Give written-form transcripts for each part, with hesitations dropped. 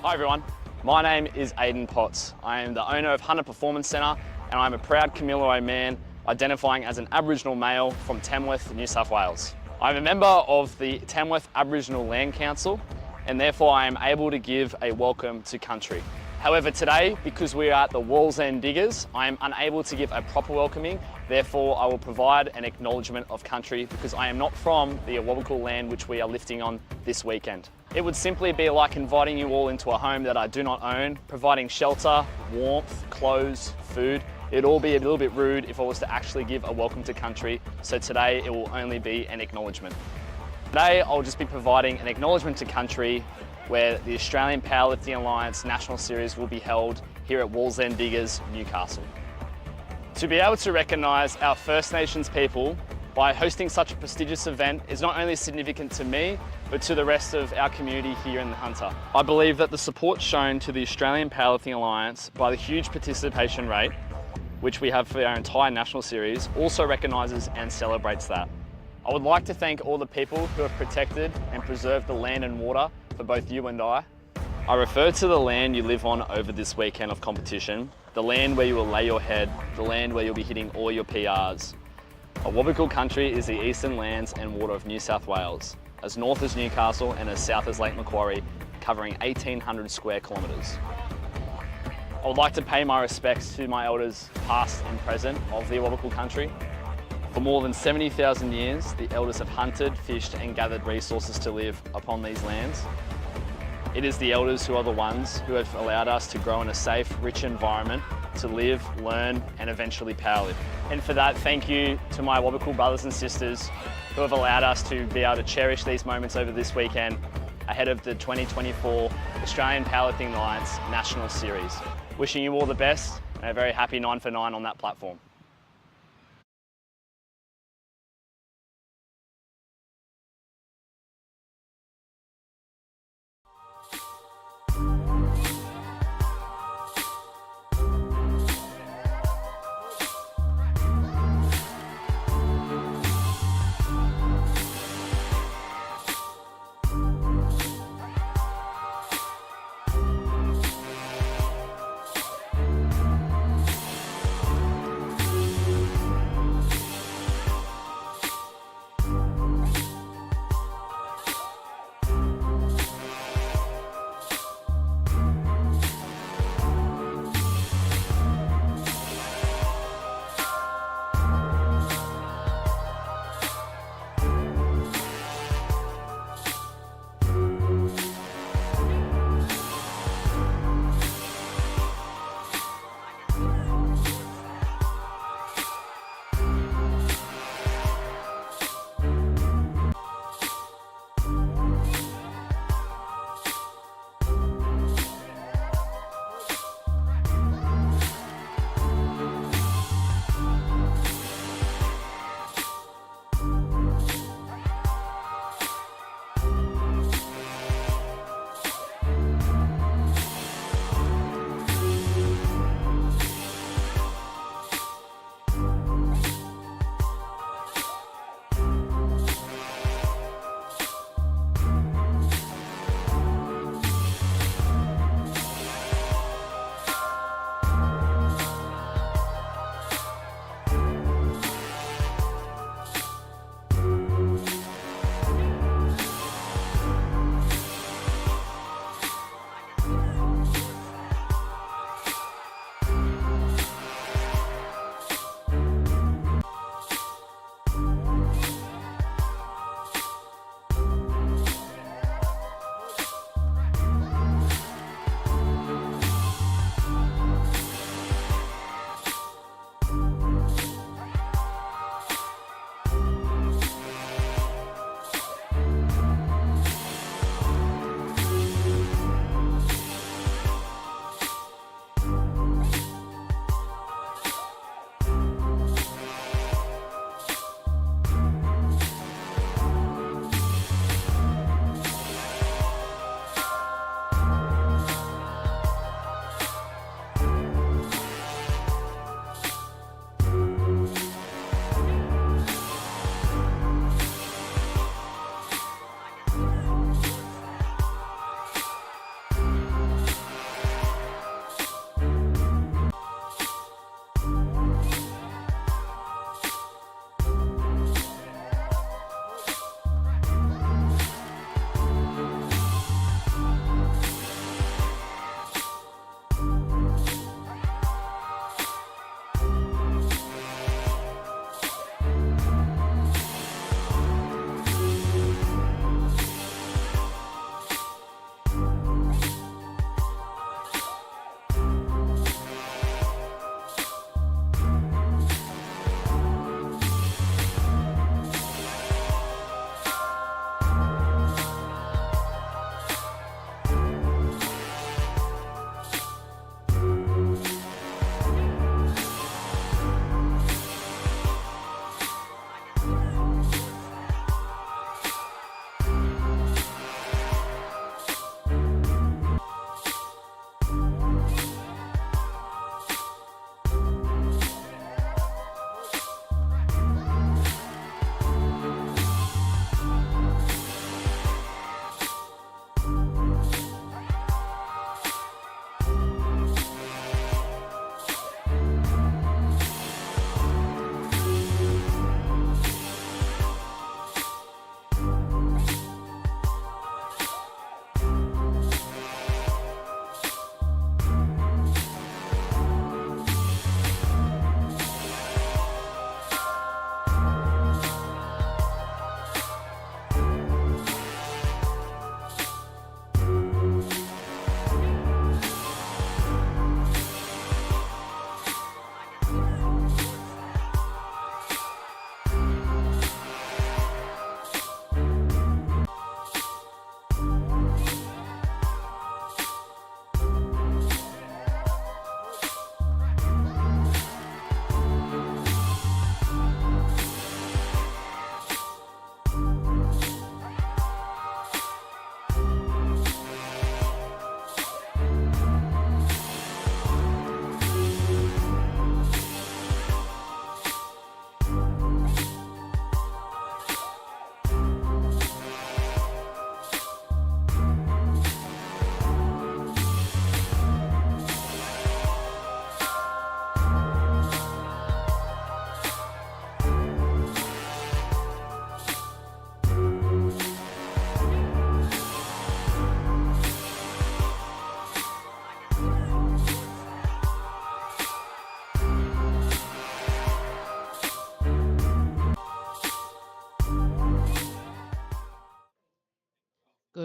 Hi everyone, my name is Aidan Potts. I am the owner of Hunter Performance Centre and I'm a proud Camillo man identifying as an Aboriginal male from Tamworth, New South Wales. I'm a member of the Tamworth Aboriginal Land Council and therefore I am able to give a welcome to country. However today, because we are at the Walls End Diggers, I am unable to give a proper welcoming, therefore I will provide an acknowledgement of country because I am not from the Awabakal land which we are lifting on this weekend. It would simply be like inviting you all into a home that I do not own, providing shelter, warmth, clothes, food. It'd all be a little bit rude if I was to actually give a welcome to country, so today it will only be an acknowledgement. Today I'll just be providing an acknowledgement to country where the Australian Powerlifting Alliance National Series will be held here at Walls End Diggers, Newcastle. To be able to recognise our First Nations people by hosting such a prestigious event is not only significant to me, but to the rest of our community here in the Hunter. I believe that the support shown to the Australian Powerlifting Alliance by the huge participation rate, which we have for our entire National Series, also recognises and celebrates that. I would like to thank all the people who have protected and preserved the land and water for both you and I. I refer to the land you live on over this weekend of competition, the land where you will lay your head, the land where you'll be hitting all your PRs. Awabakal country is the eastern lands and water of New South Wales, as north as Newcastle and as south as Lake Macquarie, covering 1,800 square kilometres. I would like to pay my respects to my elders past and present of the Awabakal country. For more than 70,000 years, the elders have hunted, fished and gathered resources to live upon these lands. It is the elders who are the ones who have allowed us to grow in a safe, rich environment to live, learn and eventually powerlift. And for that, thank you to my Awabakal brothers and sisters who have allowed us to be able to cherish these moments over this weekend ahead of the 2024 Australian Powerlifting Alliance National Series. Wishing you all the best and a very happy 9 for 9 on that platform.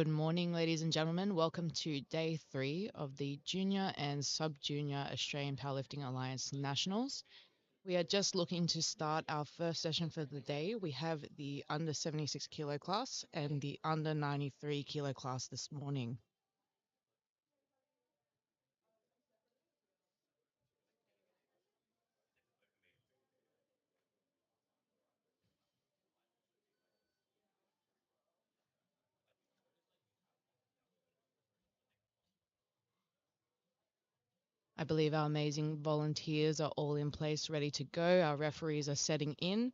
Good morning, ladies and gentlemen. Welcome to day 3 of the Junior and Sub-Junior Australian Powerlifting Alliance Nationals. We are just looking to start our first session for the day. We have the under 76 kilo class and the under 93 kilo class this morning. I believe our amazing volunteers are all in place, ready to go. Our referees are setting in.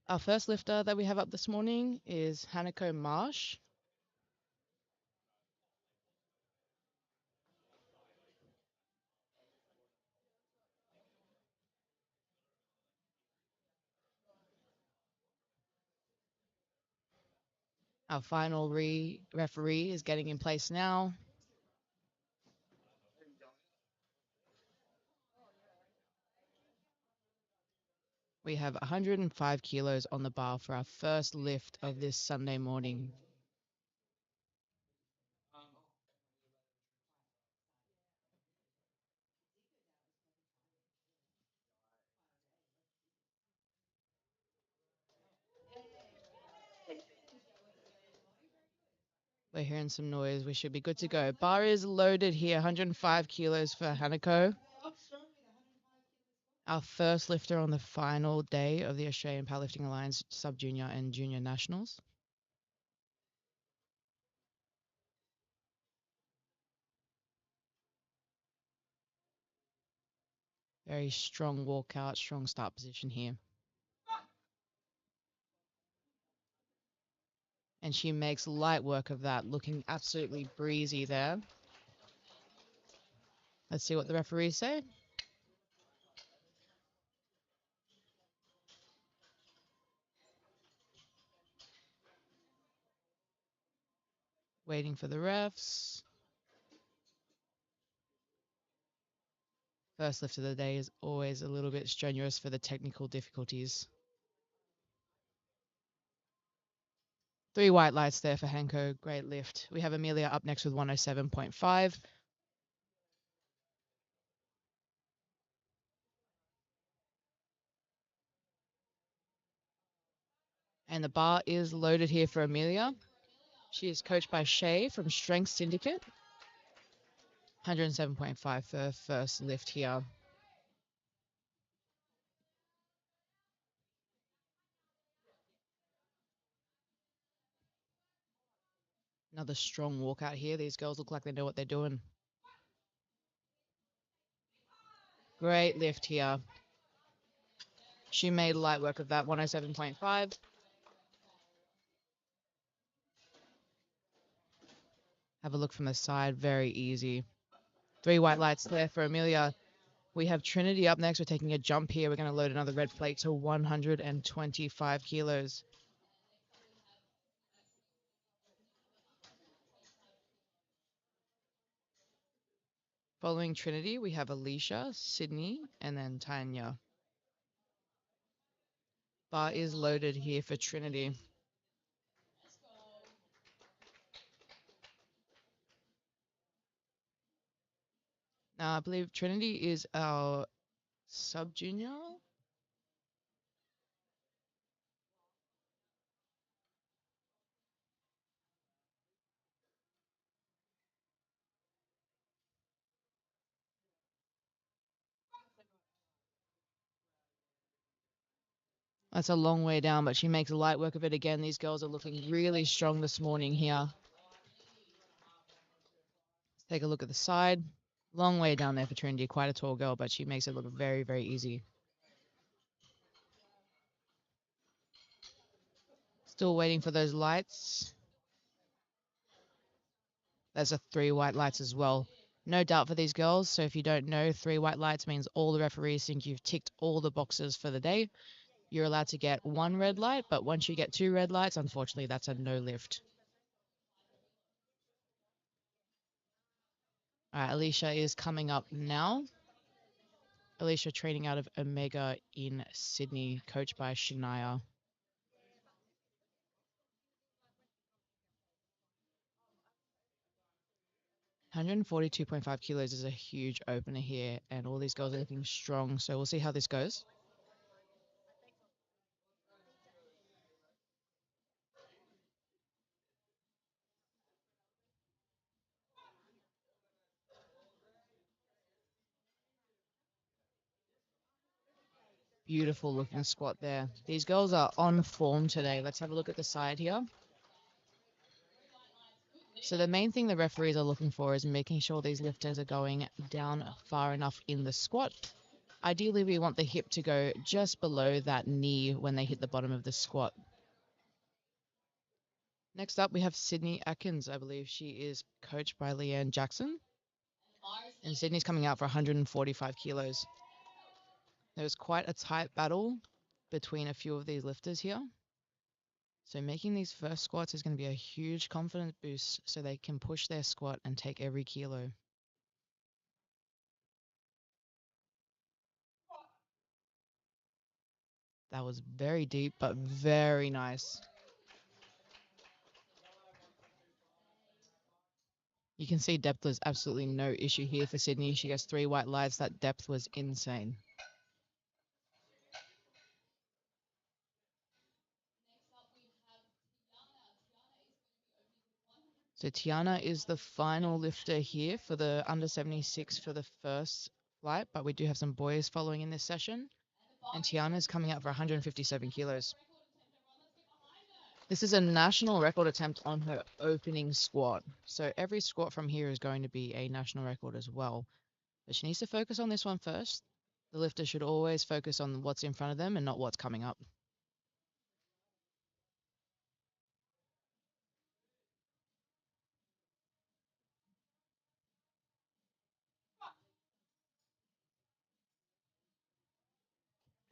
Our first lifter that we have up this morning is Hanako Marsh. Our final referee is getting in place now. We have 105 kilos on the bar for our first lift of this Sunday morning. We're hearing some noise. We should be good to go. Bar is loaded here, 105 kilos for Hanako. Our first lifter on the final day of the Australian Powerlifting Alliance Sub-Junior and Junior Nationals. Very strong walkout, strong start position here. And she makes light work of that, looking absolutely breezy there. Let's see what the referees say. Waiting for the refs. First lift of the day is always a little bit strenuous for the technical difficulties. 3 white lights there for Hanko. Great lift. We have Amelia up next with 107.5. And the bar is loaded here for Amelia. She is coached by Shay from Strength Syndicate. 107.5 for first lift here. Another strong walkout here. These girls look like they know what they're doing. Great lift here. She made light work of that 107.5. Have a look from the side. Very easy. 3 white lights there for Amelia. We have Trinity up next. We're taking a jump here. We're going to load another red plate to 125 kilos. Following Trinity, we have Alicia, Sydney, and then Tanya. Bar is loaded here for Trinity. Now, I believe Trinity is our sub-junior. That's a long way down, but she makes light work of it again. These girls are looking really strong this morning here. Let's take a look at the side. Long way down there for Trinity. Quite a tall girl, but she makes it look very, very easy. Still waiting for those lights. There's a 3 white lights as well. No doubt for these girls. So if you don't know, 3 white lights means all the referees think you've ticked all the boxes for the day. You're allowed to get 1 red light, but once you get 2 red lights, unfortunately, that's a no lift. All right, Alicia is coming up now. Alicia training out of Omega in Sydney, coached by Shania. 142.5 kilos is a huge opener here, and all these girls are looking strong, so we'll see how this goes. Beautiful looking squat there. These girls are on form today. Let's have a look at the side here. So the main thing the referees are looking for is making sure these lifters are going down far enough in the squat. Ideally, we want the hip to go just below that knee when they hit the bottom of the squat. Next up, we have Sydney Atkins. I believe she is coached by Leanne Jackson. And Sydney's coming out for 145 kilos. There was quite a tight battle between a few of these lifters here. So making these first squats is going to be a huge confidence boost so they can push their squat and take every kilo. That was very deep, but very nice. You can see depth was absolutely no issue here for Sydney. She gets 3 white lights. That depth was insane. So Tiana is the final lifter here for the under 76 for the first flight, but we do have some boys following in this session. And Tiana's coming out for 157 kilos. This is a national record attempt on her opening squat. So every squat from here is going to be a national record as well. But she needs to focus on this one first. The lifter should always focus on what's in front of them and not what's coming up.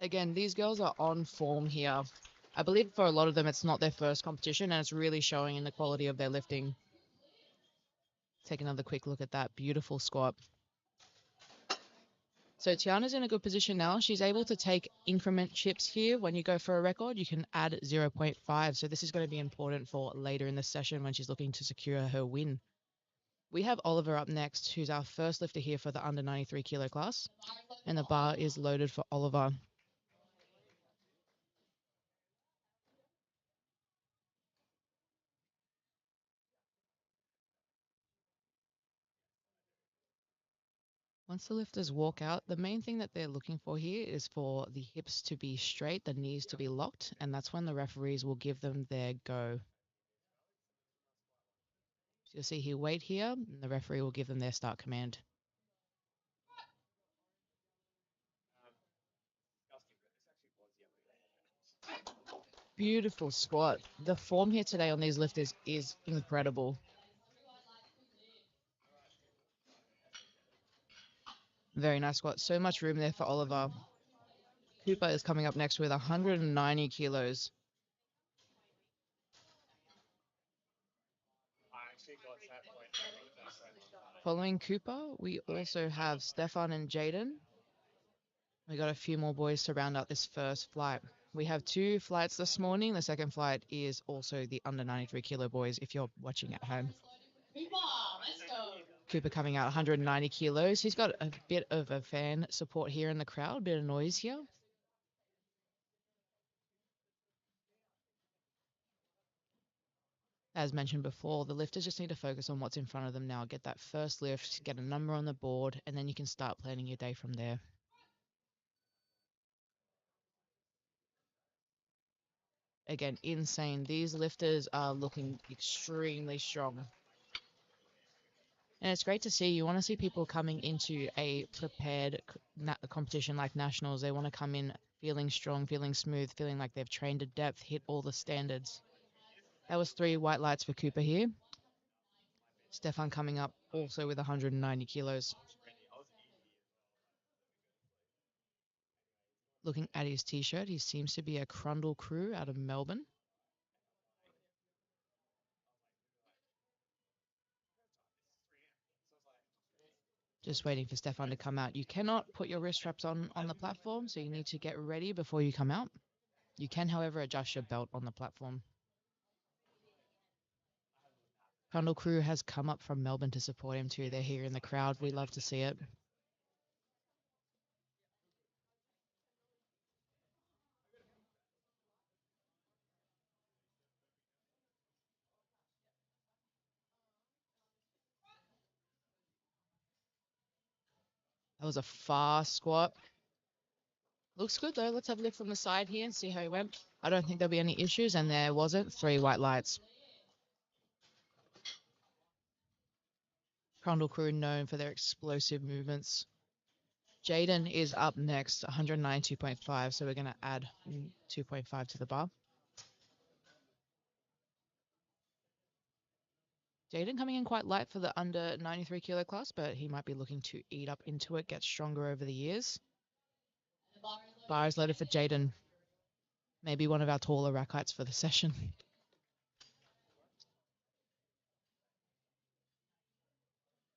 Again, these girls are on form here. I believe for a lot of them, it's not their first competition, and it's really showing in the quality of their lifting. Take another quick look at that beautiful squat. So Tiana's in a good position now. She's able to take increment chips here. When you go for a record, you can add 0.5. So this is going to be important for later in the session when she's looking to secure her win. We have Oliver up next, who's our first lifter here for the under 93 kilo class. And the bar is loaded for Oliver. Once the lifters walk out, the main thing that they're looking for here is for the hips to be straight, the knees to be locked, and that's when the referees will give them their go. So you'll see here, wait here, and the referee will give them their start command. Beautiful squat. The form here today on these lifters is incredible. Very nice squat. So much room there for Oliver. Cooper is coming up next with 190 kilos. Following Cooper, we also have Stefan and Jaden. We got a few more boys to round out this first flight. We have 2 flights this morning. The second flight is also the under 93 kilo boys if you're watching at home. Cooper coming out 190 kilos. He's got a bit of a fan support here in the crowd, a bit of noise here. As mentioned before, the lifters just need to focus on what's in front of them now. Get that first lift, get a number on the board, and then you can start planning your day from there. Again, insane. These lifters are looking extremely strong. And it's great to see. You want to see people coming into a prepared competition like nationals. They want to come in feeling strong, feeling smooth, feeling like they've trained to depth, hit all the standards. That was 3 white lights for Cooper here. Stefan coming up also with 190 kilos. Looking at his t-shirt, he seems to be a Crundle crew out of Melbourne. Just waiting for Stefan to come out. You cannot put your wrist straps on the platform, so you need to get ready before you come out. You can, however, adjust your belt on the platform. Trundle crew has come up from Melbourne to support him too. They're here in the crowd. We love to see it. That was a fast squat. Looks good though. Let's have a look from the side here and see how he went. I don't think there'll be any issues, and there wasn't. 3 white lights. Trundle crew known for their explosive movements. Jaden is up next, 192.5, so we're going to add 2.5 to the bar. Jaden coming in quite light for the under 93 kilo class, but he might be looking to eat up into it, get stronger over the years. Bar is loaded for Jaden. Maybe one of our taller rack heights for the session.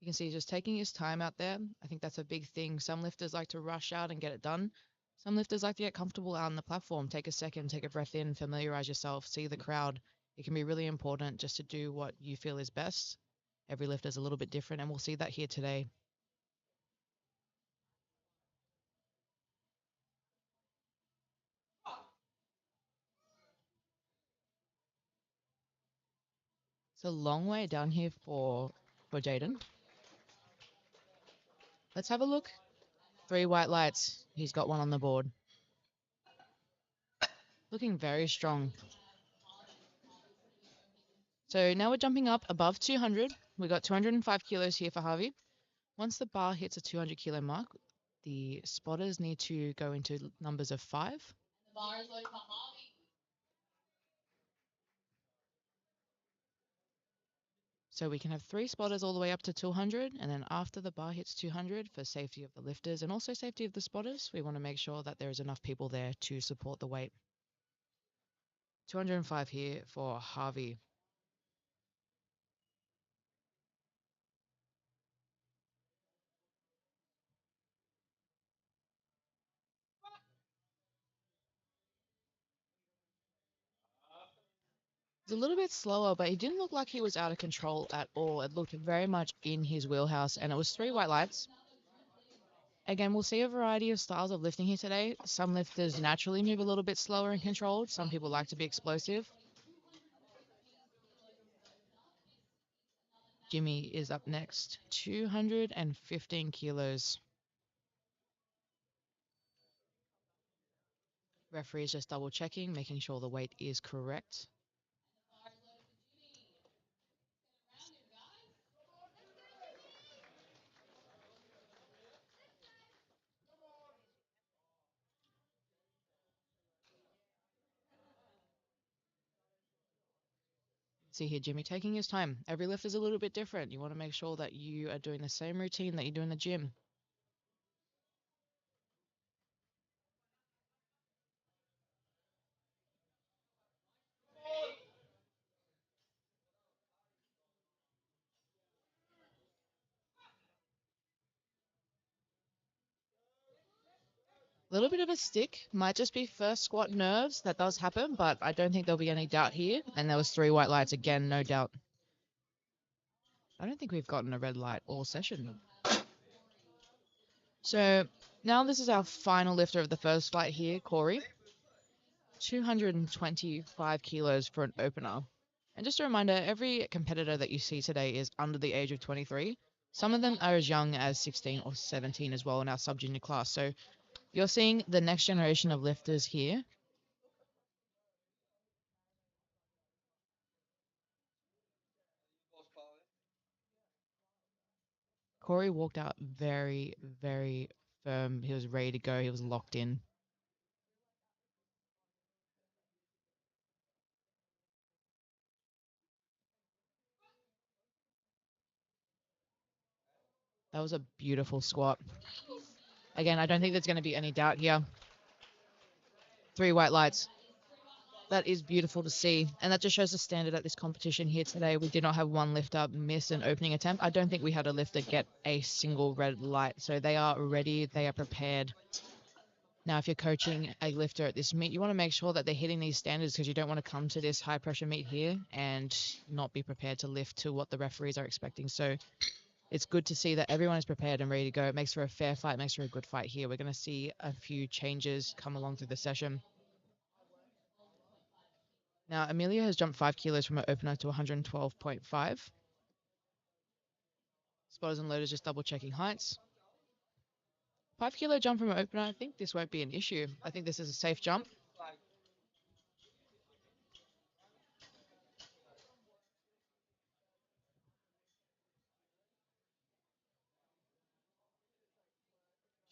You can see he's just taking his time out there. I think that's a big thing. Some lifters like to rush out and get it done. Some lifters like to get comfortable out on the platform. Take a second, take a breath in, familiarize yourself, see the crowd. It can be really important just to do what you feel is best. Every lifter is a little bit different, and we'll see that here today. It's a long way down here for Jaden. Let's have a look. 3 white lights. He's got one on the board. Looking very strong. So now we're jumping up above 200. We got 205 kilos here for Harvey. Once the bar hits a 200 kilo mark, the spotters need to go into numbers of 5. The bar is loaded for Harvey. So we can have 3 spotters all the way up to 200, and then after the bar hits 200, for safety of the lifters and also safety of the spotters, we want to make sure that there is enough people there to support the weight. 205 here for Harvey. It's a little bit slower, but he didn't look like he was out of control at all. It looked very much in his wheelhouse, and it was 3 white lights. Again, we'll see a variety of styles of lifting here today. Some lifters naturally move a little bit slower and controlled. Some people like to be explosive. Jimmy is up next, 215 kilos. Referee is just double checking, making sure the weight is correct. See here, Jimmy taking his time. Every lift is a little bit different. You want to make sure that you are doing the same routine that you do in the gym. A little bit of a stick, might just be first squat nerves. That does happen, but I don't think there'll be any doubt here. And there was 3 white lights again, no doubt. I don't think we've gotten a red light all session. So now this is our final lifter of the first flight here, Corey. 225 kilos for an opener. And just a reminder, every competitor that you see today is under the age of 23. Some of them are as young as 16 or 17 as well in our sub-junior class. So you're seeing the next generation of lifters here. Corey walked out very, very firm. He was ready to go. He was locked in. That was a beautiful squat. Again, I don't think there's going to be any doubt here. 3 white lights. That is beautiful to see. And that just shows the standard at this competition here today. We did not have one lifter miss an opening attempt. I don't think we had a lifter get a single red light. So they are ready. They are prepared. Now, if you're coaching a lifter at this meet, you want to make sure that they're hitting these standards because you don't want to come to this high pressure meet here and not be prepared to lift to what the referees are expecting. So it's good to see that everyone is prepared and ready to go. It makes for a fair fight, makes for a good fight here. We're going to see a few changes come along through the session. Now, Amelia has jumped 5 kilos from her opener to 112.5. Spotters and loaders just double checking heights. 5 kilo jump from her opener. I think this won't be an issue. I think this is a safe jump.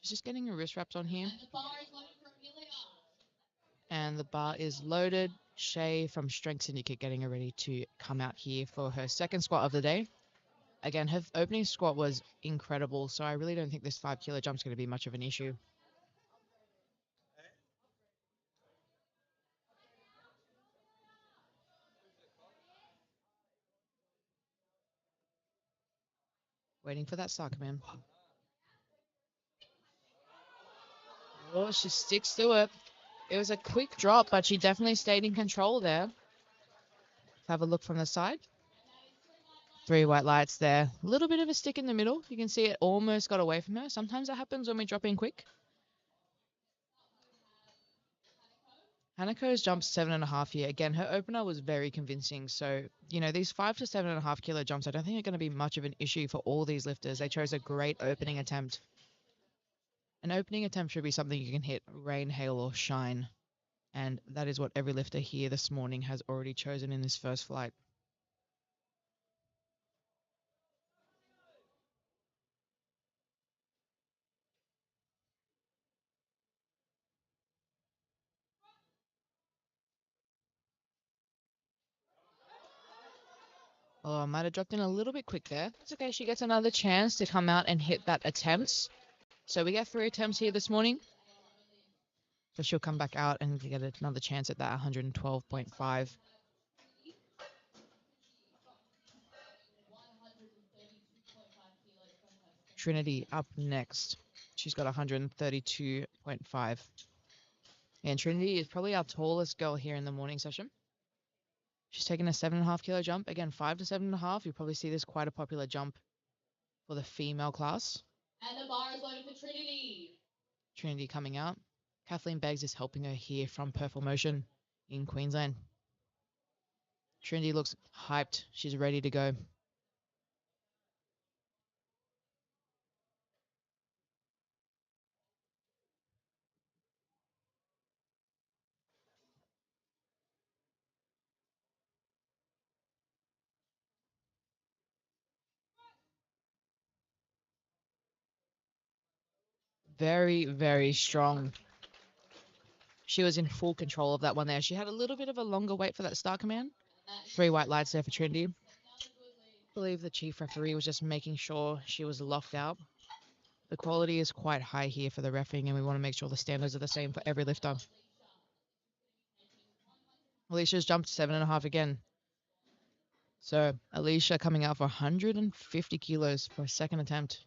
She's just getting her wrist wraps on here. And the bar is loaded. Shay from Strength Syndicate getting her ready to come out here for her second squat of the day. Again, her opening squat was incredible, so I really don't think this 5 kilo jump is going to be much of an issue. Waiting for that sucker, man. Oh, she sticks to it. It was a quick drop, but she definitely stayed in control there. Let's have a look from the side. 3 white lights there. A little bit of a stick in the middle. You can see it almost got away from her. Sometimes that happens when we drop in quick. Hanako's jumped 7.5 here. Again, her opener was very convincing. So, you know, these 5 to 7.5 kilo jumps, I don't think are going to be much of an issue for all these lifters. They chose a great opening attempt. An opening attempt should be something you can hit rain, hail, or shine. And that is what every lifter here this morning has already chosen in this first flight. Oh, I might have dropped in a little bit quick there. It's okay. She gets another chance to come out and hit that attempt. So we get 3 attempts here this morning. So she'll come back out and get another chance at that 112.5. Trinity up next. She's got 132.5. And Trinity is probably our tallest girl here in the morning session. She's taken a 7.5 kilo jump. Again, 5 to 7.5. You'll probably see this quite a popular jump for the female class. And the bar is loaded for Trinity. Trinity coming out. Kathleen Beggs is helping her here from Purple Motion in Queensland. Trinity looks hyped. She's ready to go. Very, very strong. She was in full control of that one there. She had a little bit of a longer wait for that start command. 3 white lights there for Trinity. I believe the chief referee was just making sure she was locked out. The quality is quite high here for the reffing, and we want to make sure the standards are the same for every lifter. Alicia's jumped 7.5 again. So Alicia coming out for 150 kilos for a second attempt.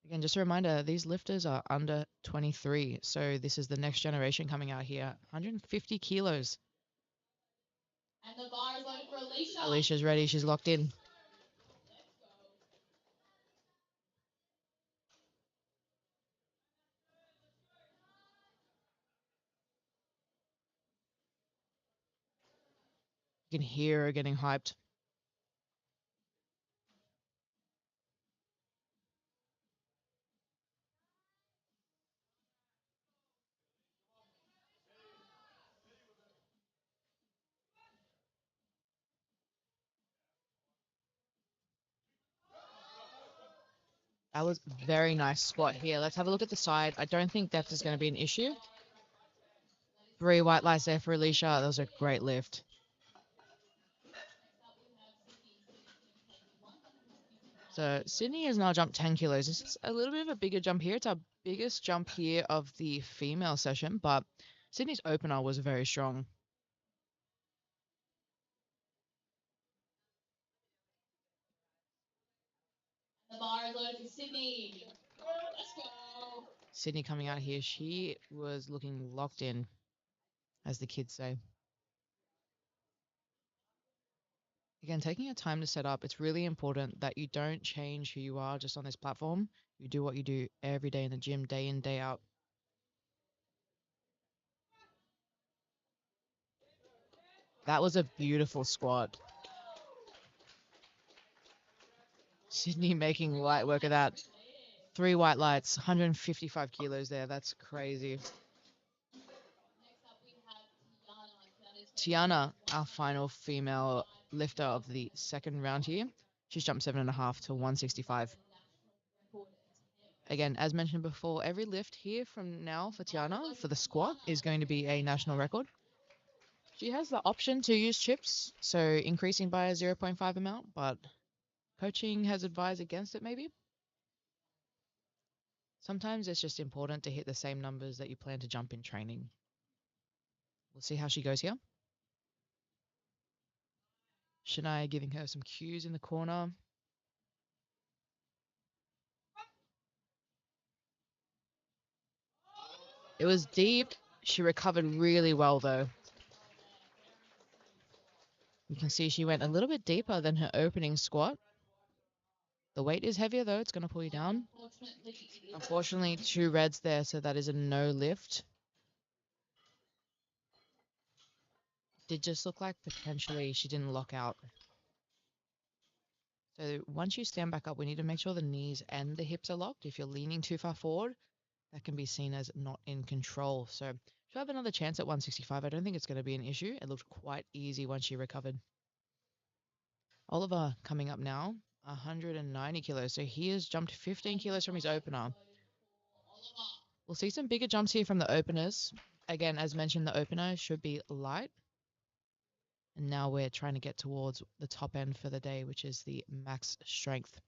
Again, just a reminder, these lifters are under 23. So this is the next generation coming out here. 150 kilos. And the bar is loaded for Alicia. Alicia's ready. She's locked in. You can hear her getting hyped. That was a very nice spot here. Let's have a look at the side. I don't think depth is going to be an issue. 3 white lights there for Alicia. That was a great lift. So Sydney has now jumped 10 kilos. This is a little bit of a bigger jump here. It's our biggest jump here of the female session, but Sydney's opener was very strong. The bar is loaded for Sydney. Let's go. Sydney coming out here, she was looking locked in, as the kids say. Again, taking your time to set up, it's really important that you don't change who you are just on this platform. You do what you do every day in the gym, day in, day out. That was a beautiful squat. Sydney making light work of that. 3 white lights, 155 kilos there. That's crazy. Tiana, our final female lifter of the second round here. She's jumped 7.5 to 165. Again, as mentioned before, every lift here from now for Tiana for the squat is going to be a national record. She has the option to use chips, so increasing by a 0.5 amount, but coaching has advised against it maybe. Sometimes it's just important to hit the same numbers that you plan to jump in training. We'll see how she goes here. Shania giving her some cues in the corner. It was deep. She recovered really well though. You can see she went a little bit deeper than her opening squat. The weight is heavier though, it's going to pull you down. Unfortunately, 2 reds there, so that is a no lift. Did just look like potentially she didn't lock out. So once you stand back up, we need to make sure the knees and the hips are locked. If you're leaning too far forward, that can be seen as not in control. So she'll have another chance at 165. I don't think it's going to be an issue. It looked quite easy once she recovered. Oliver coming up now, 190 kilos. So he has jumped 15 kilos from his opener. We'll see some bigger jumps here from the openers. Again, as mentioned, the opener should be light. And now we're trying to get towards the top end for the day, which is the max strength.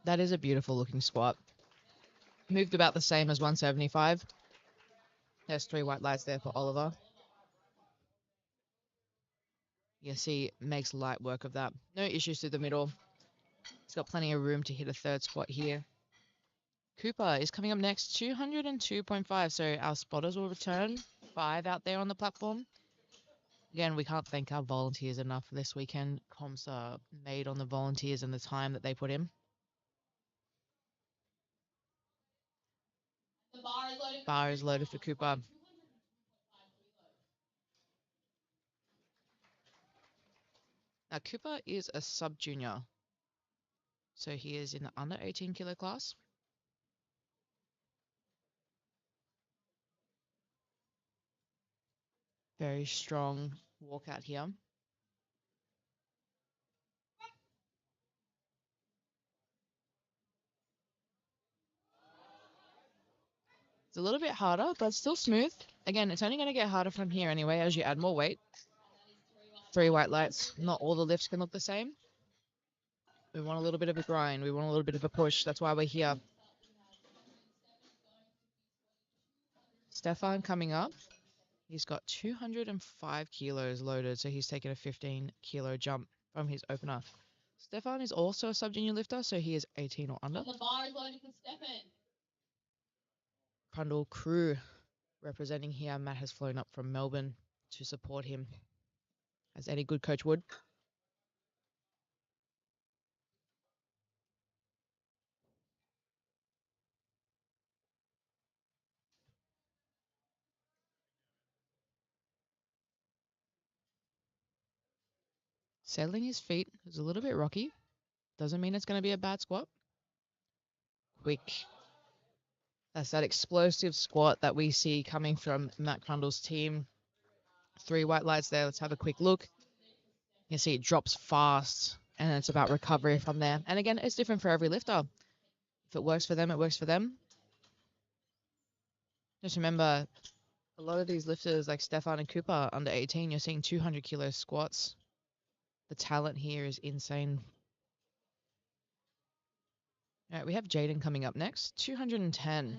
That is a beautiful looking squat. Moved about the same as 175. There's 3 white lights there for Oliver. You see, makes light work of that. No issues through the middle. He's got plenty of room to hit a third squat here. Cooper is coming up next, 202.5. So our spotters will return 5 out there on the platform. Again, we can't thank our volunteers enough for this weekend. Comps are made on the volunteers and the time that they put in. Bar is loaded for Cooper. Now, Cooper is a sub-junior. So he is in the under 18 kilo class. Very strong walkout here. It's a little bit harder, but still smooth. Again, it's only going to get harder from here anyway as you add more weight. 3 white lights. Not all the lifts can look the same. We want a little bit of a grind. We want a little bit of a push. That's why we're here. Stefan coming up. He's got 205 kilos loaded, so he's taken a 15 kilo jump from his opener. Stefan is also a sub-junior lifter, so he is 18 or under. The bar is loaded for Stefan. Crundle crew representing here. Matt has flown up from Melbourne to support him, as any good coach would. Settling his feet is a little bit rocky. Doesn't mean it's going to be a bad squat. Quick. That's that explosive squat that we see coming from Matt Crundle's team. 3 white lights there. Let's have a quick look. You can see it drops fast, and it's about recovery from there. And again, it's different for every lifter. If it works for them, it works for them. Just remember, a lot of these lifters like Stefan and Cooper, under 18, you're seeing 200 kilo squats. The talent here is insane. All right, we have Jaden coming up next, 210.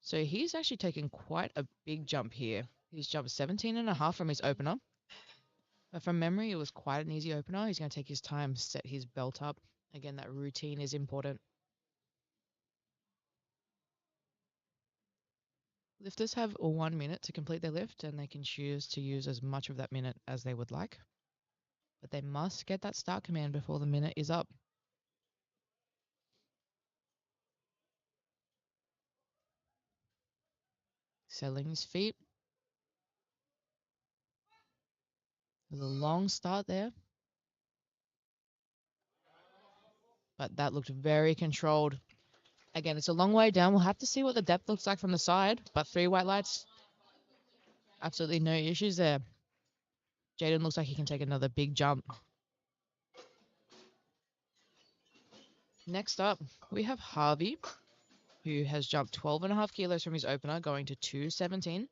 So he's actually taken quite a big jump here. He's jumped 17.5 from his opener. But from memory, it was quite an easy opener. He's going to take his time, set his belt up. Again, that routine is important. Lifters have 1 minute to complete their lift, and they can choose to use as much of that minute as they would like. But they must get that start command before the minute is up. Settling his feet. There's a long start there. But that looked very controlled. Again, it's a long way down. We'll have to see what the depth looks like from the side. But 3 white lights, absolutely no issues there. Jaden looks like he can take another big jump. Next up, we have Harvey, who has jumped 12.5 kilos from his opener, going to 217.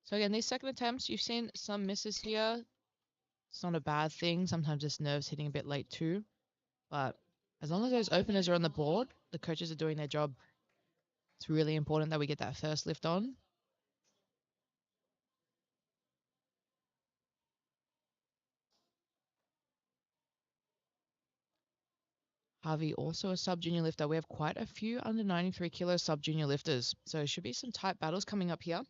So again, these second attempts, you've seen some misses here. It's not a bad thing. Sometimes this nerve's hitting a bit late too. But as long as those openers are on the board, the coaches are doing their job. It's really important that we get that first lift on. Harvey, also a sub-junior lifter. We have quite a few under 93 kilo sub-junior lifters. So there should be some tight battles coming up here.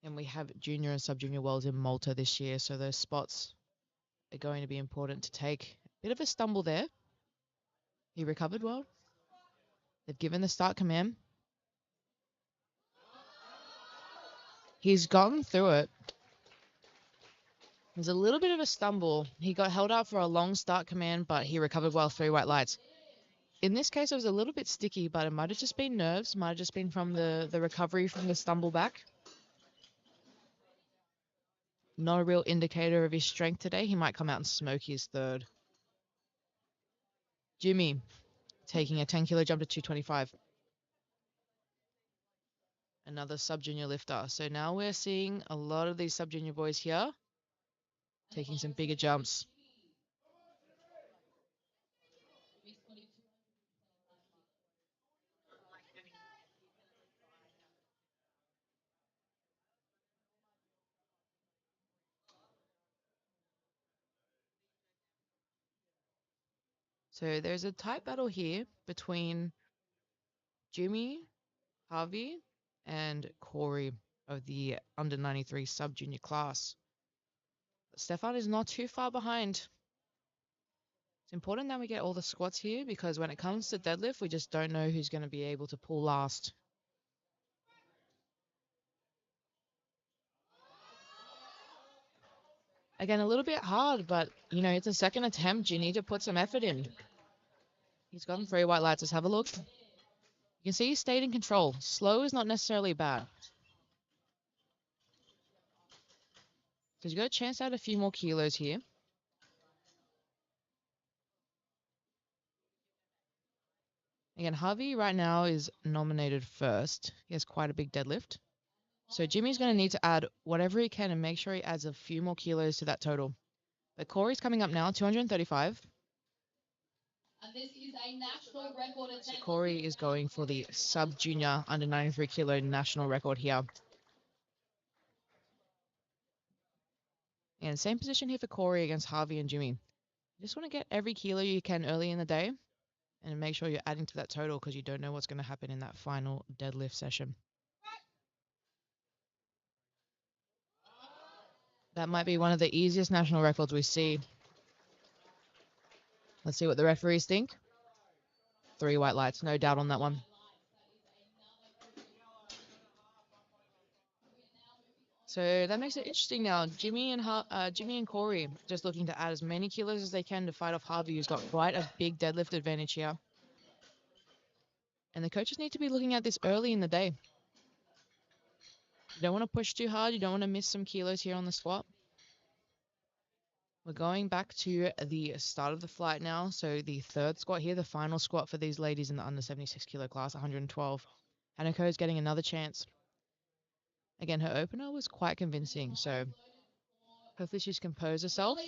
And we have junior and sub-junior worlds in Malta this year. So those spots are going to be important to take. Bit of a stumble there. He recovered well. They've given the start command. He's gotten through it. There's a little bit of a stumble. He got held out for a long start command, but he recovered well, 3 white lights. In this case, it was a little bit sticky, but it might have just been nerves. Might have just been from the recovery from the stumble back. Not a real indicator of his strength today. He might come out and smoke his third. Jimmy taking a 10 kilo jump to 225. Another sub-junior lifter. So now we're seeing a lot of these sub-junior boys here taking some bigger jumps. So there's a tight battle here between Jimmy, Harvey, and Corey of the under 93 sub-junior class. Stefan is not too far behind. It's important that we get all the squats here because when it comes to deadlift, we just don't know who's going to be able to pull last. Again, a little bit hard, but, you know, it's a second attempt. You need to put some effort in. He's gotten 3 white lights. Let's have a look. You can see he stayed in control. Slow is not necessarily bad. So he's got a chance to add a few more kilos here. Again, Harvey right now is nominated first. He has quite a big deadlift. So Jimmy's going to need to add whatever he can and make sure he adds a few more kilos to that total. But Corey's coming up now, 235. And this is a national record. So Corey is going for the sub-junior under 93 kilo national record here. And same position here for Corey against Harvey and Jimmy. You just want to get every kilo you can early in the day and make sure you're adding to that total because you don't know what's going to happen in that final deadlift session. That might be one of the easiest national records we see. Let's see what the referees think. 3 white lights, no doubt on that one. So that makes it interesting now. Jimmy and Corey just looking to add as many kilos as they can to fight off Harvey, who's got quite a big deadlift advantage here. And the coaches need to be looking at this early in the day. You don't want to push too hard. You don't want to miss some kilos here on the squat. We're going back to the start of the flight now. So the third squat here, the final squat for these ladies in the under 76 kilo class, 112. Hanako is getting another chance. Again, her opener was quite convincing, so hopefully she's composed herself.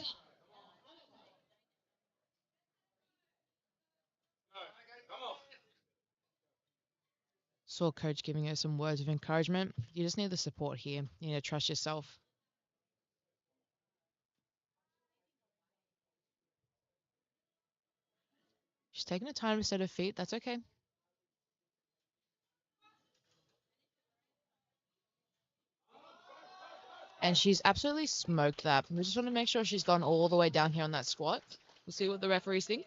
Saw coach giving her some words of encouragement. You just need the support here. You need to trust yourself. She's taking her time to set her feet. That's okay. And she's absolutely smoked that. We just want to make sure she's gone all the way down here on that squat. We'll see what the referees think.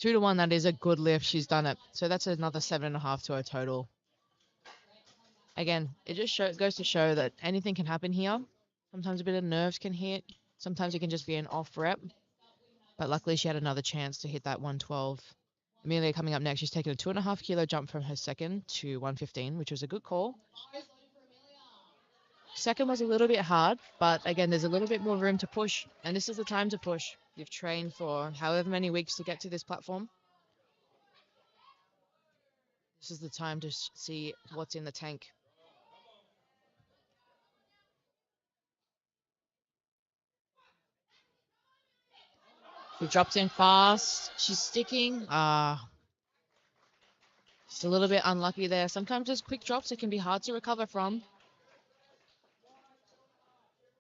2-1, that is a good lift. She's done it. So that's another 7.5 to her total. Again, it just goes to show that anything can happen here. Sometimes a bit of nerves can hit. Sometimes it can just be an off rep. But luckily she had another chance to hit that 112. Amelia coming up next. She's taken a 2.5 kilo jump from her second to 115, which was a good call. Second was a little bit hard, but again, there's a little bit more room to push. And this is the time to push. You've trained for however many weeks to get to this platform. This is the time to see what's in the tank. She drops in fast. She's sticking. Just a little bit unlucky there. Sometimes those quick drops, it can be hard to recover from.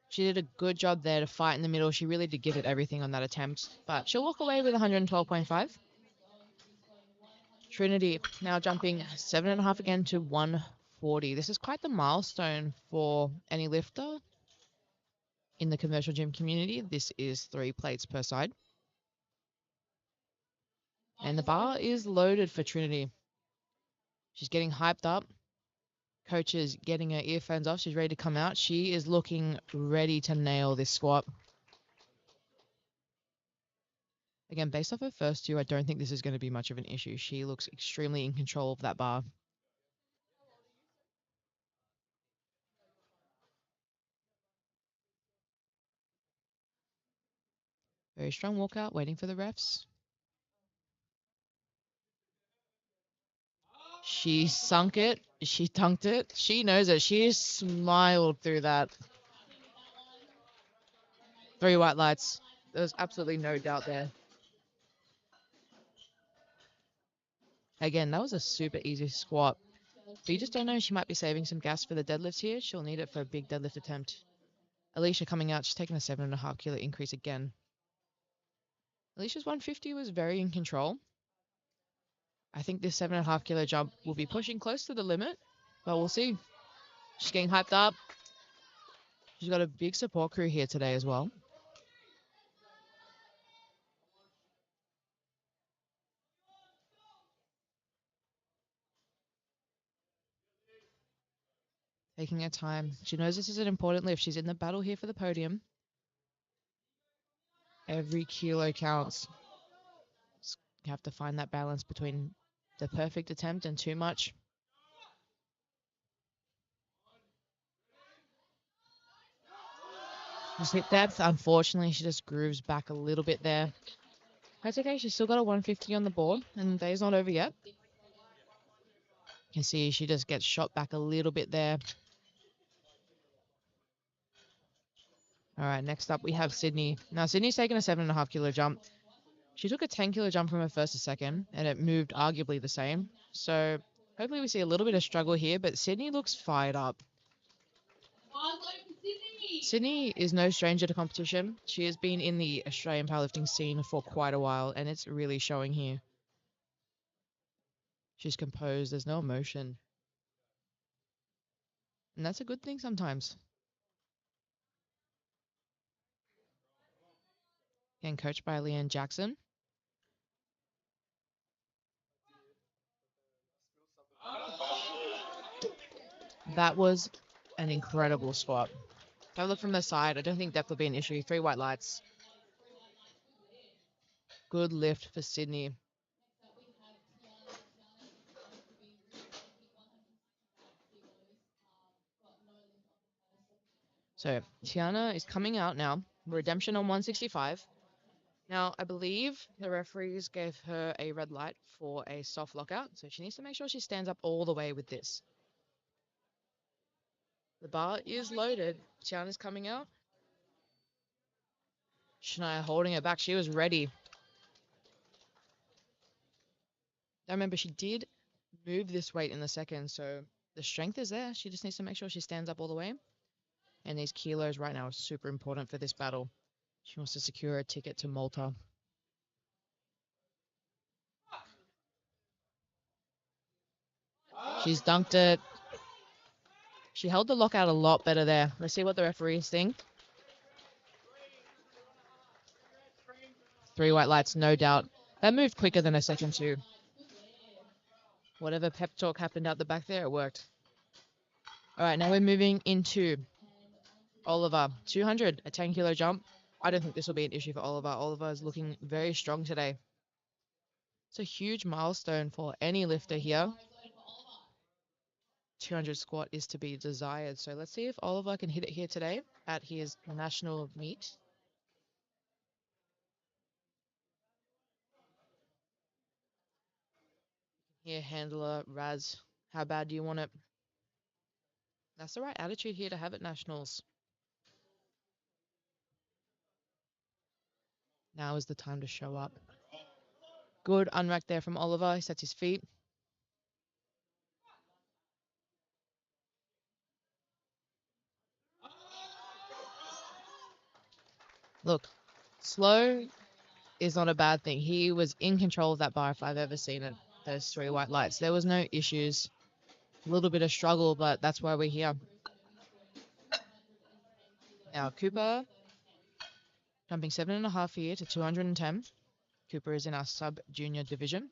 She did a good job there to fight in the middle. She really did give it everything on that attempt. But she'll walk away with 112.5. Trinity now jumping 7.5 again to 140. This is quite the milestone for any lifter in the commercial gym community. This is 3 plates per side. And the bar is loaded for Trinity. She's getting hyped up. Coach is getting her earphones off. She's ready to come out. She is looking ready to nail this squat. Again, based off her first two, I don't think this is going to be much of an issue. She looks extremely in control of that bar. Very strong walkout, waiting for the refs. She sunk it. She dunked it. She knows it. She smiled through that. 3 white lights. There's absolutely no doubt there. Again, that was a super easy squat. But you just don't know. She might be saving some gas for the deadlift here. She'll need it for a big deadlift attempt. Alicia coming out. She's taking a 7.5 kilo increase again. Alicia's 150 was very in control. I think this 7.5 kilo jump will be pushing close to the limit, but we'll see. She's getting hyped up. She's got a big support crew here today as well. Taking her time. She knows this is an important lift. She's in the battle here for the podium. Every kilo counts. You have to find that balance between the perfect attempt and too much. Just hip depth. Unfortunately, she just grooves back a little bit there. That's okay. She's still got a 150 on the board, and the day's not over yet. You can see she just gets shot back a little bit there. All right, next up we have Sydney. Now, Sydney's taken a 7.5 kilo jump. She took a 10 kilo jump from her first to second, and it moved arguably the same. So hopefully we see a little bit of struggle here, but Sydney looks fired up. Sydney is no stranger to competition. She has been in the Australian powerlifting scene for quite a while, and it's really showing here. She's composed. There's no emotion. And that's a good thing sometimes. And coached by Leanne Jackson. That was an incredible squat. If I look from the side, I don't think depth will be an issue. 3 white lights. Good lift for Sydney. So Tiana is coming out now. Redemption on 165. Now, I believe the referees gave her a red light for a soft lockout, so she needs to make sure she stands up all the way with this. The bar is loaded. Tiana's coming out. Shania holding it back. She was ready. I remember she did move this weight in the second, so the strength is there. She just needs to make sure she stands up all the way. And these kilos right now are super important for this battle. She wants to secure a ticket to Malta. She's dunked it. She held the lockout a lot better there. Let's see what the referees think. 3 white lights, no doubt. That moved quicker than a second two. Whatever pep talk happened out the back there, it worked. All right, now we're moving into Oliver. 200, a 10-kilo jump. I don't think this will be an issue for Oliver. Oliver is looking very strong today. It's a huge milestone for any lifter here. 200 squat is to be desired. So let's see if Oliver can hit it here today at his national meet. Here, handler, Raz, how bad do you want it? That's the right attitude here to have at nationals. Now is the time to show up. Good unrack there from Oliver. He sets his feet. Look, slow is not a bad thing. He was in control of that bar if I've ever seen it. Those 3 white lights. There was no issues. A little bit of struggle, but that's why we're here. Now, Cooper jumping 7.5 here to 210. Cooper is in our sub-junior division.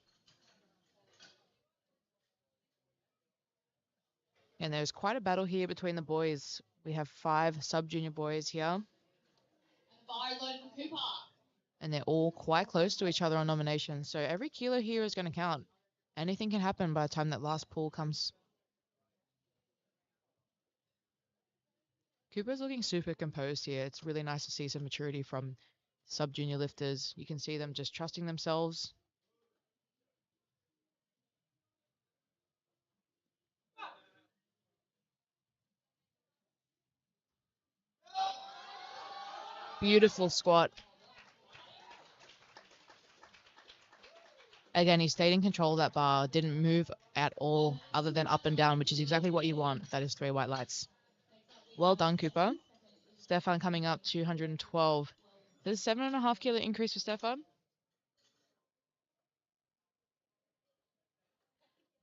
And there's quite a battle here between the boys. We have 5 sub-junior boys here. And they're all quite close to each other on nomination. So every kilo here is going to count. Anything can happen by the time that last pull comes. Cooper's looking super composed here. It's really nice to see some maturity from sub-junior lifters. You can see them just trusting themselves. Beautiful squat. Again, he stayed in control of that bar, didn't move at all other than up and down, which is exactly what you want. That is 3 white lights. Well done, Cooper. Stefan coming up 212. There's a 7.5 kilo increase for Stefan.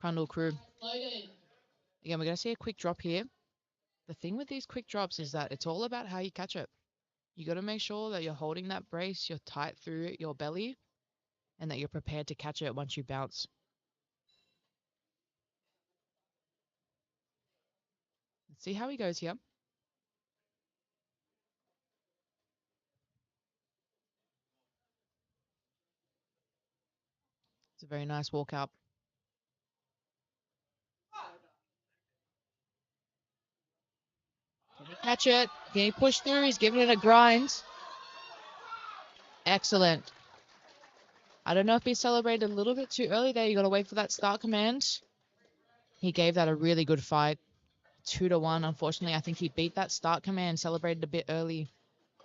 Crundle crew. Again, we're going to see a quick drop here. The thing with these quick drops is that it's all about how you catch it. You got to make sure that you're holding that brace, you're tight through your belly, and that you're prepared to catch it once you bounce. Let's see how he goes here. It's a very nice walkout. Can he catch it? Can he push through? He's giving it a grind. Excellent. I don't know if he celebrated a little bit too early there. You got to wait for that start command. He gave that a really good fight. 2-1. Unfortunately, I think he beat that start command, celebrated a bit early.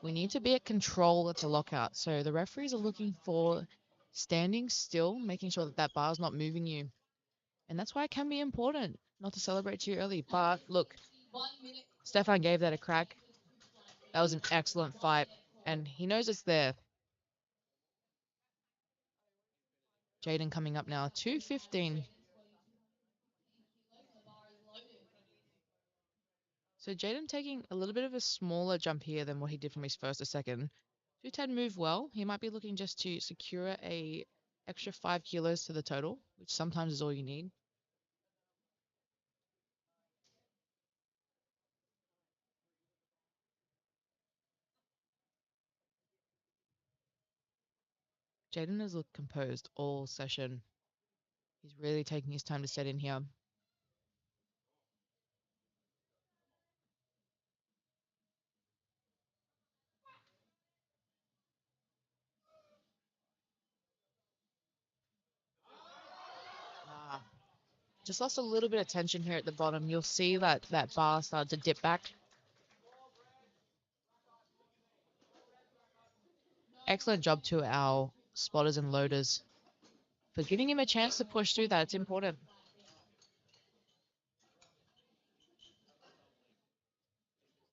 We need to be at control at the lockout. So the referees are looking for standing still, making sure that that bar is not moving you. And that's why it can be important not to celebrate too early. But look, Stefan gave that a crack. That was an excellent fight. And he knows it's there. Jaden coming up now, 215. So Jaden taking a little bit of a smaller jump here than what he did from his first to second. 210 moved well. He might be looking just to secure a extra 5 kilos to the total, which sometimes is all you need. Jaden has looked composed all session. He's really taking his time to set in here. Just lost a little bit of tension here at the bottom. You'll see that that bar started to dip back. Excellent job to our spotters and loaders for giving him a chance to push through that. It's important.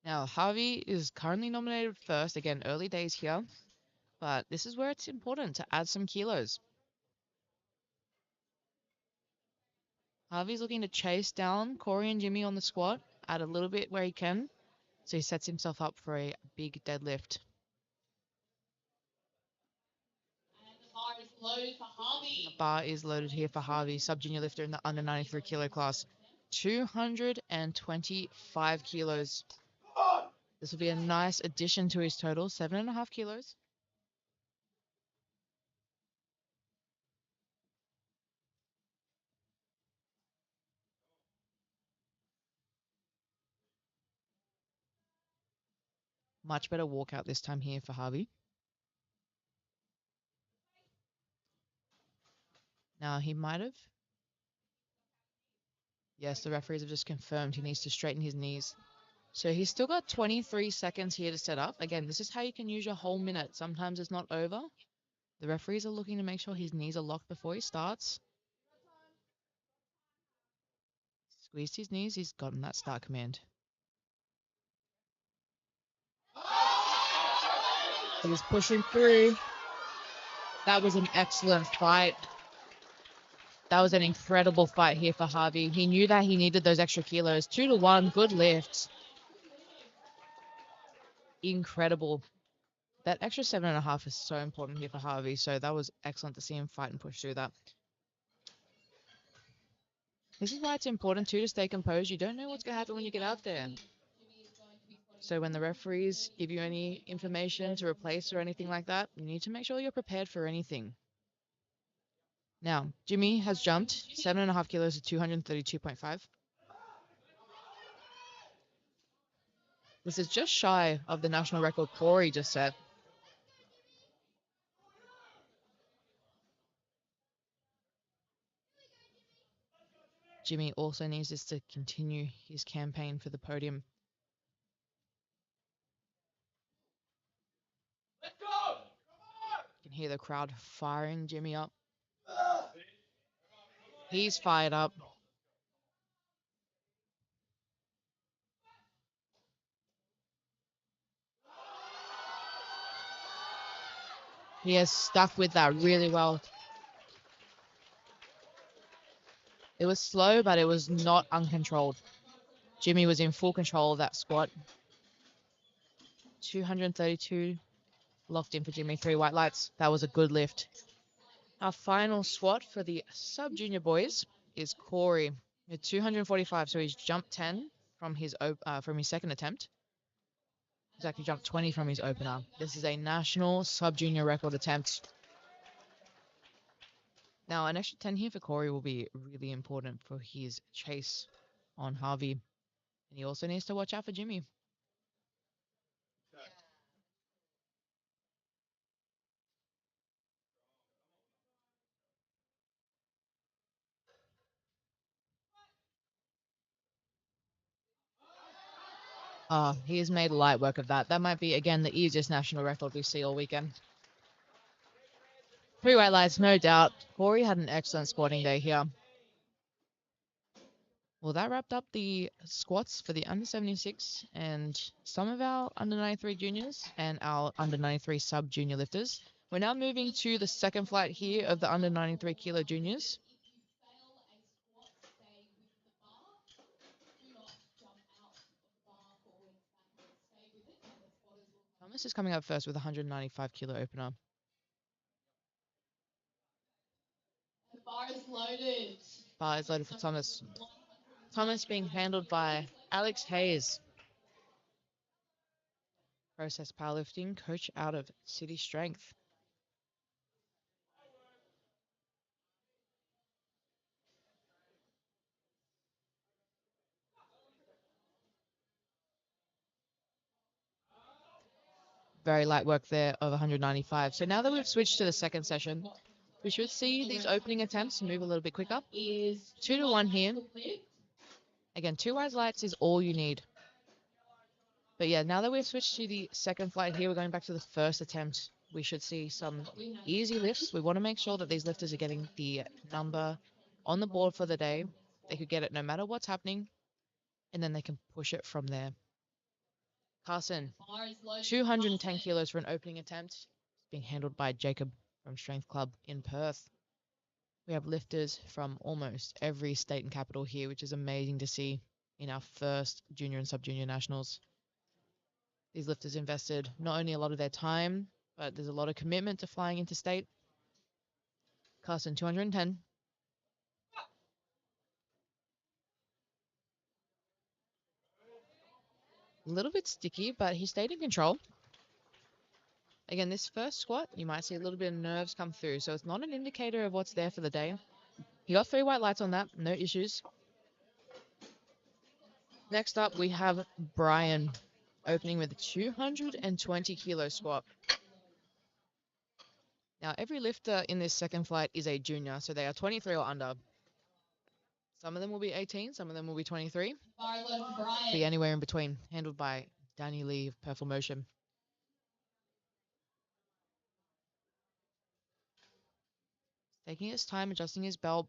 Now, Harvey is currently nominated first. Again, early days here, but this is where it's important to add some kilos. Harvey's looking to chase down Corey and Jimmy on the squat, add a little bit where he can, so he sets himself up for a big deadlift. The bar is loaded here for Harvey, sub-junior lifter in the under 93 kilo class. 225 kilos. This will be a nice addition to his total, 7.5 kilos. Much better walkout this time here for Harvey. Now he might have. Yes, the referees have just confirmed he needs to straighten his knees. So he's still got 23 seconds here to set up. Again, this is how you can use your whole minute. Sometimes it's not over. The referees are looking to make sure his knees are locked before he starts. Squeezed his knees. He's gotten that start command. He's pushing through. That was an excellent fight. That was an incredible fight here for Harvey. He knew that he needed those extra kilos. 2-1, good lift. Incredible. That extra 7.5 is so important here for Harvey. So that was excellent to see him fight and push through that. This is why it's important too to stay composed. You don't know what's going to happen when you get out there. So when the referees give you any information to replace or anything like that, you need to make sure you're prepared for anything. Now, Jimmy has jumped 7.5 kilos to 232.5. This is just shy of the national record Corey just set. Jimmy also needs this to continue his campaign for the podium. Let's go! You can hear the crowd firing Jimmy up. He's fired up. He has stuck with that really well. It was slow, but it was not uncontrolled. Jimmy was in full control of that squat. 232 locked in for Jimmy. 3 white lights. That was a good lift. Our final squat for the sub-junior boys is Corey at 245. So he's jumped 10 from his second attempt. He's actually jumped 20 from his opener. This is a national sub-junior record attempt. Now, an extra 10 here for Corey will be really important for his chase on Harvey. And he also needs to watch out for Jimmy. He has made light work of that. That might be, again, the easiest national record we see all weekend. 3 white lights, no doubt. Corey had an excellent squatting day here. Well, that wrapped up the squats for the under 76 and some of our under 93 juniors and our under 93 sub junior lifters. We're now moving to the second flight here of the under 93 kilo juniors. Thomas is coming up first with 195 kilo opener. The bar is loaded. Bar is loaded for Thomas. Thomas being handled by Alex Hayes. Process powerlifting coach out of City Strength. Very light work there of 195. So now that we've switched to the second session, We should see these opening attempts move a little bit quicker. 2-1 here. Again, 2 wide lights is all you need. But yeah, now that we've switched to the second flight here, we're going back to the first attempt. We should see some easy lifts. We want to make sure that these lifters are getting the number on the board for the day. They could get it no matter what's happening, and then they can push it from there. Carson, 210 kilos for an opening attempt, being handled by Jacob from Strength Club in Perth. We have lifters from almost every state and capital here, which is amazing to see in our first junior and sub-junior nationals. These lifters invested not only a lot of their time, but there's a lot of commitment to flying interstate. Carson, 210. A little bit sticky, but he stayed in control. Again, this first squat, you might see a little bit of nerves come through, so it's not an indicator of what's there for the day. He got 3 white lights on that, no issues. Next up, we have Brian opening with a 220 kilo squat. Now, every lifter in this second flight is a junior, so they are 23 or under. Some of them will be 18, some of them will be 23. Be anywhere in between, handled by Danny Lee of Purple Motion. Taking his time, adjusting his belt.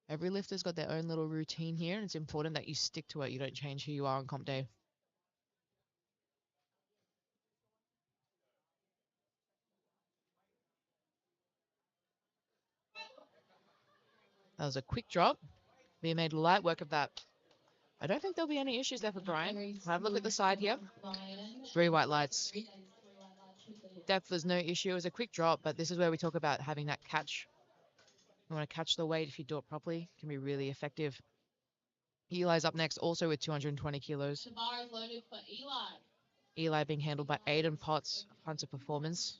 Every lifter's got their own little routine here, and it's important that you stick to it. You don't change who you are on comp day. That was a quick drop. We made light work of that. I don't think there'll be any issues there for Brian. Have a look at the side here. 3 white lights. Depth was no issue. It was a quick drop, but this is where we talk about having that catch. You want to catch the weight if you do it properly. It can be really effective. Eli's up next, also with 220 kilos. Eli being handled by Aiden Potts, Hunter Performance.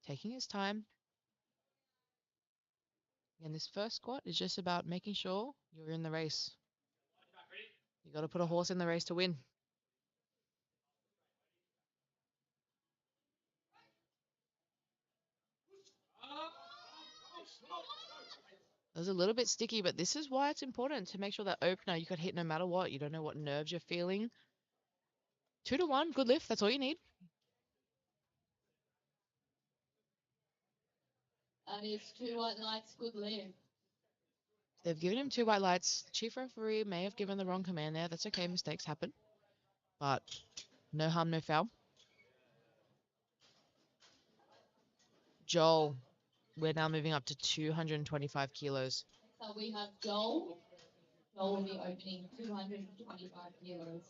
Taking his time. And this first squat is just about making sure you're in the race. You got to put a horse in the race to win. It was a little bit sticky, but this is why it's important to make sure that opener you could hit no matter what. You don't know what nerves you're feeling. 2-1, good lift. That's all you need. That is 2 white lights, good lift. They've given him 2 white lights. Chief referee may have given the wrong command there. That's okay. Mistakes happen. But no harm, no foul. Joel, we're now moving up to 225 kilos. So we have Joel. Joel will be opening 225 kilos.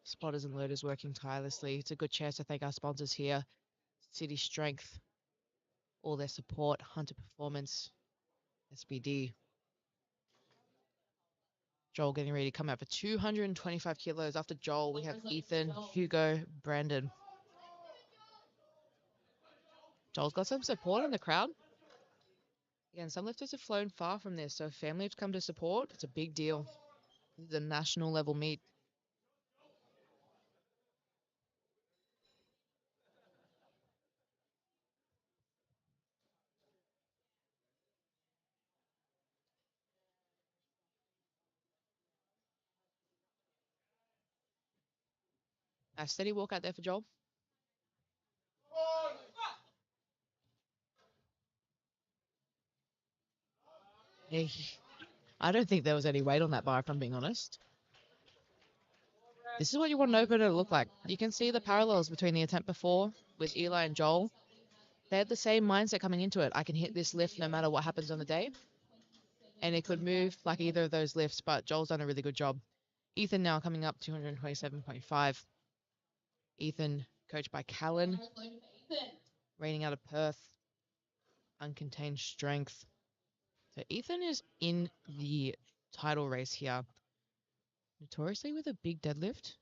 Spotters and loaders working tirelessly. It's a good chance to thank our sponsors here. City Strength, all their support, Hunter Performance, SBD. Joel getting ready to come out for 225 kilos. After Joel, we have Ethan, Hugo, Brandon. Joel's got some support in the crowd. Again, some lifters have flown far from this, so if family have come to support, it's a big deal. This is a national level meet. A steady walk out there for Joel. Hey, I don't think there was any weight on that bar, if I'm being honest. This is what you want an opener to look like. You can see the parallels between the attempt before with Eli and Joel. They had the same mindset coming into it. I can hit this lift no matter what happens on the day. And it could move like either of those lifts, but Joel's done a really good job. Ethan now coming up 227.5. Ethan, coached by Callan, reigning out of Perth, uncontained strength. So Ethan is in the title race here, notoriously with a big deadlift.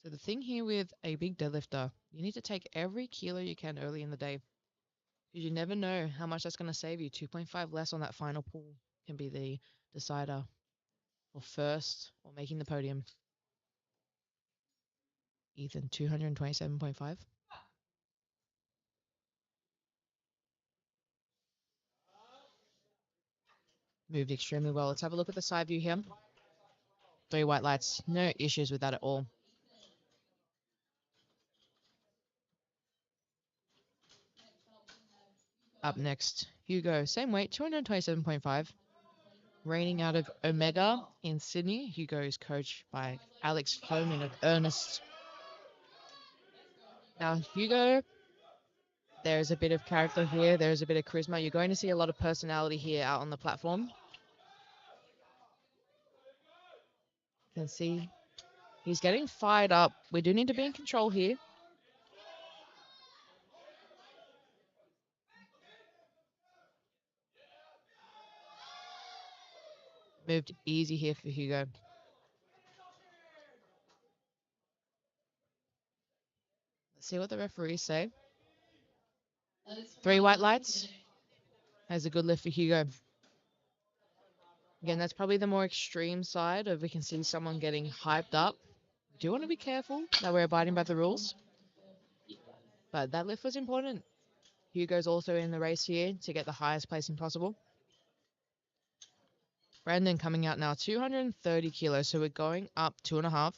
So the thing here with a big deadlifter, you need to take every kilo you can early in the day, because you never know how much that's going to save you. 2.5 less on that final pull can be the decider for first or making the podium. Ethan, 227.5. Moved extremely well. Let's have a look at the side view here. 3 white lights. No issues with that at all. Up next, Hugo. Same weight, 227.5. Reigning out of Omega in Sydney. Hugo is coached by Alex Coleman of Ernest. Now, Hugo, there's a bit of character here. There's a bit of charisma. You're going to see a lot of personality here out on the platform. You can see he's getting fired up. We do need to be in control here. Moved easy here for Hugo. Let's see what the referees say. 3 white lights. Has a good lift for Hugo. Again, that's probably the more extreme side of we can see someone getting hyped up. We do want to be careful that we're abiding by the rules. But that lift was important. Hugo's also in the race here to get the highest placing possible. Brandon coming out now, 230 kilos, so we're going up 2.5.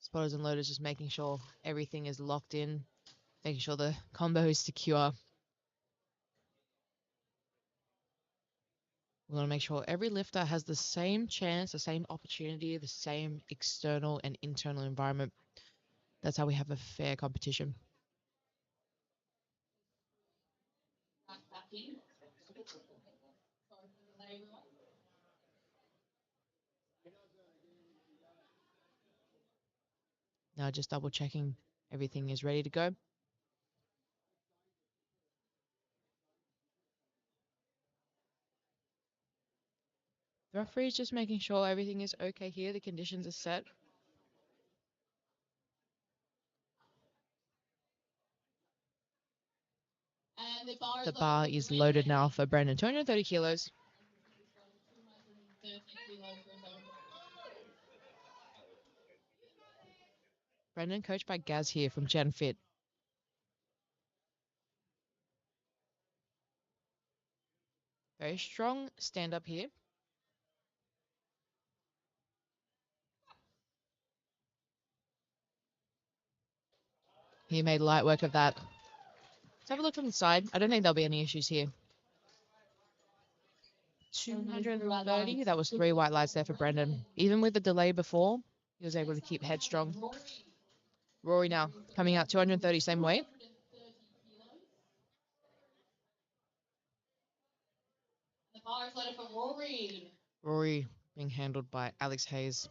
Spotters and loaders just making sure everything is locked in, making sure the combo is secure. We want to make sure every lifter has the same chance, the same opportunity, the same external and internal environment. That's how we have a fair competition. Now just double checking everything is ready to go. The referee is just making sure everything is okay here. The conditions are set. The bar is loaded now for Brandon, 230 kilos. Brandon coached by Gaz here from Gen Fit. Very strong stand up here. He made light work of that. Let's have a look from the side. I don't think there'll be any issues here. 230. That was 3 white lights there for Brendan. Even with the delay before, he was able to keep headstrong. Rory now coming out 230, same weight. Rory being handled by Alex Hayes.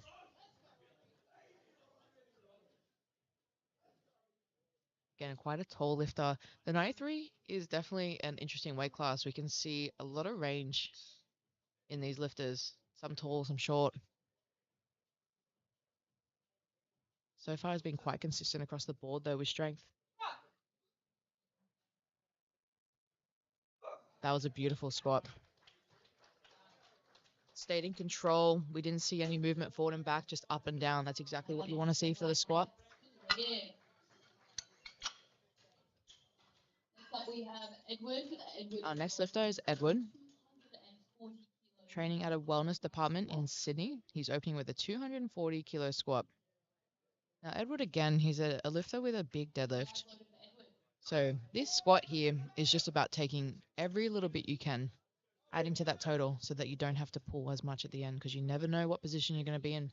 Again, quite a tall lifter. The 93 is definitely an interesting weight class. We can see a lot of range in these lifters. Some tall, some short. So far has been quite consistent across the board though with strength. That was a beautiful squat. Stayed in control. We didn't see any movement forward and back, just up and down. That's exactly what you want to see for the squat. Our next lifter is Edward. Training at a wellness department in Sydney. He's opening with a 240 kilo squat. Now, Edward, again, he's a lifter with a big deadlift. So this squat here is just about taking every little bit you can, adding to that total so that you don't have to pull as much at the end because you never know what position you're going to be in.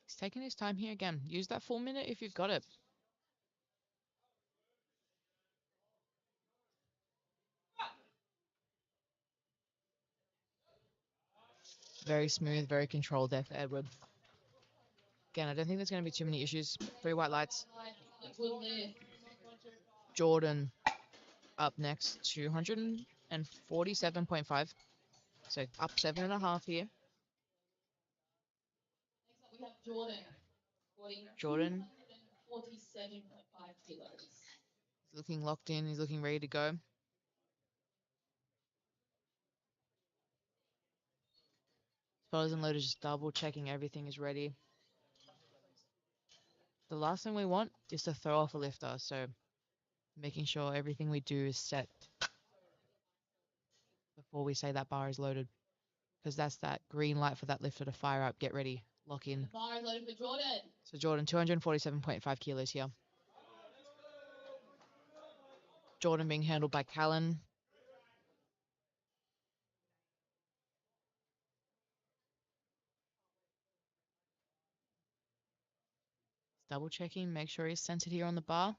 He's taking his time here again. Use that full minute if you've got it. Very smooth, very controlled there for Edward. Again, I don't think there's going to be too many issues. 3 white lights. Jordan up next, 208 247.5. So up 7.5 here. Next up, we have Jordan. Jordan 47.5 kilos. is looking locked in. He's looking ready to go. Spoilers and loaders just double checking everything is ready. The last thing we want is to throw off a lifter, so making sure everything we do is set before we say that bar is loaded, because that's that green light for that lifter to fire up, get ready, lock in. The bar is loaded for Jordan. So Jordan, 247.5 kilos here. Jordan being handled by Callan. Double checking, make sure he's centered here on the bar.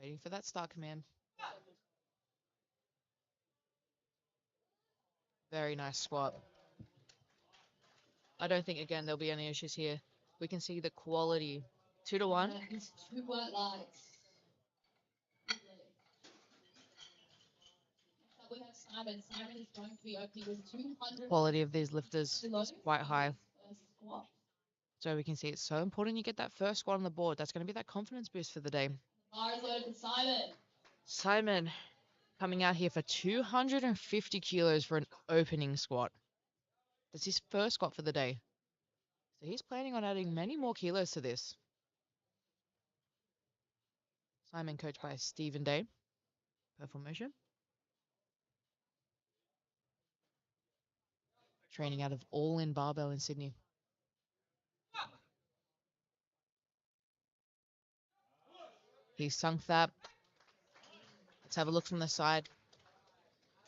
Waiting for that start command. Very nice squat. I don't think, again, there'll be any issues here. We can see the quality. 2 to 1. It's 2 white lights. Next up, we have Simon. Simon is going to be opening with 200. Quality of these lifters is quite high. First squat. So we can see it's so important you get that first squat on the board. That's going to be that confidence boost for the day. Bar is loaded for Simon. Simon coming out here for 250 kilos for an opening squat. That's his first squat for the day. So he's planning on adding many more kilos to this. Simon coached by Stephen Day. Purple Motion. Training out of All In Barbell in Sydney. He sunk that. Let's have a look from the side.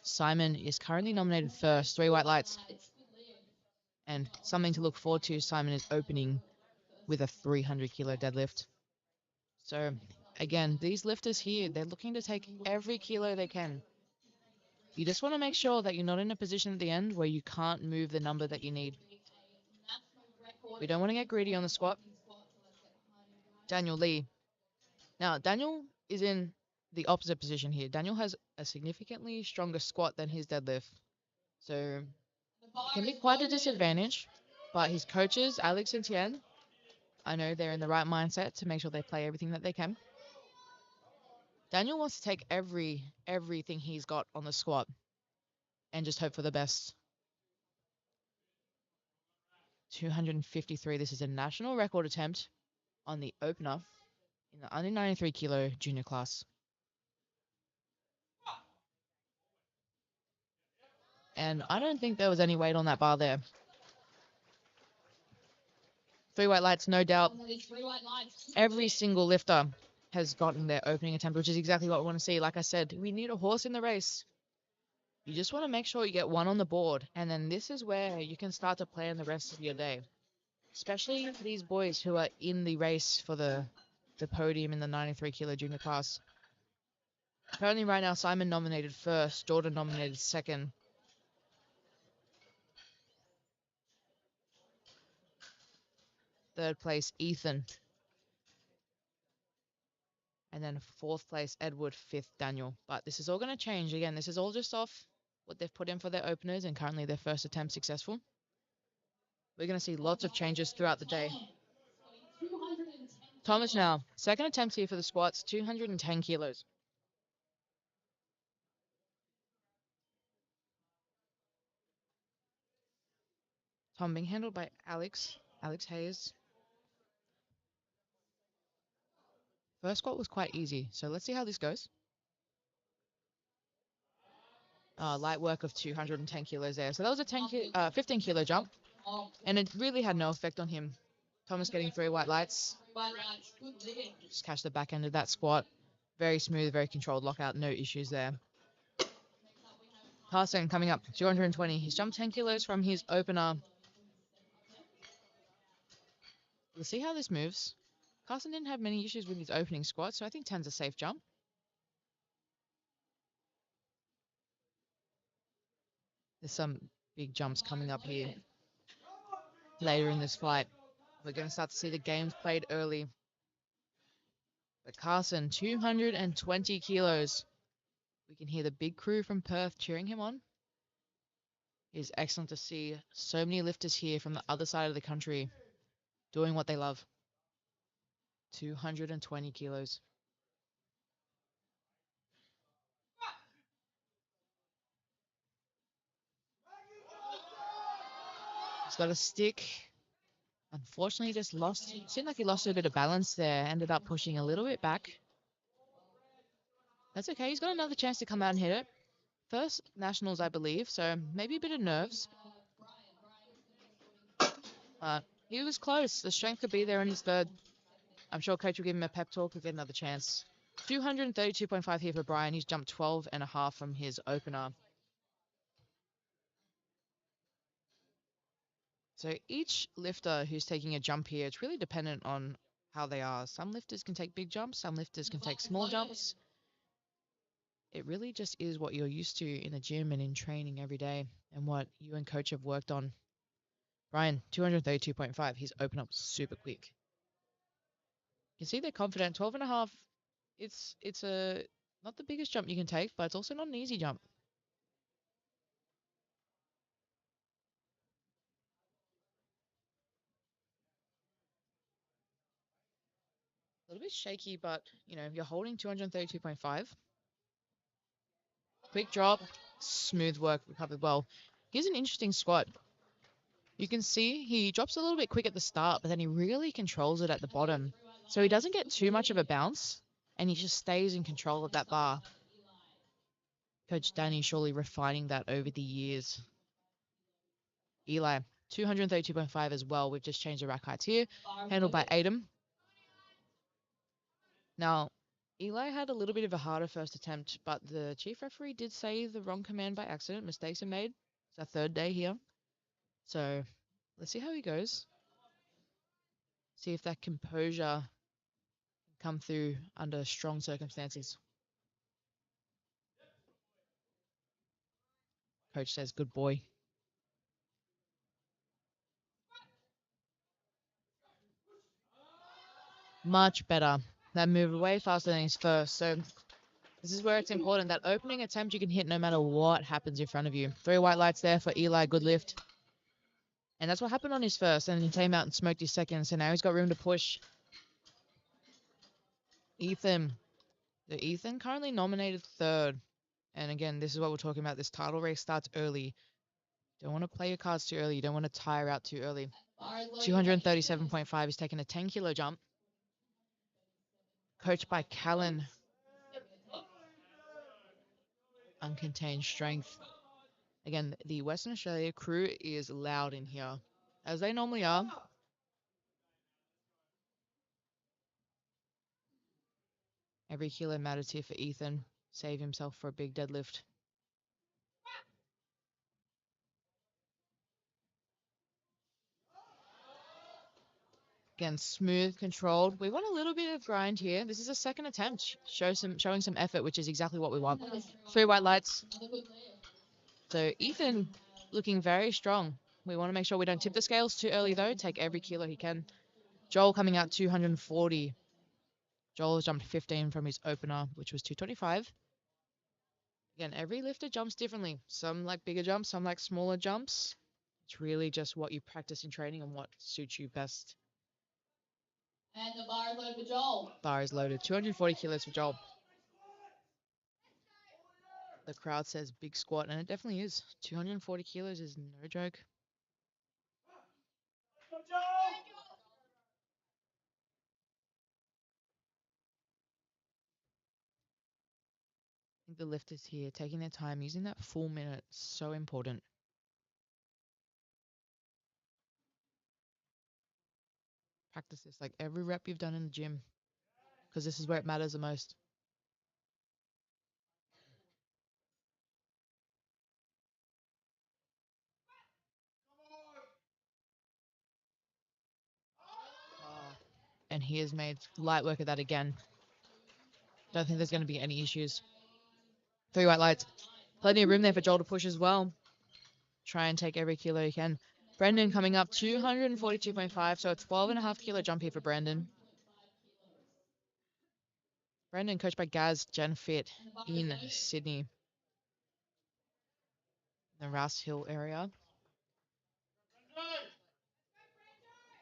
Simon is currently nominated first, 3 white lights. And something to look forward to, Simon is opening with a 300 kilo deadlift. So again, these lifters here, they're looking to take every kilo they can. You just want to make sure that you're not in a position at the end where you can't move the number that you need. We don't want to get greedy on the squat. Daniel Lee. Now, Daniel is in the opposite position here. Daniel has a significantly stronger squat than his deadlift. So it can be quite a disadvantage, but his coaches, Alex and Tien, I know they're in the right mindset to make sure they play everything that they can. Daniel wants to take everything he's got on the squat and just hope for the best. 253. This is a national record attempt on the opener in the under 93 kilo junior class. And I don't think there was any weight on that bar there. 3 white lights, no doubt. Every single lifter has gotten their opening attempt, which is exactly what we want to see. Like I said, we need a horse in the race. You just want to make sure you get one on the board. And then this is where you can start to plan the rest of your day. Especially these boys who are in the race for the podium in the 93 kilo junior class. Currently right now, Simon nominated first, Jordan nominated second. Third place, Ethan. And then 4th place, Edward. 5th, Daniel. But this is all going to change. Again, this is all just off what they've put in for their openers and currently their first attempt successful. We're going to see lots of changes throughout the day. Thomas now, second attempt here for the squats, 210 kilos. Tom being handled by Alex Hayes. First squat was quite easy, so let's see how this goes. Light work of 210 kilos there. So that was a 15 kilo jump, and it really had no effect on him. Thomas getting 3 white lights. Just catch the back end of that squat. Very smooth, very controlled lockout, no issues there. Carson coming up, 220. He's jumped 10 kilos from his opener. We'll see how this moves. Carson didn't have many issues with his opening squat, so I think 10's a safe jump. There's some big jumps coming up here. later in this fight. We're going to start to see the games played early. But Carson, 220 kilos. We can hear the big crew from Perth cheering him on. It is excellent to see so many lifters here from the other side of the country doing what they love. 220 kilos. He's got a stick. Unfortunately, just lost. It seemed like he lost a bit of balance there. Ended up pushing a little bit back. That's okay. He's got another chance to come out and hit it. First nationals, I believe, so maybe a bit of nerves. But he was close. The strength could be there in his third. I'm sure coach will give him a pep talk. He'll get another chance. 232.5 here for Brian. He's jumped 12.5 from his opener. So each lifter who's taking a jump here, it's really dependent on how they are. Some lifters can take big jumps. Some lifters can take small jumps. It really just is what you're used to in the gym and in training every day and what you and coach have worked on. Brian, 232.5. He's opened up super quick. You can see they're confident. 12.5. It's a not the biggest jump you can take, but it's also not an easy jump. A little bit shaky, but you know, you're holding 232.5. Quick drop, smooth work, recovered well. Here's an interesting squat. You can see he drops a little bit quick at the start, but then he really controls it at the bottom. So he doesn't get too much of a bounce, and he just stays in control of that bar. Coach Danny surely refining that over the years. Eli, 232.5 as well. We've just changed the rack heights here. Handled by Adam. Now, Eli had a little bit of a harder first attempt, but the chief referee did say the wrong command by accident. Mistakes are made. It's our third day here. So let's see how he goes. See if that composure can come through under strong circumstances. Coach says, good boy. Much better. That moved way faster than his first. So this is where it's important. That opening attempt you can hit no matter what happens in front of you. 3 white lights there for Eli. Good lift. And that's what happened on his first. And he came out and smoked his second. So now he's got room to push. Ethan. So Ethan currently nominated third. And again, this is what we're talking about. This title race starts early. Don't want to play your cards too early. You don't want to tire out too early. 237.5. He's taking a 10-kilo jump. Coached by Callan. Uncontained strength. Again, the Western Australia crew is loud in here, as they normally are. Every kilo matters here for Ethan. Save himself for a big deadlift. Again, smooth, controlled. We want a little bit of grind here. This is a second attempt. Showing some effort, which is exactly what we want. 3 white lights. So Ethan looking very strong. We want to make sure we don't tip the scales too early, though. Take every kilo he can. Joel coming out 240. Joel has jumped 15 from his opener, which was 225. Again, every lifter jumps differently. Some like bigger jumps, some like smaller jumps. It's really just what you practice in training and what suits you best. And the bar is loaded for Joel. Bar is loaded. 240 kilos for Joel. The crowd says big squat, and it definitely is. 240 kilos is no joke. I think the lifters here taking their time, using that full minute, so important. Practice this like every rep you've done in the gym, because this is where it matters the most. And he has made light work of that again. Don't think there's going to be any issues. 3 white lights. Plenty of room there for Joel to push as well. Try and take every kilo you can. Brendan coming up 242.5, so a 12.5 kilo jump here for Brendan. Brendan, coached by Gaz Genfit in Sydney, the Rouse Hill area.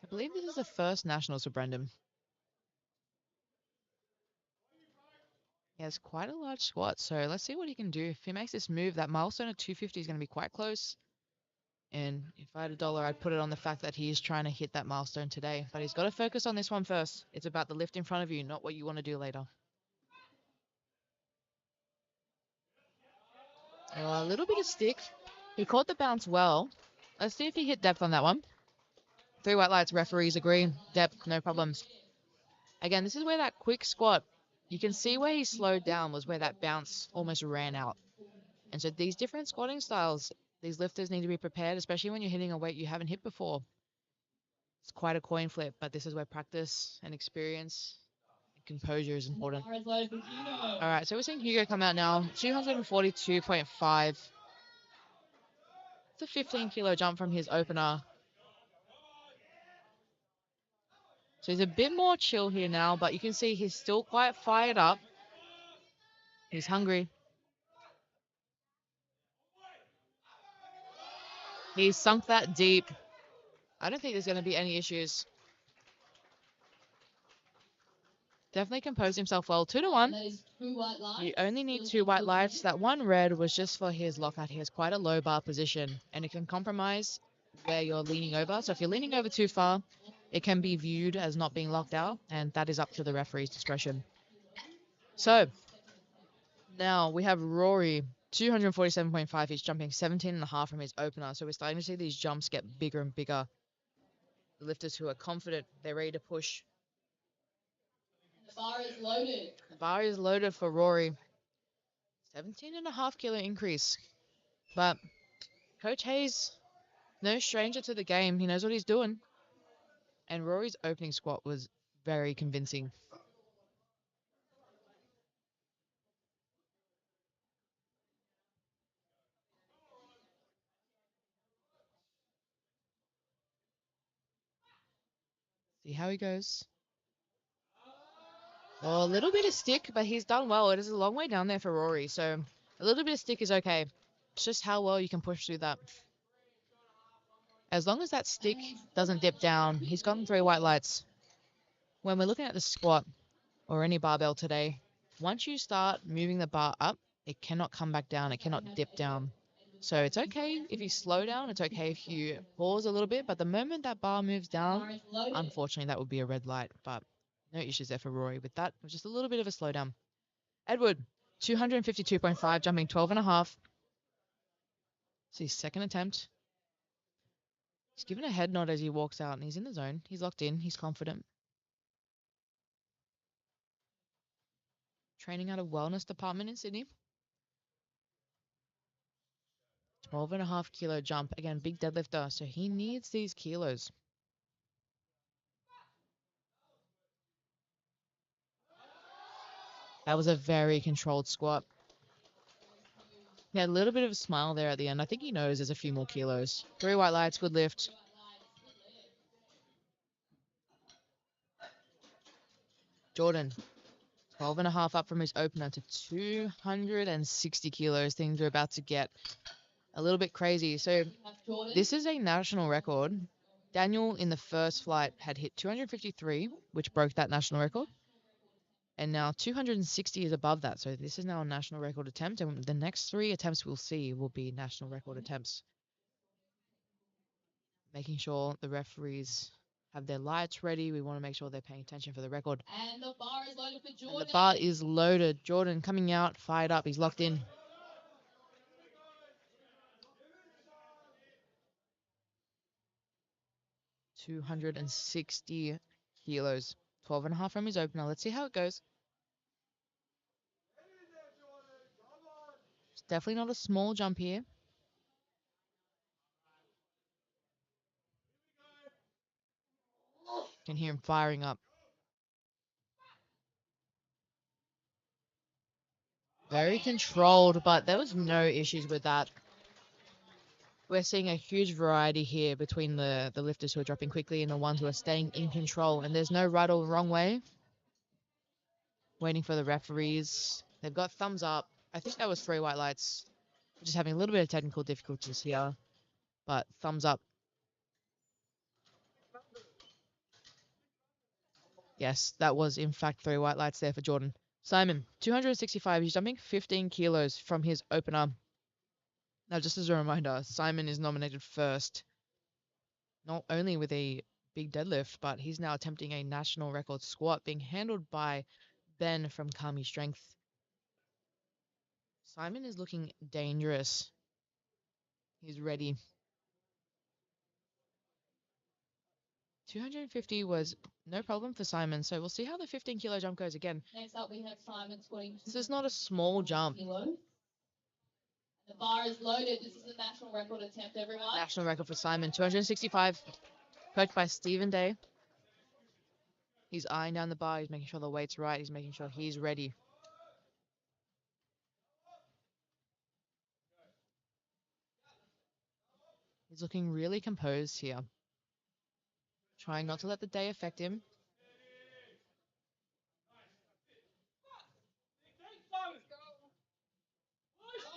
I believe this is the first nationals for Brendan. He has quite a large squat, so let's see what he can do. If he makes this move, that milestone at 250 is going to be quite close. And if I had $1, I'd put it on the fact that he is trying to hit that milestone today. But he's got to focus on this one first. It's about the lift in front of you, not what you want to do later. Oh, a little bit of stick. He caught the bounce well. Let's see if he hit depth on that one. 3 white lights, referees agree. Depth, no problems. Again, this is where that quick squat, you can see where he slowed down was where that bounce almost ran out. And so these different squatting styles, these lifters need to be prepared, especially when you're hitting a weight you haven't hit before. It's quite a coin flip, but this is where practice and experience and composure is important. All right, so we're seeing Hugo come out now, 242.5. It's a 15 kilo jump from his opener. So he's a bit more chill here now, but you can see he's still quite fired up. He's hungry. He's sunk that deep. I don't think there's going to be any issues. Definitely composed himself well. 2-1. You only need 2 white lights. That one red was just for his lockout. He has quite a low bar position, and it can compromise where you're leaning over. So if you're leaning over too far, it can be viewed as not being locked out, and that is up to the referee's discretion. So now we have Rory, 247.5. He's jumping 17.5 from his opener. So we're starting to see these jumps get bigger and bigger. The lifters who are confident, they're ready to push. The bar is loaded. The bar is loaded for Rory. 17.5 kilo increase. But Coach Hayes, no stranger to the game. He knows what he's doing. And Rory's opening squat was very convincing. See how he goes. Oh, a little bit of stick, but he's done well. It is a long way down there for Rory, so a little bit of stick is okay. It's just how well you can push through that. As long as that stick doesn't dip down, he's gotten 3 white lights. When we're looking at the squat or any barbell today, once you start moving the bar up, it cannot come back down. It cannot dip down. So it's okay if you slow down. It's okay if you pause a little bit. But the moment that bar moves down, unfortunately, that would be a red light. But no issues there for Rory with that. It was just a little bit of a slowdown. Edward, 252.5, jumping 12.5. It's his second attempt. He's given a head nod as he walks out, and he's in the zone. He's locked in. He's confident. Training at a wellness department in Sydney. 12.5 kilo jump. Again, big deadlifter, so he needs these kilos. That was a very controlled squat. He had a little bit of a smile there at the end. I think he knows there's a few more kilos. 3 white lights, good lift. Jordan, 12.5 up from his opener to 260 kilos. Things are about to get a little bit crazy. So this is a national record. Daniel in the first flight had hit 253, which broke that national record. And now 260 is above that. So this is now a national record attempt. And the next 3 attempts we'll see will be national record attempts. Making sure the referees have their lights ready. We want to make sure they're paying attention for the record. And the bar is loaded for Jordan. And the bar is loaded. Jordan coming out, fired up. He's locked in. $260 kilos. 12.5 from his opener. Let's see how it goes. It's definitely not a small jump here. Can hear him firing up. Very controlled, but there was no issues with that. We're seeing a huge variety here between the lifters who are dropping quickly and the ones who are staying in control. And there's no right or wrong way. Waiting for the referees. They've got thumbs up. I think that was 3 white lights. We're just having a little bit of technical difficulties here. But thumbs up. Yes, that was in fact 3 white lights there for Jordan. Simon, 265. He's jumping 15 kilos from his opener. Now, just as a reminder, Simon is nominated first, not only with a big deadlift, but he's now attempting a national record squat being handled by Ben from Kami Strength. Simon is looking dangerous. He's ready. 250 was no problem for Simon, so we'll see how the 15 kilo jump goes again. Next up, we have Simon squatting. This is not a small jump. The bar is loaded. This is a national record attempt, everyone. National record for Simon, 265, coached by Stephen Day. He's eyeing down the bar. He's making sure the weight's right. He's making sure he's ready. He's looking really composed here. Trying not to let the day affect him.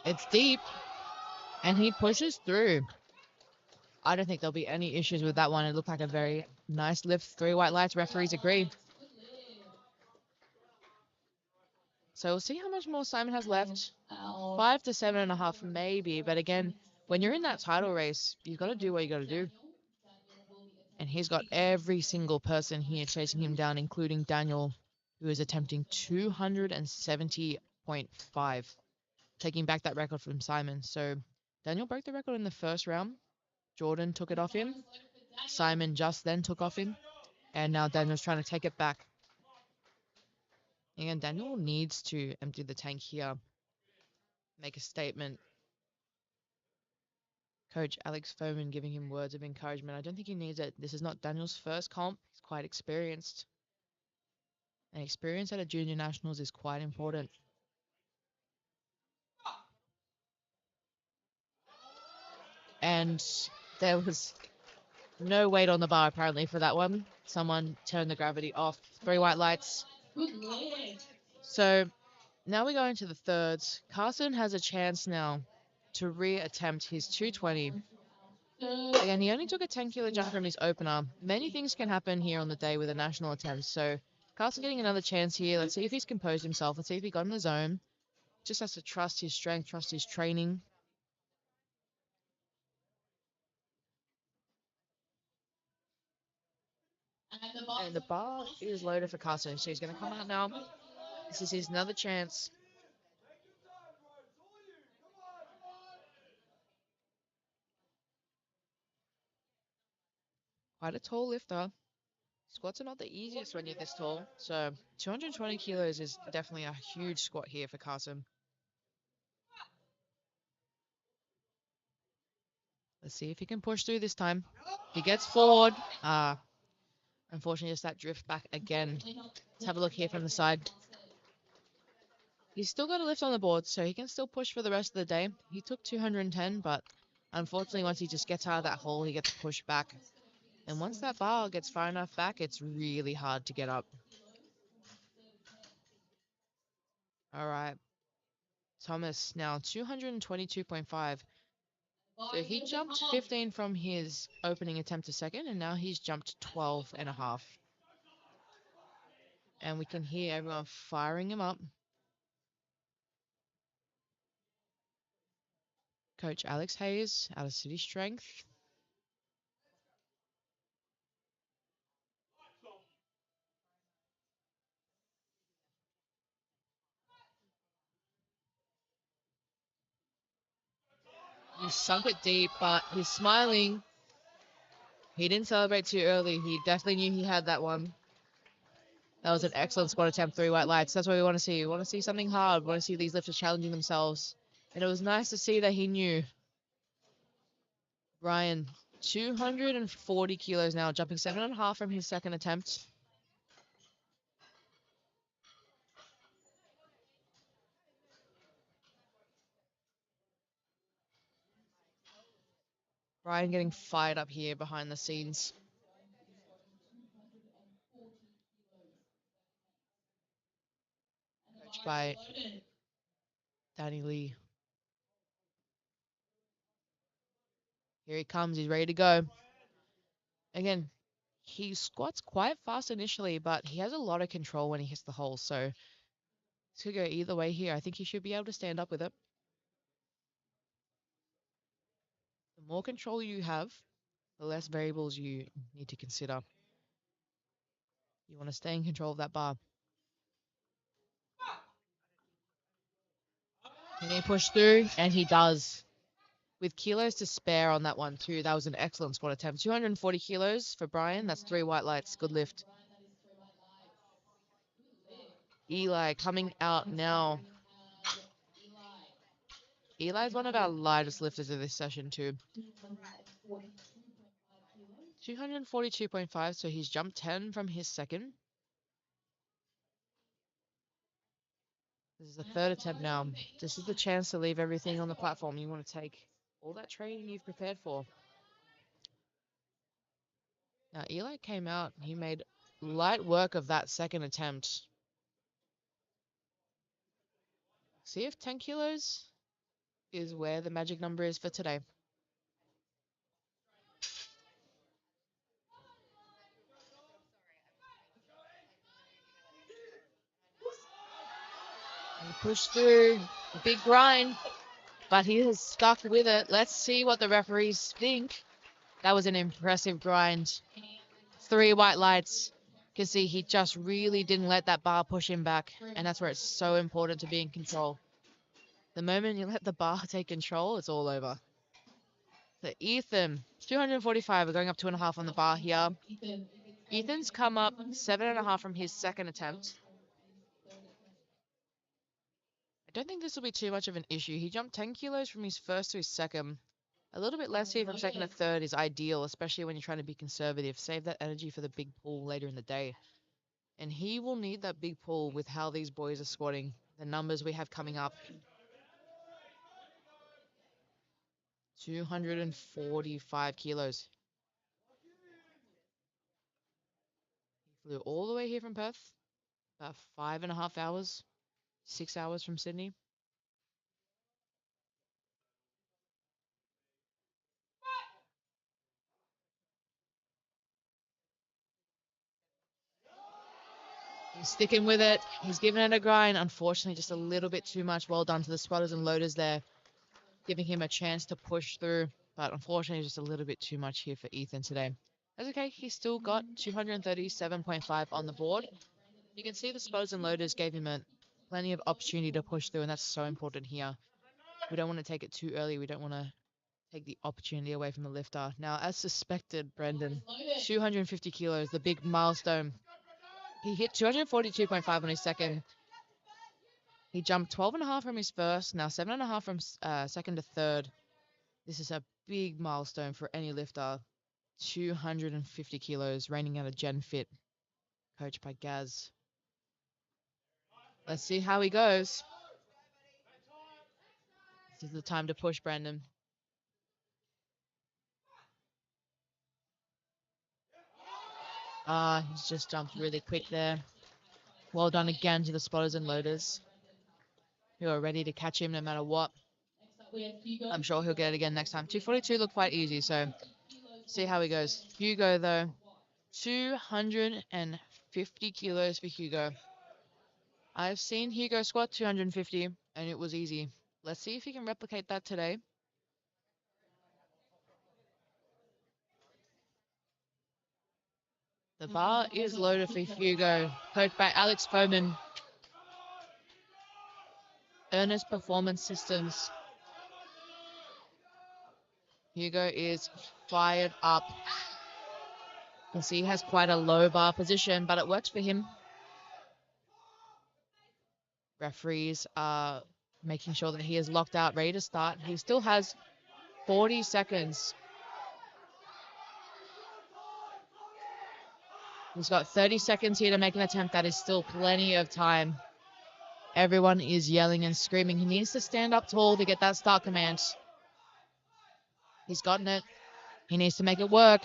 It's deep. And he pushes through. I don't think there'll be any issues with that one. It looked like a very nice lift. 3 white lights. Referees agree. So we'll see how much more Simon has left. 5 to 7.5 maybe. But again, when you're in that title race, you've got to do what you got to do. And he's got every single person here chasing him down, including Daniel, who is attempting 270.5, taking back that record from Simon. So Daniel broke the record in the first round. Jordan took it off him. Simon just then took off him. And now Daniel's trying to take it back. And Daniel needs to empty the tank here. Make a statement. Coach Alex Foreman giving him words of encouragement. I don't think he needs it. This is not Daniel's first comp. He's quite experienced. And experience at a junior nationals is quite important. And there was no weight on the bar apparently for that one. Someone turned the gravity off. 3 white lights. So now we go into the thirds. Carson has a chance now to re-attempt his 220. Again, he only took a 10 kilo jump from his opener. Many things can happen here on the day with a national attempt. So Carson getting another chance here. Let's see if he's composed himself. Let's see if he got in the zone. Just has to trust his strength, trust his training. And the bar is loaded for Carson. So he's going to come out now. This is his another chance. Quite a tall lifter. Squats are not the easiest when you're this tall. So 220 kilos is definitely a huge squat here for Carson. Let's see if he can push through this time. He gets forward. Unfortunately, just that drift back again. Let's have a look here from the side. He's still got a lift on the board, so he can still push for the rest of the day. He took 210, but unfortunately, once he just gets out of that hole, he gets pushed back. And once that bar gets far enough back, it's really hard to get up. All right. Thomas now 222.5. So he jumped 15 from his opening attempt to second, and now he's jumped 12.5. And we can hear everyone firing him up. Coach Alex Hayes out of City Strength. He sunk it deep, but he's smiling. He didn't celebrate too early. He definitely knew he had that one. That was an excellent squat attempt, 3 white lights. That's what we want to see. We want to see something hard. We want to see these lifters challenging themselves. And it was nice to see that he knew. Ryan, 240 kilos now, jumping 7.5 from his second attempt. Brian getting fired up here behind the scenes. Coached by Danny Lee. Here he comes. He's ready to go. Again, he squats quite fast initially, but he has a lot of control when he hits the hole. So this could go either way here. I think he should be able to stand up with it. The more control you have, the less variables you need to consider. You want to stay in control of that bar. Can he push through? And he does. With kilos to spare on that one too. That was an excellent squat attempt. 240 kilos for Brian. That's 3 white lights. Good lift. Eli coming out now. Eli's one of our lightest lifters of this session too. 242.5, so he's jumped 10 from his second. This is the third attempt now. This is the chance to leave everything on the platform. You want to take all that training you've prepared for. Now, Eli came out. He made light work of that second attempt. See if 10 kilos is where the magic number is for today. And push through. Big grind. But he has stuck with it. Let's see what the referees think. That was an impressive grind. 3 white lights. You can see he just really didn't let that bar push him back. And that's where it's so important to be in control. The moment you let the bar take control, it's all over. So Ethan, 245. We're going up 2.5 on the bar here. Ethan's come up 7.5 from his second attempt. I don't think this will be too much of an issue. He jumped 10 kilos from his first to his second. A little bit less here from second to third is ideal, especially when you're trying to be conservative. Save that energy for the big pull later in the day. And he will need that big pull with how these boys are squatting. The numbers we have coming up. 245 kilos. He flew all the way here from Perth. About 5.5 hours. 6 hours from Sydney. He's sticking with it. He's giving it a grind. Unfortunately, just a little bit too much. Well done to the spotters and loaders there. Giving him a chance to push through. But unfortunately, just a little bit too much here for Ethan today. That's okay. He's still got 237.5 on the board. You can see the spotters and loaders gave him plenty of opportunity to push through. And that's so important here. We don't want to take it too early. We don't want to take the opportunity away from the lifter. Now, as suspected, Brendan, 250 kilos, the big milestone. He hit 242.5 on his second. He jumped 12.5 from his first, now 7.5 from second to third. This is a big milestone for any lifter. 250 kilos, reigning out of Gen Fit, coached by Gaz. Let's see how he goes. This is the time to push, Brandon. He's just jumped really quick there. Well done again to the spotters and loaders who are ready to catch him no matter what. I'm sure he'll get it again next time. 242 looked quite easy, so see how he goes. Hugo, though, 250 kilos for Hugo. I've seen Hugo squat 250, and it was easy. Let's see if he can replicate that today. The bar is loaded for Hugo, coached by Alex Foman. Ernest Performance Systems. Hugo is fired up. You can see he has quite a low bar position, but it works for him. Referees are making sure that he is locked out, ready to start. He still has 40 seconds. He's got 30 seconds here to make an attempt. That is still plenty of time. Everyone is yelling and screaming. He needs to stand up tall to get that start command. He's gotten it. He needs to make it work.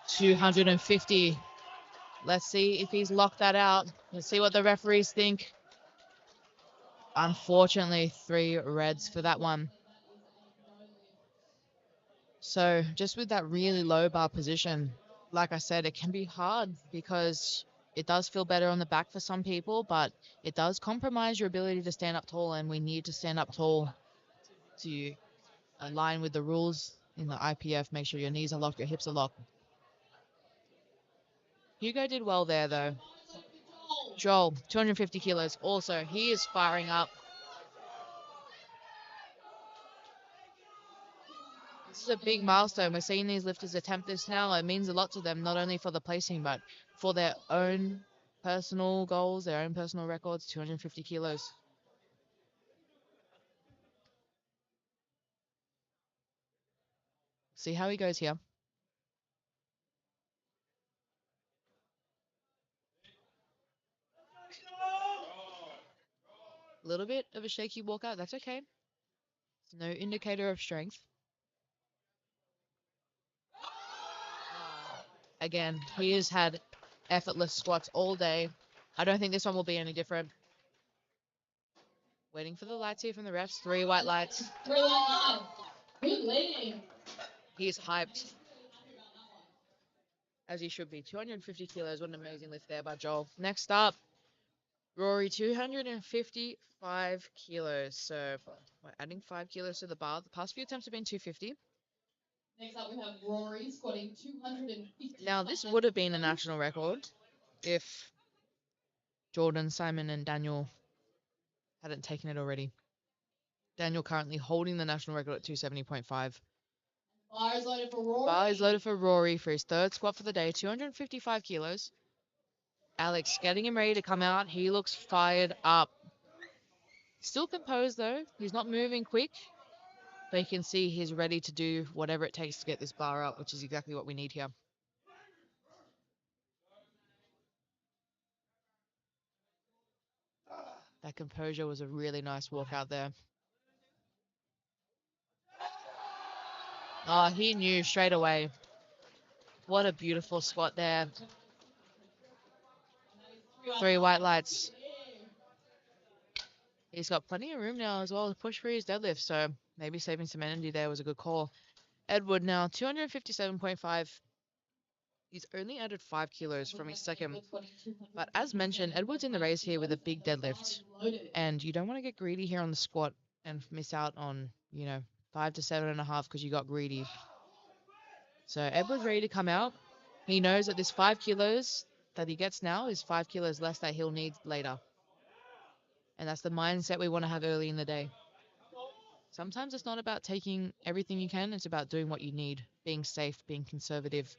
250. Let's see if he's locked that out. Let's see what the referees think. Unfortunately, 3 reds for that one. So just with that really low bar position, like I said, it can be hard because it does feel better on the back for some people, but it does compromise your ability to stand up tall, and we need to stand up tall to align with the rules in the IPF. Make sure your knees are locked, your hips are locked. Hugo did well there, though. Joel, 250 kilos. Also, he is firing up. This is a big milestone. We're seeing these lifters attempt this now. It means a lot to them, not only for the placing, but for their own personal goals, their own personal records. 250 kilos. See how he goes here. A little bit of a shaky walkout. That's okay. It's no indicator of strength. Again, he has had effortless squats all day. I don't think this one will be any different. Waiting for the lights here from the refs. 3 white lights. Good leading. He's hyped, as he should be. 250 kilos. What an amazing lift there by Joel. Next up, Rory, 255 kilos. So we're adding 5 kilos to the bar. The past few attempts have been 250. Next up, we have Rory squatting 250. Now, this would have been a national record if Jordan, Simon, and Daniel hadn't taken it already. Daniel currently holding the national record at 270.5. Bar is loaded for Rory. Bar is loaded for Rory for his 3rd squat for the day, 255 kilos. Alex getting him ready to come out. He looks fired up. Still composed, though. He's not moving quick. But you can see he's ready to do whatever it takes to get this bar up, which is exactly what we need here. That composure was a really nice walk out there. Oh, he knew straight away. What a beautiful squat there. 3 white lights. He's got plenty of room now as well to push for his deadlift, so maybe saving some energy there was a good call. Edward now, 257.5. He's only added 5 kilos from his second. But as mentioned, Edward's in the race here with a big deadlift. And you don't want to get greedy here on the squat and miss out on, 5 to 7.5 because you got greedy. So Edward's ready to come out. He knows that this 5 kilos that he gets now is 5 kilos less that he'll need later. And that's the mindset we want to have early in the day. Sometimes it's not about taking everything you can. It's about doing what you need, being safe, being conservative.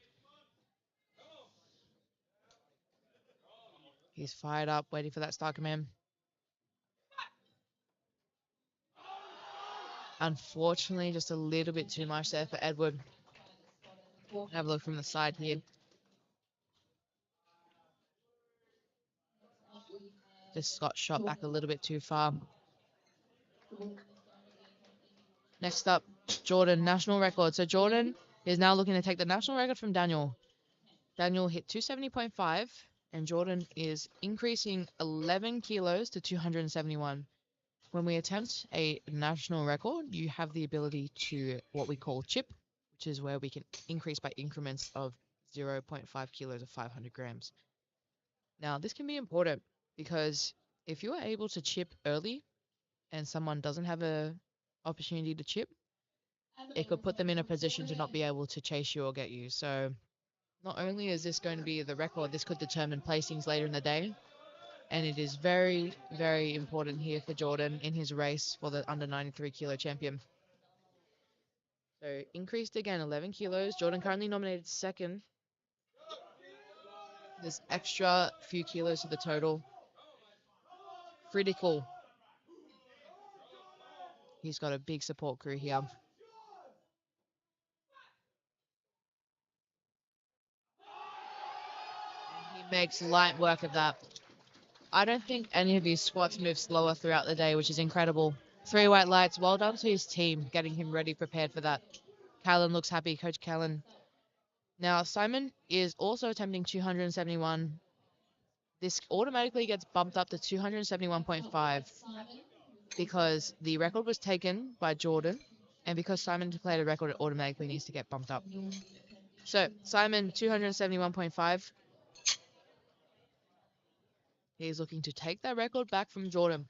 He's fired up, waiting for that star command. Unfortunately, just a little bit too much there for Edward. Have a look from the side here. Just got shot back a little bit too far. Next up, Jordan, national record. So Jordan is now looking to take the national record from Daniel. Daniel hit 270.5, and Jordan is increasing 11 kilos to 271. When we attempt a national record, you have the ability to what we call chip, which is where we can increase by increments of 0.5 kilos of 500 grams. Now, this can be important because if you are able to chip early and someone doesn't have an opportunity to chip, it could put them in a position to not be able to chase you or get you. So not only is this going to be the record, this could determine placings later in the day. And it is very, very important here for Jordan in his race for the under 93 kilo champion. So increased again, 11 kilos. Jordan currently nominated second. There's extra few kilos to the total. Critical. He's got a big support crew here. He makes light work of that. I don't think any of his squats move slower throughout the day, which is incredible. 3 white lights. Well done to his team, getting him ready, prepared for that. Callan looks happy, Coach Callan. Now, Simon is also attempting 271. This automatically gets bumped up to 271.5 because the record was taken by Jordan, and because Simon declared a record, it automatically needs to get bumped up. So, Simon, 271.5. He's looking to take that record back from Jordan.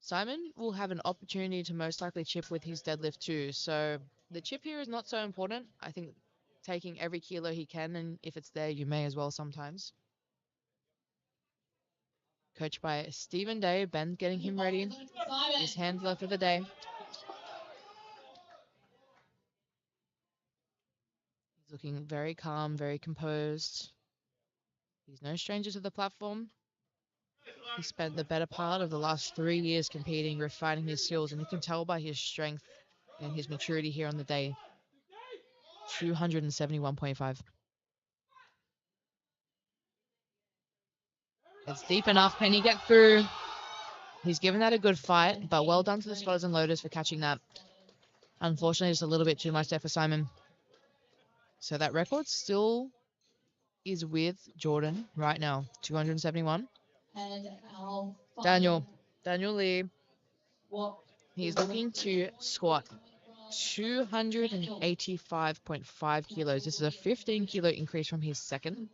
Simon will have an opportunity to most likely chip with his deadlift too. So the chip here is not so important. I think taking every kilo he can, and if it's there, you may as well sometimes. Coached by Stephen Day, Ben getting him ready. His handler for the day. He's looking very calm, very composed. He's no stranger to the platform. He spent the better part of the last 3 years competing, refining his skills, and you can tell by his strength and his maturity here on the day. 271.5. It's deep enough. Can he get through? He's given that a good fight, but well done to the spotters and loaders for catching that. Unfortunately, just a little bit too much there for Simon. So that record still is with Jordan right now, 271. Daniel Lee. He's looking to squat 285.5 kilos. This is a 15 kilo increase from his second.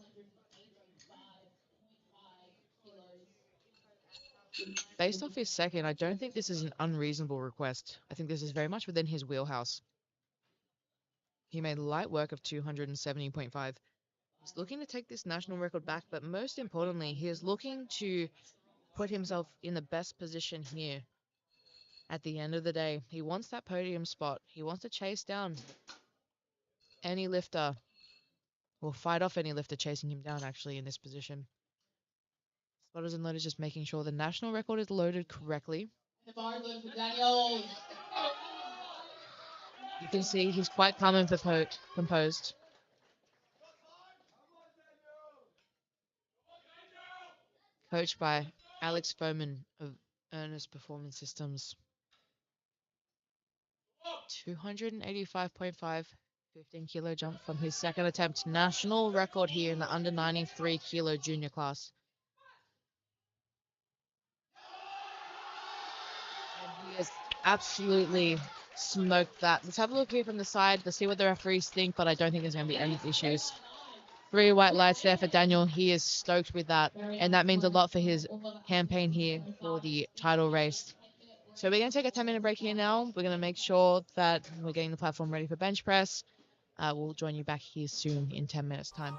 Based off his second, I don't think this is an unreasonable request. I think this is very much within his wheelhouse. He made light work of 270.5. He's looking to take this national record back, but most importantly, he is looking to put himself in the best position here at the end of the day. He wants that podium spot. He wants to chase down any lifter, or fight off any lifter chasing him down, actually, in this position. Spotters and loaders just making sure the national record is loaded correctly. You can see he's quite calm and composed. Coached by Alex Foreman of Earnest Performance Systems. 285.5, 15 kilo jump from his second attempt. National record here in the under 93 kilo junior class. And he has absolutely smoked that. Let's have a look here from the side to see what the referees think, but I don't think there's going to be any issues. 3 white lights there for Daniel. He is stoked with that, and that means a lot for his campaign here for the title race. So we're going to take a 10-minute break here now. We're going to make sure that we're getting the platform ready for bench press. We'll join you back here soon in 10 minutes' time.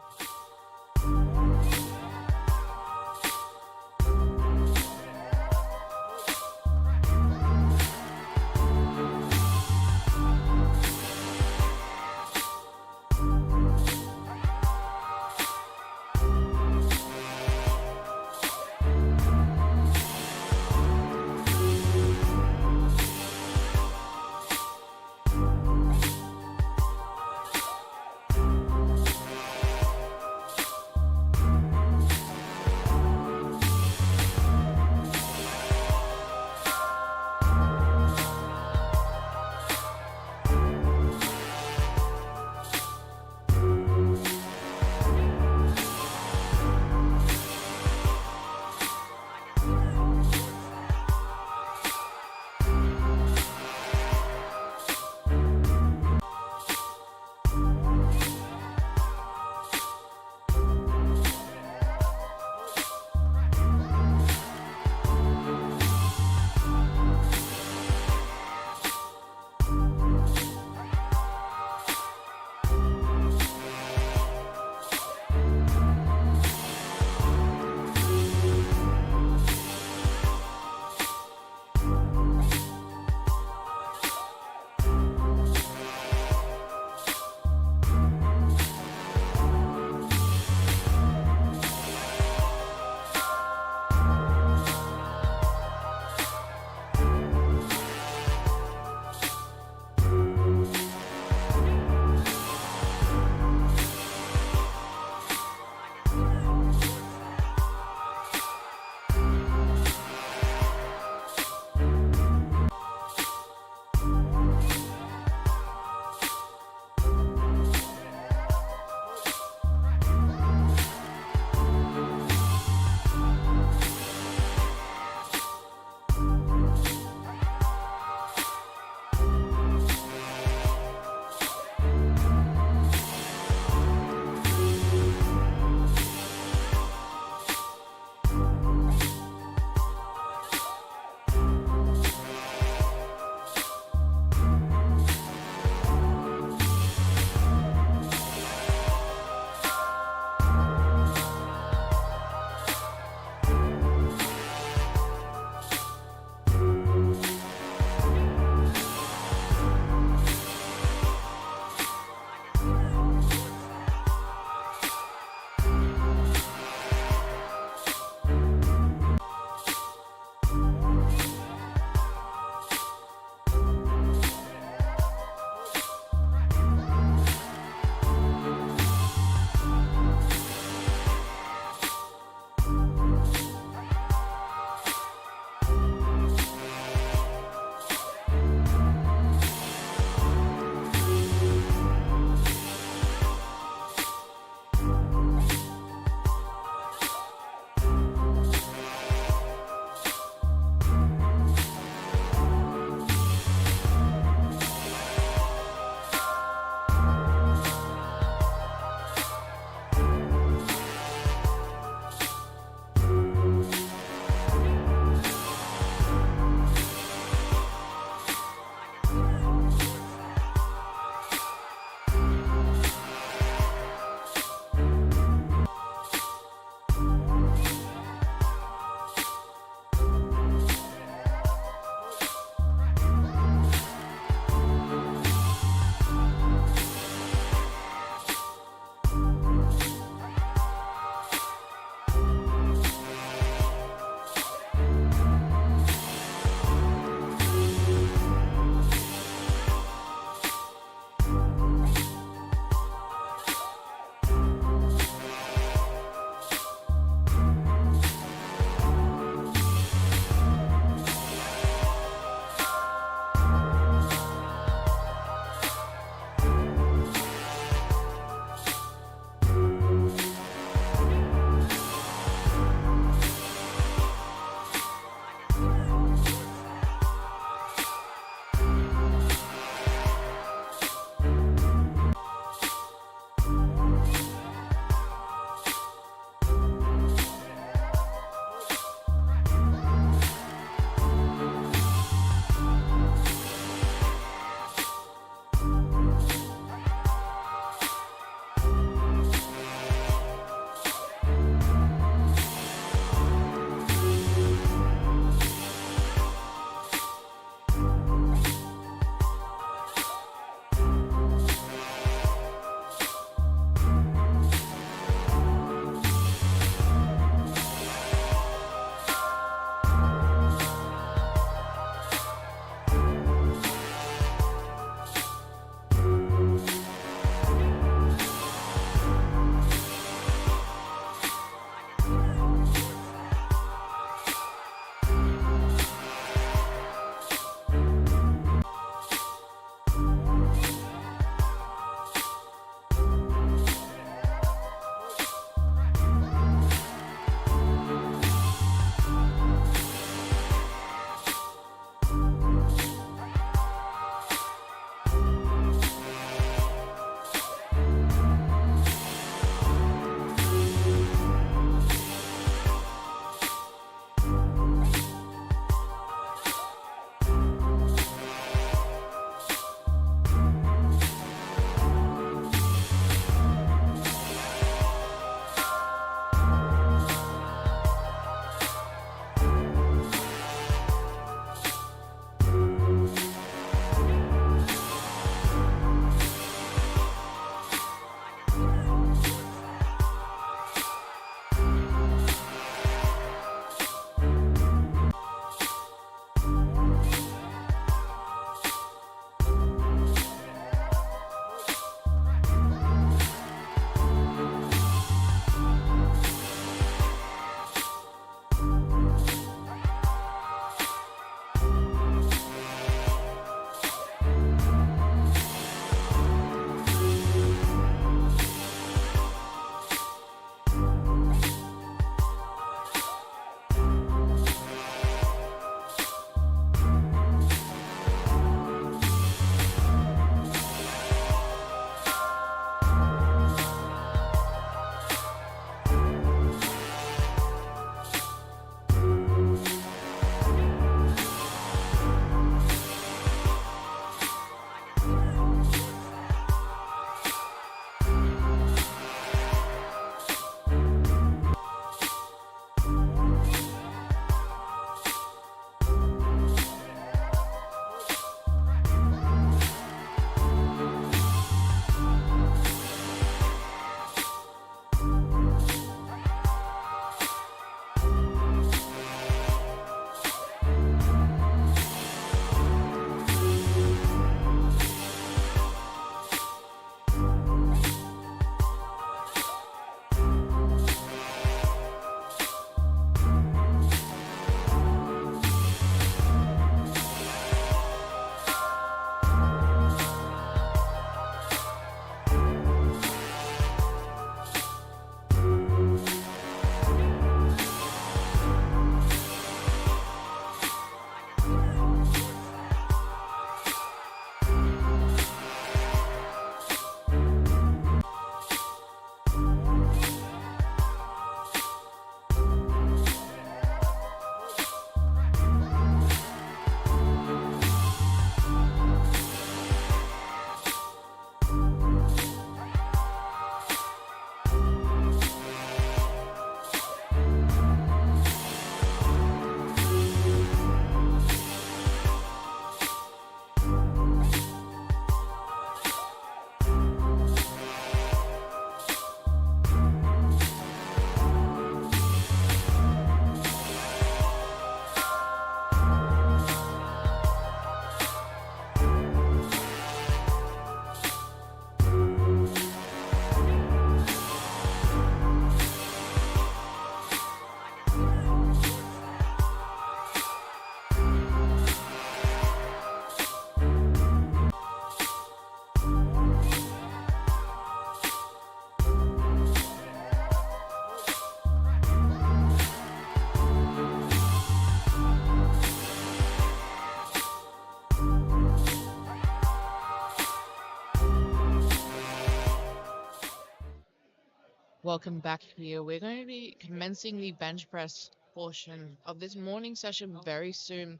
welcome back here. We're going to be commencing the bench press portion of this morning session very soon.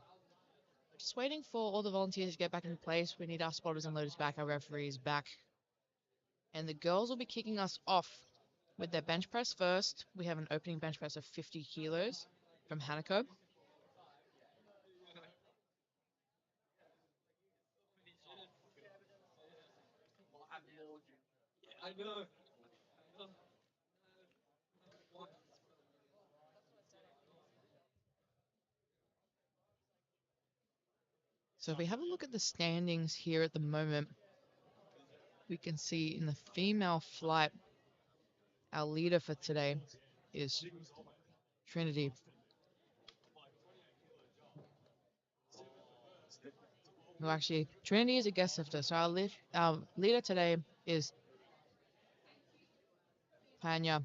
Just waiting for all the volunteers to get back in place. We need our spotters and loaders back, our referees back. And the girls will be kicking us off with their bench press first. We have an opening bench press of 50 kilos from Hanako. So if we have a look at the standings here at the moment, we can see in the female flight, our leader for today is Trinity. Well, actually, Trinity is a guest lifter, so our leader today is Tanya.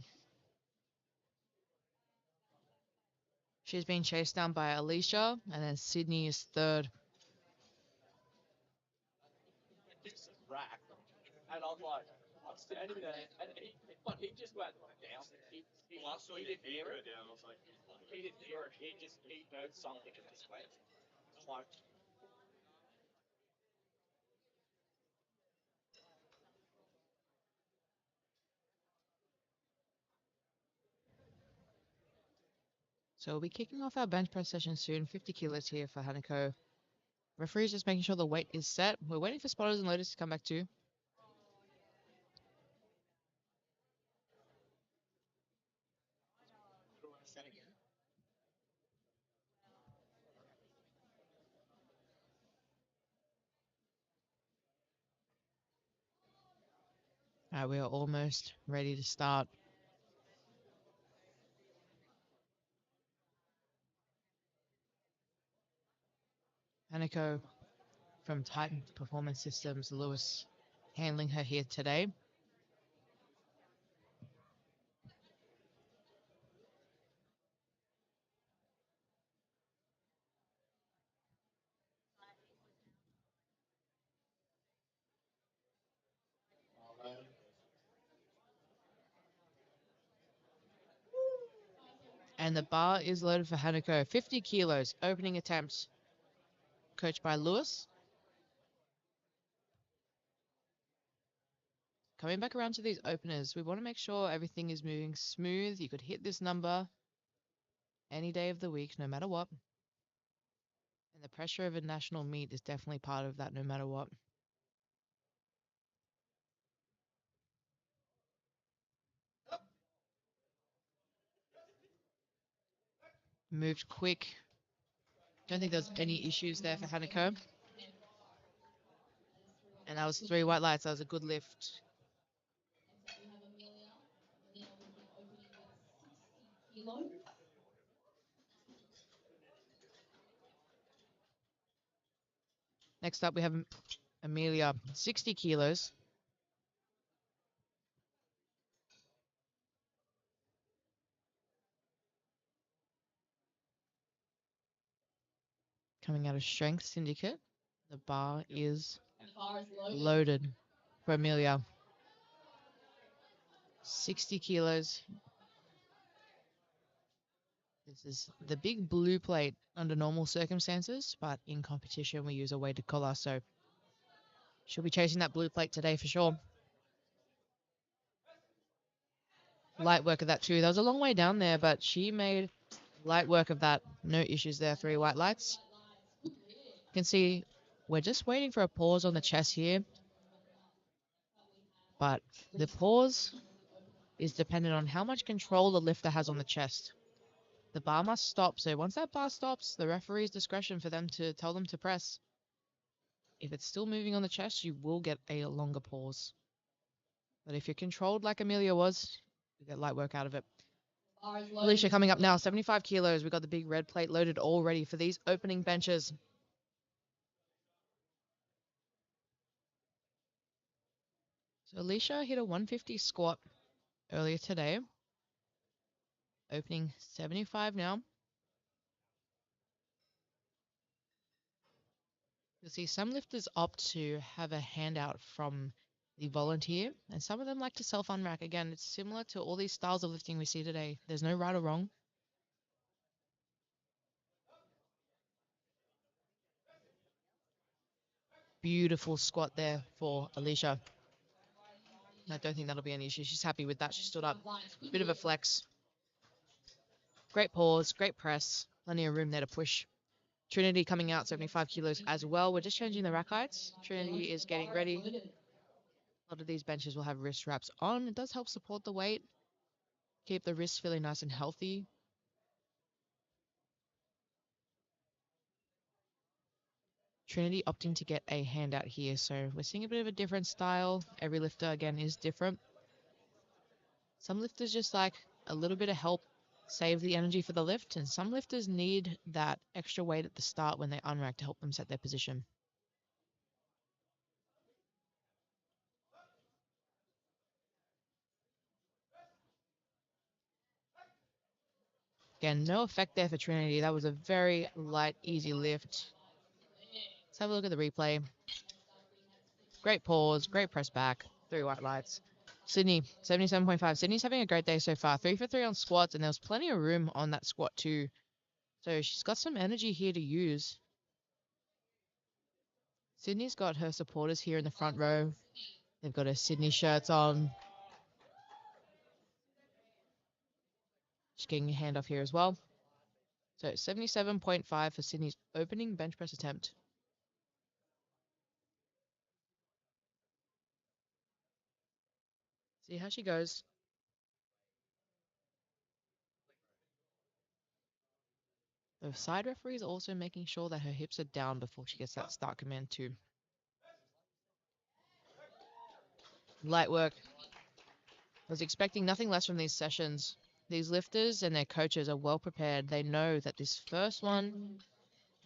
She's been chased down by Alicia, and then Sydney is third. And I was like, I'm standing there, and he just went down. He didn't hear it. He didn't hear it. He heard something and just went. Like, So we'll be kicking off our bench press session soon. 50 kilos here for Hanako. Referee's just making sure the weight is set. We're waiting for spotters and loaders to come back too. All right, we are almost ready to start. Hanako from Titan Performance Systems, Lewis, handling her here today. And the bar is loaded for Hanako. 50 kilos, opening attempts. Coached by Lewis. Coming back around to these openers, we want to make sure everything is moving smooth. You could hit this number any day of the week, no matter what. And the pressure of a national meet is definitely part of that, no matter what. Moved quick. Don't think there's any issues there for Hanako. And that was 3 white lights. That was a good lift. Next up, we have Amelia, 60 kilos. Coming out of Strength Syndicate. The bar is loaded for Amelia. 60 kilos. This is the big blue plate under normal circumstances, but in competition we use a weighted collar, so she'll be chasing that blue plate today for sure. Light work of that too. That was a long way down there, but she made light work of that. No issues there. 3 white lights. You can see we're just waiting for a pause on the chest here, but the pause is dependent on how much control the lifter has on the chest. The bar must stop, so once that bar stops, the referee's discretion for them to tell them to press. If it's still moving on the chest, you will get a longer pause. But if you're controlled like Amelia was, you get light work out of it. Alicia coming up now, 75 kilos. We've got the big red plate loaded already for these opening benches. So Alicia hit a 150 squat earlier today. Opening 75 now. You'll see some lifters opt to have a handout from the volunteer, and some of them like to self-unrack. Again, it's similar to all these styles of lifting we see today. There's no right or wrong. Beautiful squat there for Alicia. I don't think that'll be any issue. She's happy with that. She stood up. Bit of a flex. Great pause, great press. Plenty of room there to push. Trinity coming out 75 kilos as well. We're just changing the rack heights. Trinity is getting ready. A lot of these benches will have wrist wraps on. It does help support the weight. Keep the wrists feeling nice and healthy. Trinity opting to get a handout here. So we're seeing a bit of a different style. Every lifter, again, is different. Some lifters just like a little bit of help save the energy for the lift, and some lifters need that extra weight at the start when they unrack to help them set their position. Again, no effect there for Trinity. That was a very light, easy lift. Let's have a look at the replay. Great pause, great press back, 3 white lights. Sydney, 77.5. Sydney's having a great day so far. 3 for 3 on squats, and there was plenty of room on that squat too. So she's got some energy here to use. Sydney's got her supporters here in the front row. They've got her Sydney shirts on. She's getting a hand off here as well. So 77.5 for Sydney's opening bench press attempt. See how she goes. The side referee is also making sure that her hips are down before she gets that start command too. Light work. I was expecting nothing less from these sessions. These lifters and their coaches are well prepared. They know that this first one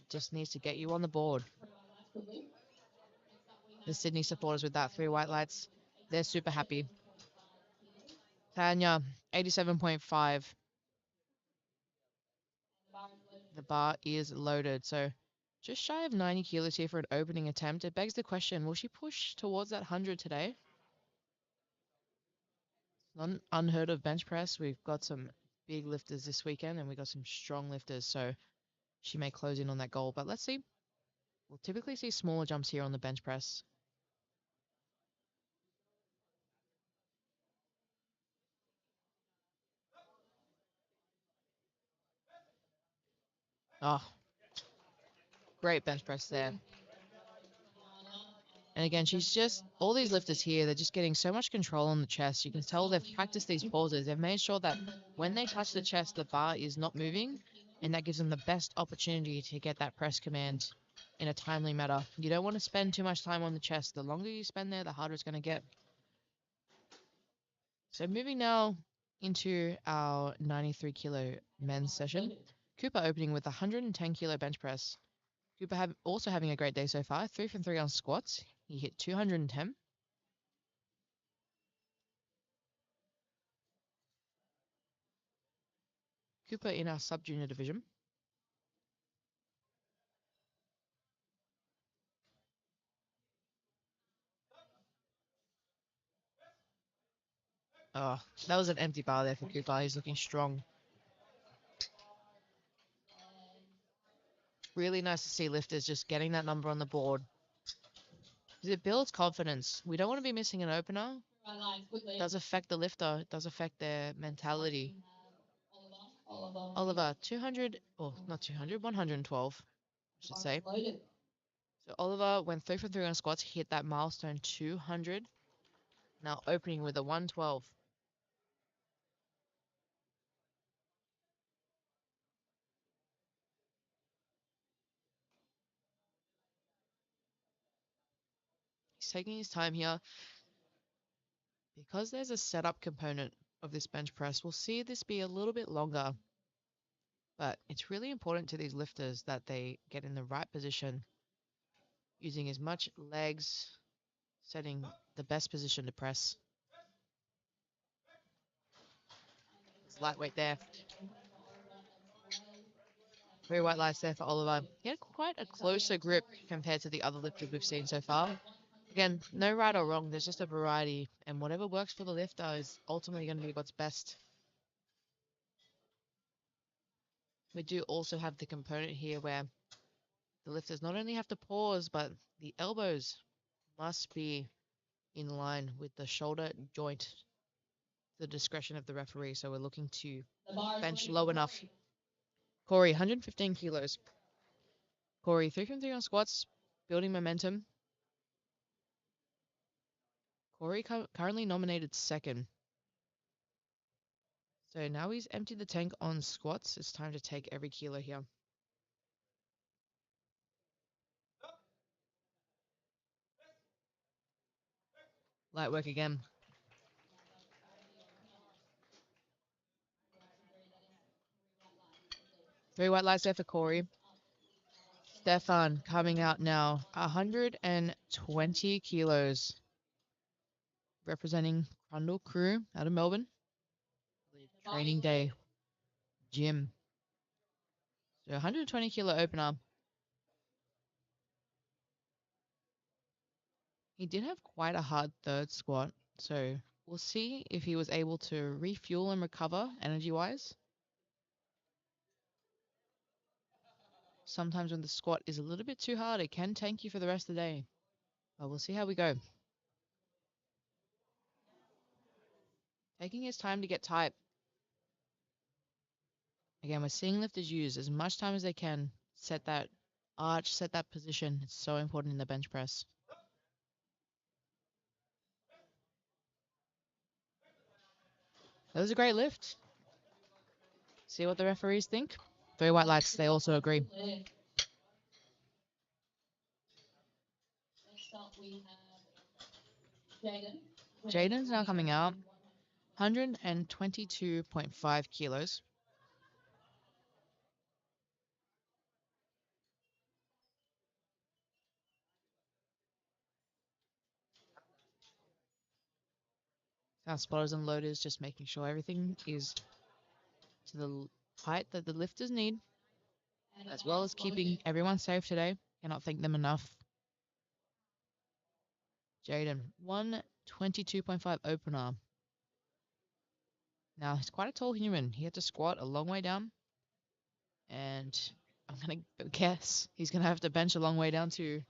just needs to get you on the board. The Sydney supporters with that 3 white lights, they're super happy. Tanya, 87.5. The bar is loaded, so just shy of 90 kilos here for an opening attempt. It begs the question, will she push towards that 100 today? Not an unheard of bench press. We've got some big lifters this weekend, and we've got some strong lifters, so she may close in on that goal. But let's see. We'll typically see smaller jumps here on the bench press. Oh, great bench press there. And again, she's just, all these lifters here, they're just getting so much control on the chest. You can tell they've practiced these pauses. They've made sure that when they touch the chest, the bar is not moving, and that gives them the best opportunity to get that press command in a timely manner. You don't want to spend too much time on the chest. The longer you spend there, the harder it's going to get. So moving now into our 93 kilo men's session. Cooper opening with 110 kilo bench press. Cooper also having a great day so far. 3 for 3 on squats. He hit 210. Cooper in our sub-junior division. Oh, that was an empty bar there for Cooper. He's looking strong. Really nice to see lifters just getting that number on the board. It builds confidence. We don't want to be missing an opener. It does affect the lifter. It does affect their mentality. Oliver, 200, or not 200, 112, I should say. So Oliver went 3 for 3 on squats. He hit that milestone 200. Now opening with a 112. He's taking his time here. Because there's a setup component of this bench press, we'll see this be a little bit longer. But it's really important to these lifters that they get in the right position, using as much legs, setting the best position to press. It's lightweight there. 3 white lights there for Oliver. He had quite a closer grip compared to the other lifters we've seen so far. Again, no right or wrong. There's just a variety, and whatever works for the lifter is ultimately going to be what's best. We do also have the component here where the lifters not only have to pause, but the elbows must be in line with the shoulder joint to the discretion of the referee. So we're looking to bench low enough. Corey, 115 kilos. Corey, 3 from 3 on squats, building momentum. Corey currently nominated second. So now he's emptied the tank on squats. It's time to take every kilo here. Light work again. 3 white lights there for Corey. Stefan coming out now, 120 kilos. Representing Crundle Crew out of Melbourne. Training day. Gym. So 120 kilo opener. He did have quite a hard third squat. So we'll see if he was able to refuel and recover energy-wise. Sometimes when the squat is a little bit too hard, it can tank you for the rest of the day. But we'll see how we go. Taking his time to get tight. Again, we're seeing lifters use as much time as they can. Set that arch, set that position. It's so important in the bench press. That was a great lift. See what the referees think. 3 white lights, they also agree. Next up we have Jaden. Jaden's now coming out. 122.5 kilos. Our spotters and loaders just making sure everything is to the height that the lifters need, as well as keeping everyone safe today. Cannot thank them enough. Jaden, 122.5 opener. Now, he's quite a tall human. He had to squat a long way down. And I'm going to guess he's going to have to bench a long way down too.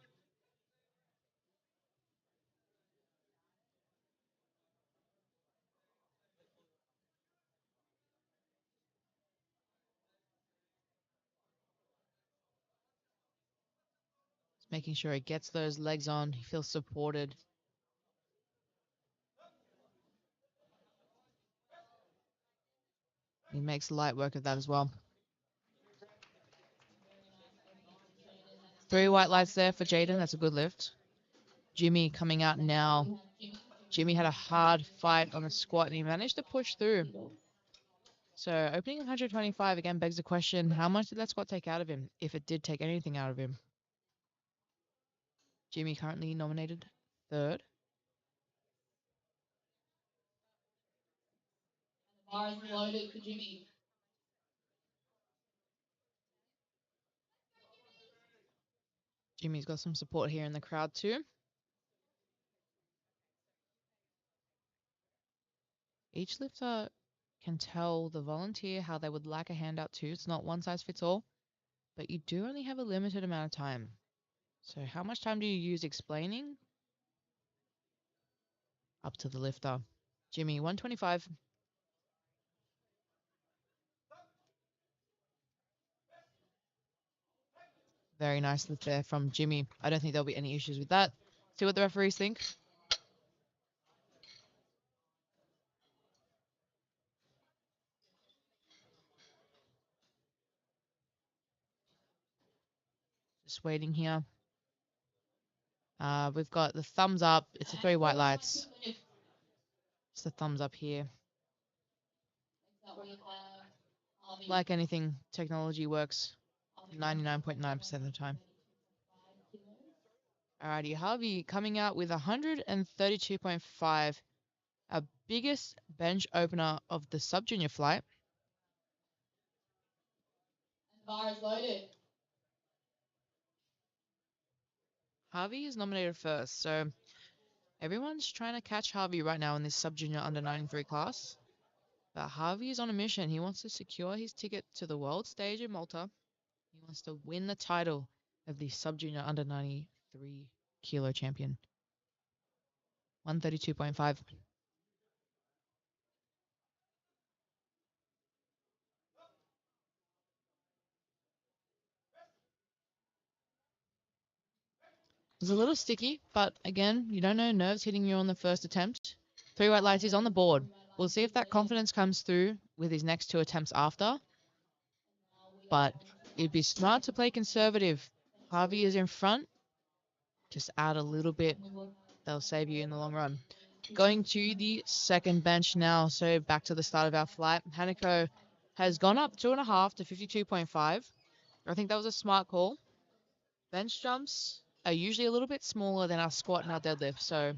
Making sure he gets those legs on. He feels supported. He makes light work of that as well. 3 white lights there for Jaden. That's a good lift. Jimmy coming out now. Jimmy had a hard fight on the squat and he managed to push through. So opening 125 again begs the question, how much did that squat take out of him, if it did take anything out of him? Jimmy currently nominated third. Bar is loaded for Jimmy. Jimmy's got some support here in the crowd too. Each lifter can tell the volunteer how they would like a handout too. It's not one size fits all, but you do only have a limited amount of time. So how much time do you use explaining? Up to the lifter. Jimmy, 125. Very nice lift there from Jimmy. I don't think there'll be any issues with that. See what the referees think. Just waiting here. We've got the thumbs up. It's the 3 white lights. Just the thumbs up here. Like anything, technology works 99.9% of the time. Alrighty, Harvey coming out with 132.5, our biggest bench opener of the sub-junior flight. Bar is loaded. Harvey is nominated first, so Everyone's trying to catch Harvey right now in this sub-junior under 93 class. But Harvey is on a mission. He wants to secure his ticket to the world stage in Malta. He wants to win the title of the sub-junior under 93 kilo champion. 132.5. It's a little sticky, but again, you don't know, nerves hitting you on the first attempt. 3 white lights is on the board. We'll see if that confidence comes through with his next 2 attempts after. But it'd be smart to play conservative. Harvey is in front. Just add a little bit. They'll save you in the long run. Going to the second bench now. So back to the start of our flight. Hanako has gone up 2.5 to 52.5. I think that was a smart call. Bench jumps are usually a little bit smaller than our squat and our deadlift. So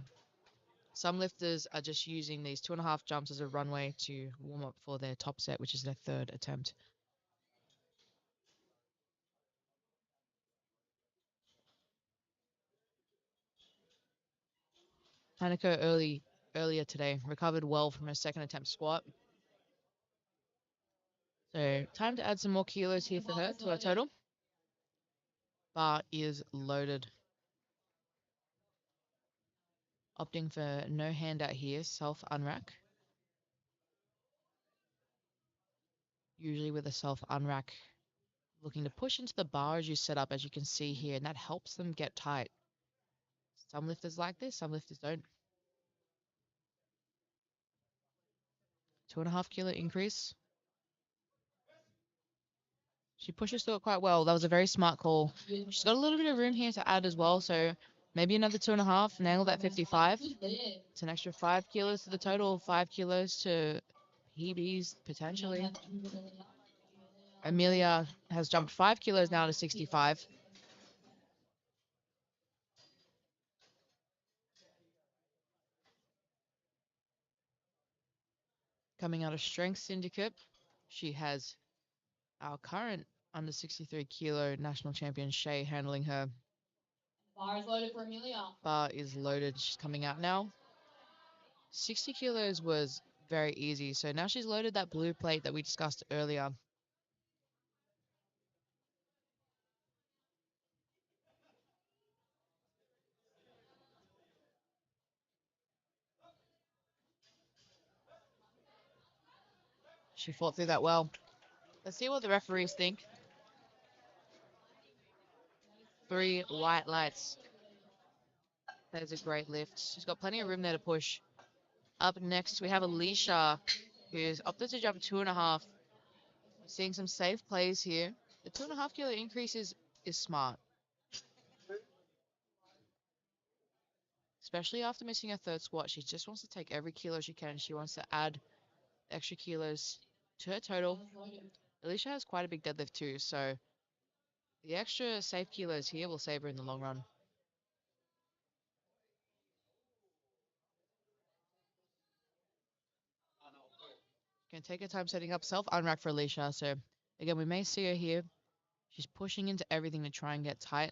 some lifters are just using these 2.5 jumps as a runway to warm up for their top set, which is their 3rd attempt. Hanako earlier today recovered well from her 2nd attempt squat. So time to add some more kilos here for her to her total. Bar is loaded. Opting for no handout here, self unrack. Usually with a self unrack, looking to push into the bar as you set up, as you can see here, and that helps them get tight. Some lifters like this, some lifters don't. 2.5 kilo increase. She pushes through it quite well. That was a very smart call. She's got a little bit of room here to add as well, so maybe another 2.5, nail that 55. It's an extra 5 kilos to the total, 5 kilos to PBs potentially. Amelia has jumped 5 kilos now to 65. Coming out of Strength Syndicate, she has our current under 63 kilo national champion, Shay, handling her. Bar is loaded for Amelia. Bar is loaded. She's coming out now. 60 kilos was very easy. So now she's loaded that blue plate that we discussed earlier. She fought through that well. Let's see what the referees think. 3 white lights. That is a great lift. She's got plenty of room there to push. Up next, we have Alicia, who's opted to jump 2.5. We're seeing some safe plays here. The 2.5 kilo increase is smart. Especially after missing her 3rd squat. She just wants to take every kilo she can. She wants to add extra kilos to her total. Alicia has quite a big deadlift too, so the extra safe kilos here will save her in the long run. Can take her time setting up self unrack for Alicia. So again, we may see her here. She's pushing into everything to try and get tight.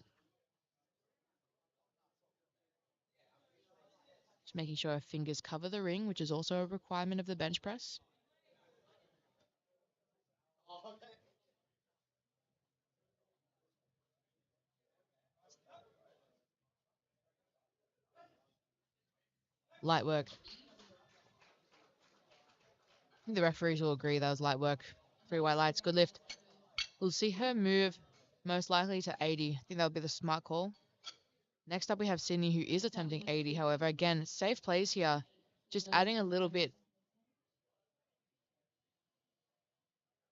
Just making sure her fingers cover the ring, which is also a requirement of the bench press. Light work. I think the referees will agree that was light work. 3 white lights, good lift. We'll see her move most likely to 80. I think that would be the smart call. Next up, we have Sydney, who is attempting 80. However, again, safe plays here. Just adding a little bit.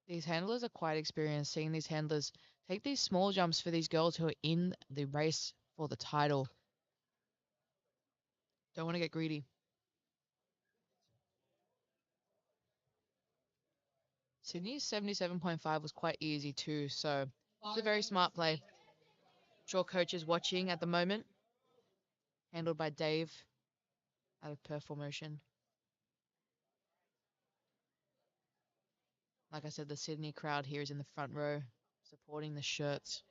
These handlers are quite experienced. Seeing these handlers take these small jumps for these girls who are in the race for the title. Don't want to get greedy. Sydney's 77.5 was quite easy too, so it's a very smart play. Sure, coach is watching at the moment. Handled by Dave out of Performotion. Like I said, the Sydney crowd here is in the front row, supporting the shirts.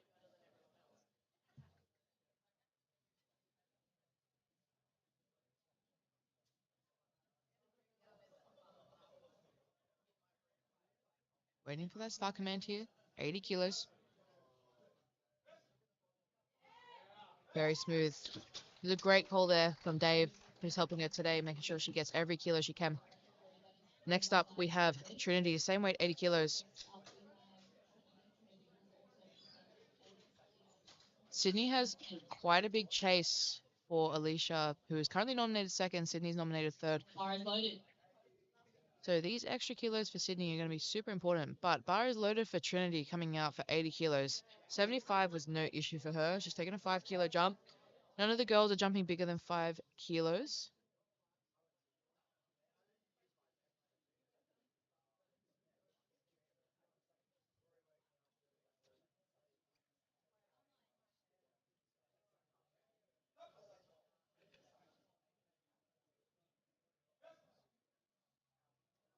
Waiting for that start command here. 80 kilos. Very smooth. There's a great call there from Dave, who's helping her today, making sure she gets every kilo she can. Next up, we have Trinity, same weight, 80 kilos. Sydney has quite a big chase for Alicia, who is currently nominated second. Sydney's nominated third. Bar is loaded. So these extra kilos for Sydney are going to be super important. But bar is loaded for Trinity, coming out for 80 kilos. 75 was no issue for her. She's taking a 5-kilo jump. None of the girls are jumping bigger than 5 kilos.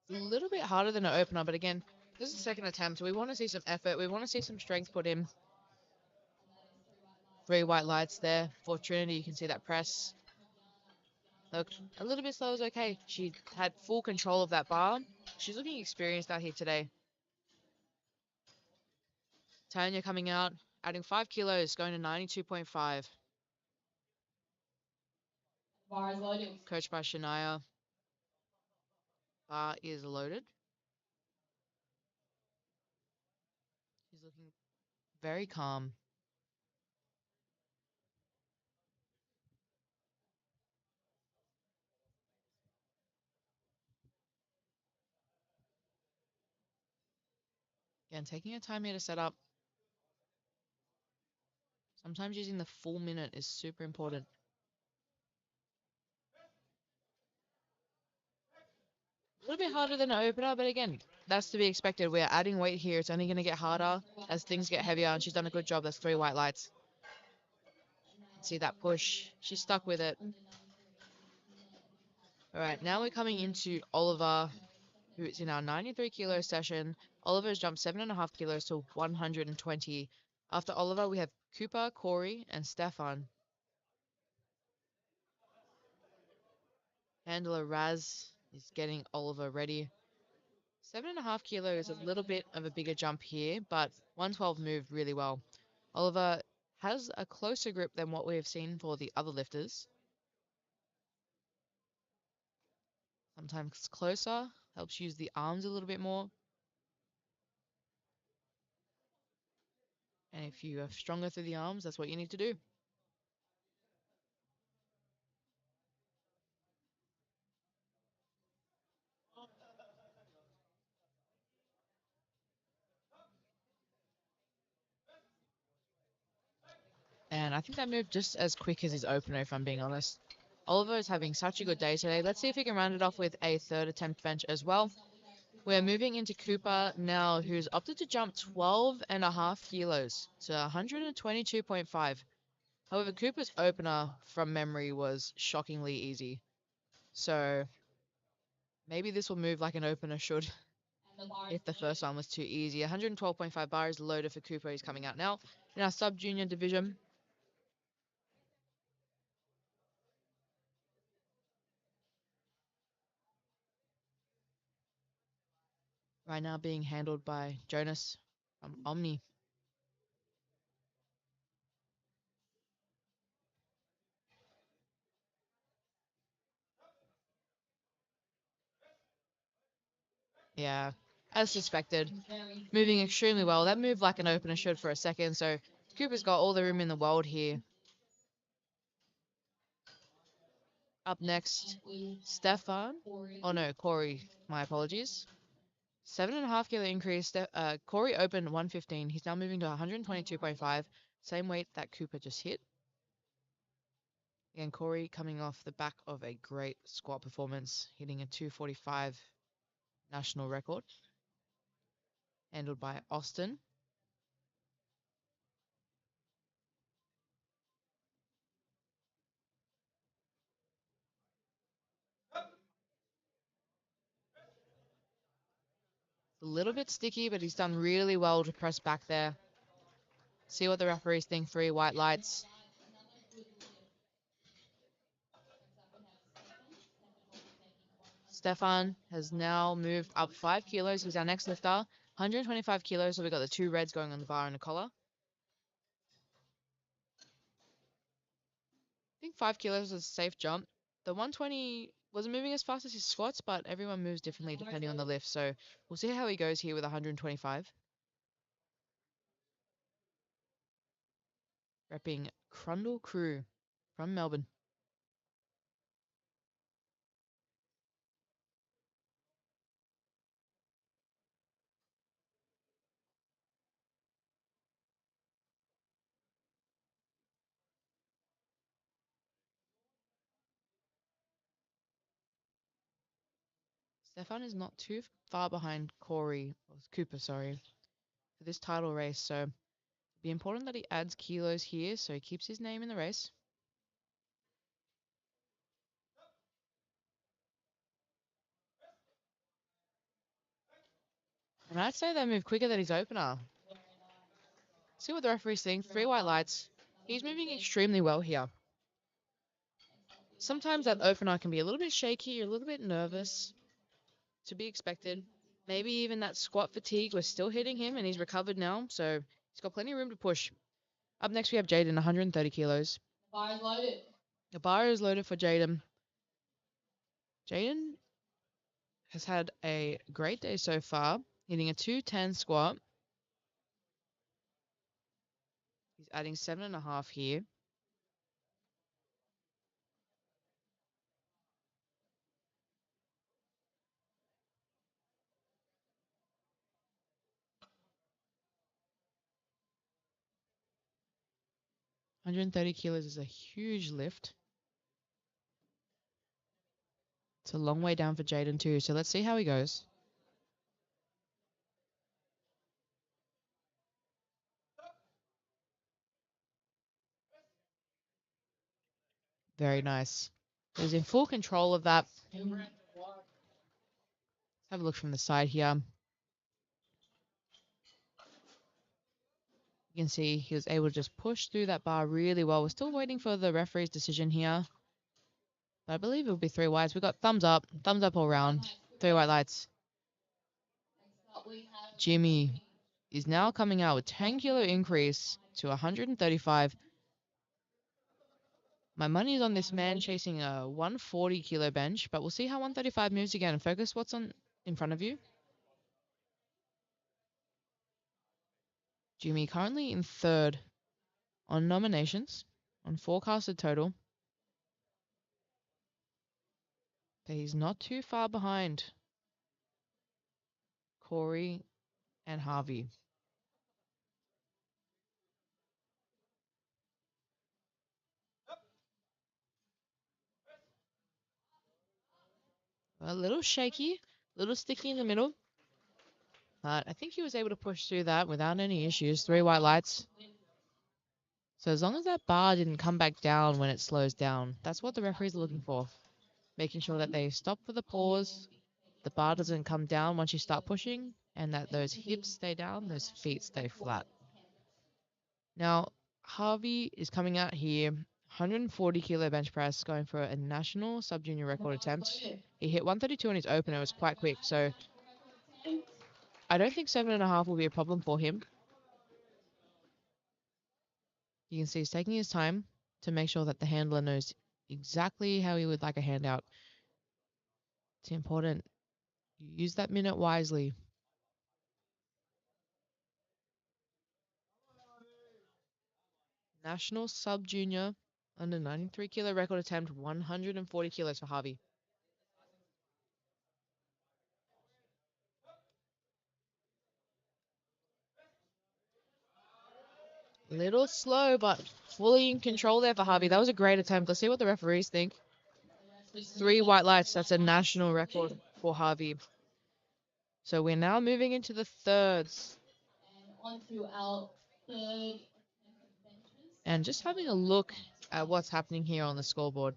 A little bit harder than an opener, but again, this is the second attempt. We want to see some effort. We want to see some strength put in. 3 white lights there for Trinity. You can see that press. Look, a little bit slow is okay. She had full control of that bar. She's looking experienced out here today. Tanya coming out, adding 5 kilos, going to 92.5. Bar is loaded. Coached by Shania. Bar is loaded. She's looking very calm. Again, taking her time here to set up. Sometimes using the full minute is super important. A little bit harder than an opener, but again, that's to be expected. We're adding weight here. It's only going to get harder as things get heavier, and she's done a good job. That's 3 white lights. See that push. She's stuck with it. All right, now we're coming into Oliver, who is in our 93-kilo session. Oliver's jumped 7.5 kilos to 120. After Oliver, we have Cooper, Corey, and Stefan. Handler Raz is getting Oliver ready. 7.5 kilos is a little bit of a bigger jump here, but 112 moved really well. Oliver has a closer grip than what we have seen for the other lifters. Sometimes closer, helps use the arms a little bit more. And if you are stronger through the arms, that's what you need to do. And I think that moved just as quick as his opener, if I'm being honest. Oliver is having such a good day today. Let's see if he can round it off with a third attempt bench as well. We're moving into Cooper now, who's opted to jump 12.5 kilos to 122.5. However, Cooper's opener from memory was shockingly easy. So maybe this will move like an opener should if the first one was too easy. 112.5 bar is loaded for Cooper. He's coming out now. In our sub-junior division, right now being handled by Jonas from Omni. Yeah, as suspected. Moving extremely well. That moved like an opener should for a second, so Cooper's got all the room in the world here. Up next, Stefan. Oh no, Corey. My apologies. 7.5 kilo increase. Corey opened 115. He's now moving to 122.5. Same weight that Cooper just hit. Again, Corey coming off the back of a great squat performance, hitting a 245 national record. Handled by Austin. A little bit sticky, but he's done really well to press back there. See what the referees think. 3 white lights. Stefan has now moved up 5 kilos. He's our next lifter. 125 kilos, so we got the 2 reds going on the bar and the collar. I think 5 kilos was a safe jump. The 120 wasn't moving as fast as his squats, but everyone moves differently depending on the lift. So we'll see how he goes here with 125. Repping Crundle Crew from Melbourne. Stefan is not too far behind Cooper, sorry, for this title race. So it'd be important that he adds kilos here so he keeps his name in the race. And I'd say they move quicker than his opener. See what the referee's think. 3 white lights. He's moving extremely well here. Sometimes that opener can be a little bit shaky, a little bit nervous. To be expected. Maybe even that squat fatigue was still hitting him and he's recovered now. So he's got plenty of room to push. Up next we have Jaden, 130 kilos. Bar is loaded. The bar is loaded for Jaden. Jaden has had a great day so far, hitting a 210 squat. He's adding 7.5 here. $130 kilos is a huge lift. It's a long way down for Jaden too, so let's see how he goes. Very nice. He's in full control of that. Let's have a look from the side here. You can see he was able to just push through that bar really well. We're still waiting for the referee's decision here. But I believe it will be 3 whites. We've got thumbs up all round. 3 white lights. Jimmy is now coming out with 10 kilo increase to 135. My money is on this man chasing a 140 kilo bench, but we'll see how 135 moves again. Focus what's on in front of you. Jimmy currently in 3rd on nominations, on forecasted total. But he's not too far behind Corey and Harvey. A little shaky, a little sticky in the middle. But I think he was able to push through that without any issues. 3 white lights. So as long as that bar didn't come back down when it slows down, that's what the referees are looking for. Making sure that they stop for the pause, the bar doesn't come down once you start pushing, and that those hips stay down, those feet stay flat. Now, Harvey is coming out here, 140 kilo bench press, going for a national sub-junior record attempt. He hit 132 on his opener, it was quite quick, so I don't think 7.5 will be a problem for him. You can see he's taking his time to make sure that the handler knows exactly how he would like a handout. It's important. You use that minute wisely. National sub-junior under 93 kilo record attempt, 140 kilos for Harvey. Little slow, but fully in control there for Harvey. That was a great attempt. Let's see what the referees think. 3 white lights. That's a national record for Harvey. So we're now moving into the thirds. And on to our third. And just having a look at what's happening here on the scoreboard.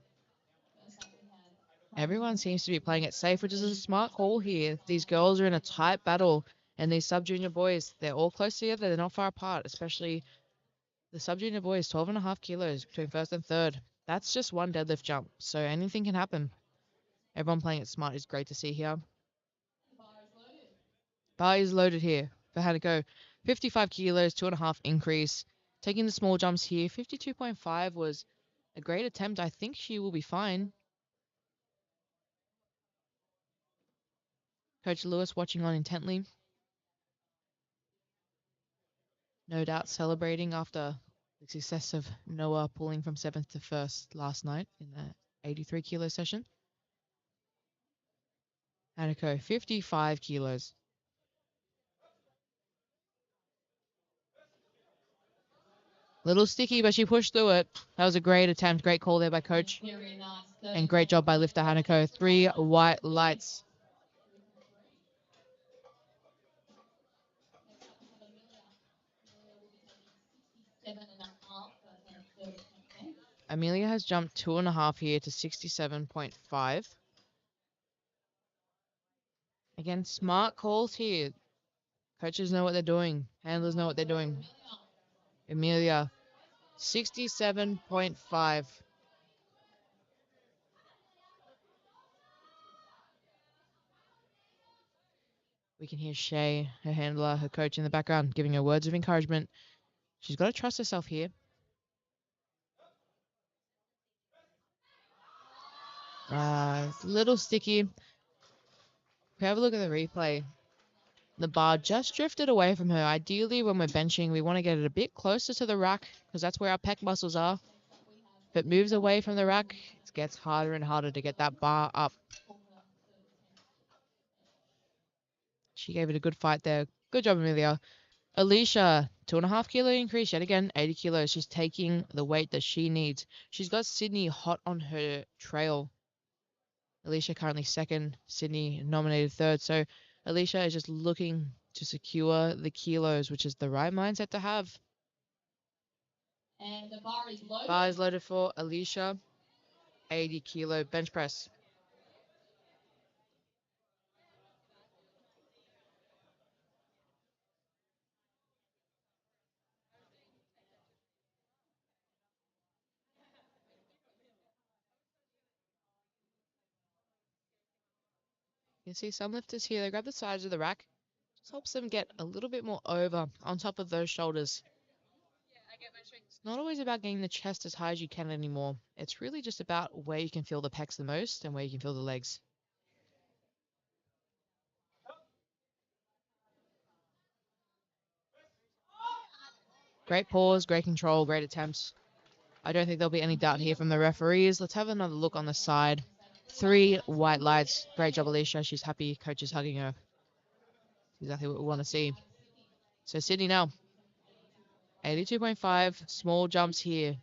Everyone seems to be playing it safe, which is a smart call here. These girls are in a tight battle, and these sub-junior boys, they're all close together. They're not far apart, especially the sub-junior boys, 12.5 kilos between 1st and 3rd. That's just one deadlift jump, so anything can happen. Everyone playing it smart is great to see here. Bar is loaded here for Hanako. 55 kilos, 2.5 increase. Taking the small jumps here. 52.5 was a great attempt. I think she will be fine. Coach Lewis watching on intently. No doubt celebrating after the success of Noah pulling from 7th to 1st last night in the 83 kilo session. Hanako, 55 kilos. Little sticky, but she pushed through it. That was a great attempt. Great call there by coach. Very nice. And great job by lifter Hanako. 3 white lights. Seven and a half. Okay. Amelia has jumped 2.5 here to 67.5. Again, smart calls here. Coaches know what they're doing. Handlers know what they're doing. Amelia, 67.5. We can hear Shay, her handler, her coach in the background, giving her words of encouragement. She's got to trust herself here. It's a little sticky. If we have a look at the replay, the bar just drifted away from her. Ideally, when we're benching, we want to get it a bit closer to the rack because that's where our pec muscles are. If it moves away from the rack, it gets harder and harder to get that bar up. She gave it a good fight there. Good job, Amelia. Alicia, 2.5 kilo increase yet again, 80 kilos. She's taking the weight that she needs. She's got Sydney hot on her trail. Alicia currently second, Sydney nominated third. So Alicia is just looking to secure the kilos, which is the right mindset to have. And the bar is loaded. Bar is loaded for Alicia. 80 kilo bench press. You can see some lifters here, they grab the sides of the rack. Just helps them get a little bit more over on top of those shoulders. It's not always about getting the chest as high as you can anymore. It's really just about where you can feel the pecs the most and where you can feel the legs. Great pause, great control, great attempts. I don't think there'll be any doubt here from the referees. Let's have another look on the side. 3 white lights. Great job, Alicia. She's happy. Coach is hugging her. Exactly what we want to see. So Sydney now. 82.5. Small jumps here.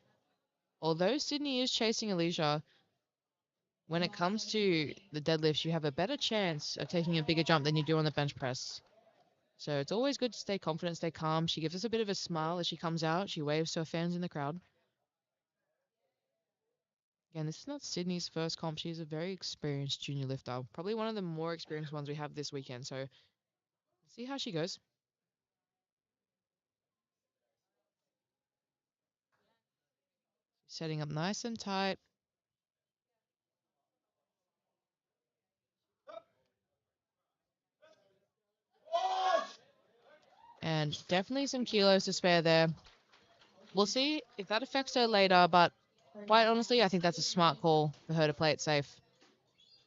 Although Sydney is chasing Alicia, when it comes to the deadlifts, you have a better chance of taking a bigger jump than you do on the bench press. So it's always good to stay confident, stay calm. She gives us a bit of a smile as she comes out. She waves to her fans in the crowd. Again, this is not Sydney's first comp. She's a very experienced junior lifter. Probably one of the more experienced ones we have this weekend. So let's see how she goes. Setting up nice and tight. And definitely some kilos to spare there. We'll see if that affects her later, but quite honestly, I think that's a smart call for her to play it safe.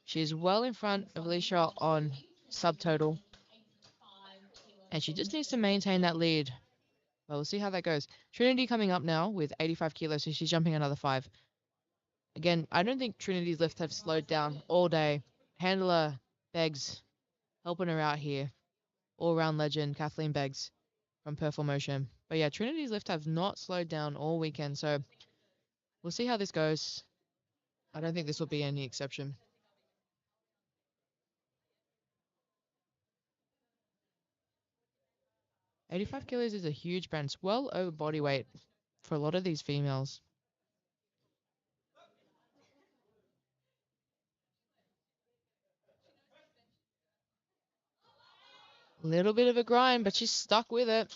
She's well in front of Alicia on subtotal, and she just needs to maintain that lead. Well, we'll see how that goes. Trinity coming up now with 85 kilos, so she's jumping another 5. Again, I don't think Trinity's lifts have slowed down all day. Handler Beggs helping her out here. All-round legend Kathleen Beggs from Perform Motion. But yeah, Trinity's lift have not slowed down all weekend, so we'll see how this goes. I don't think this will be any exception. 85 kilos is a huge bench, well over body weight for a lot of these females. Little bit of a grind, but she's stuck with it.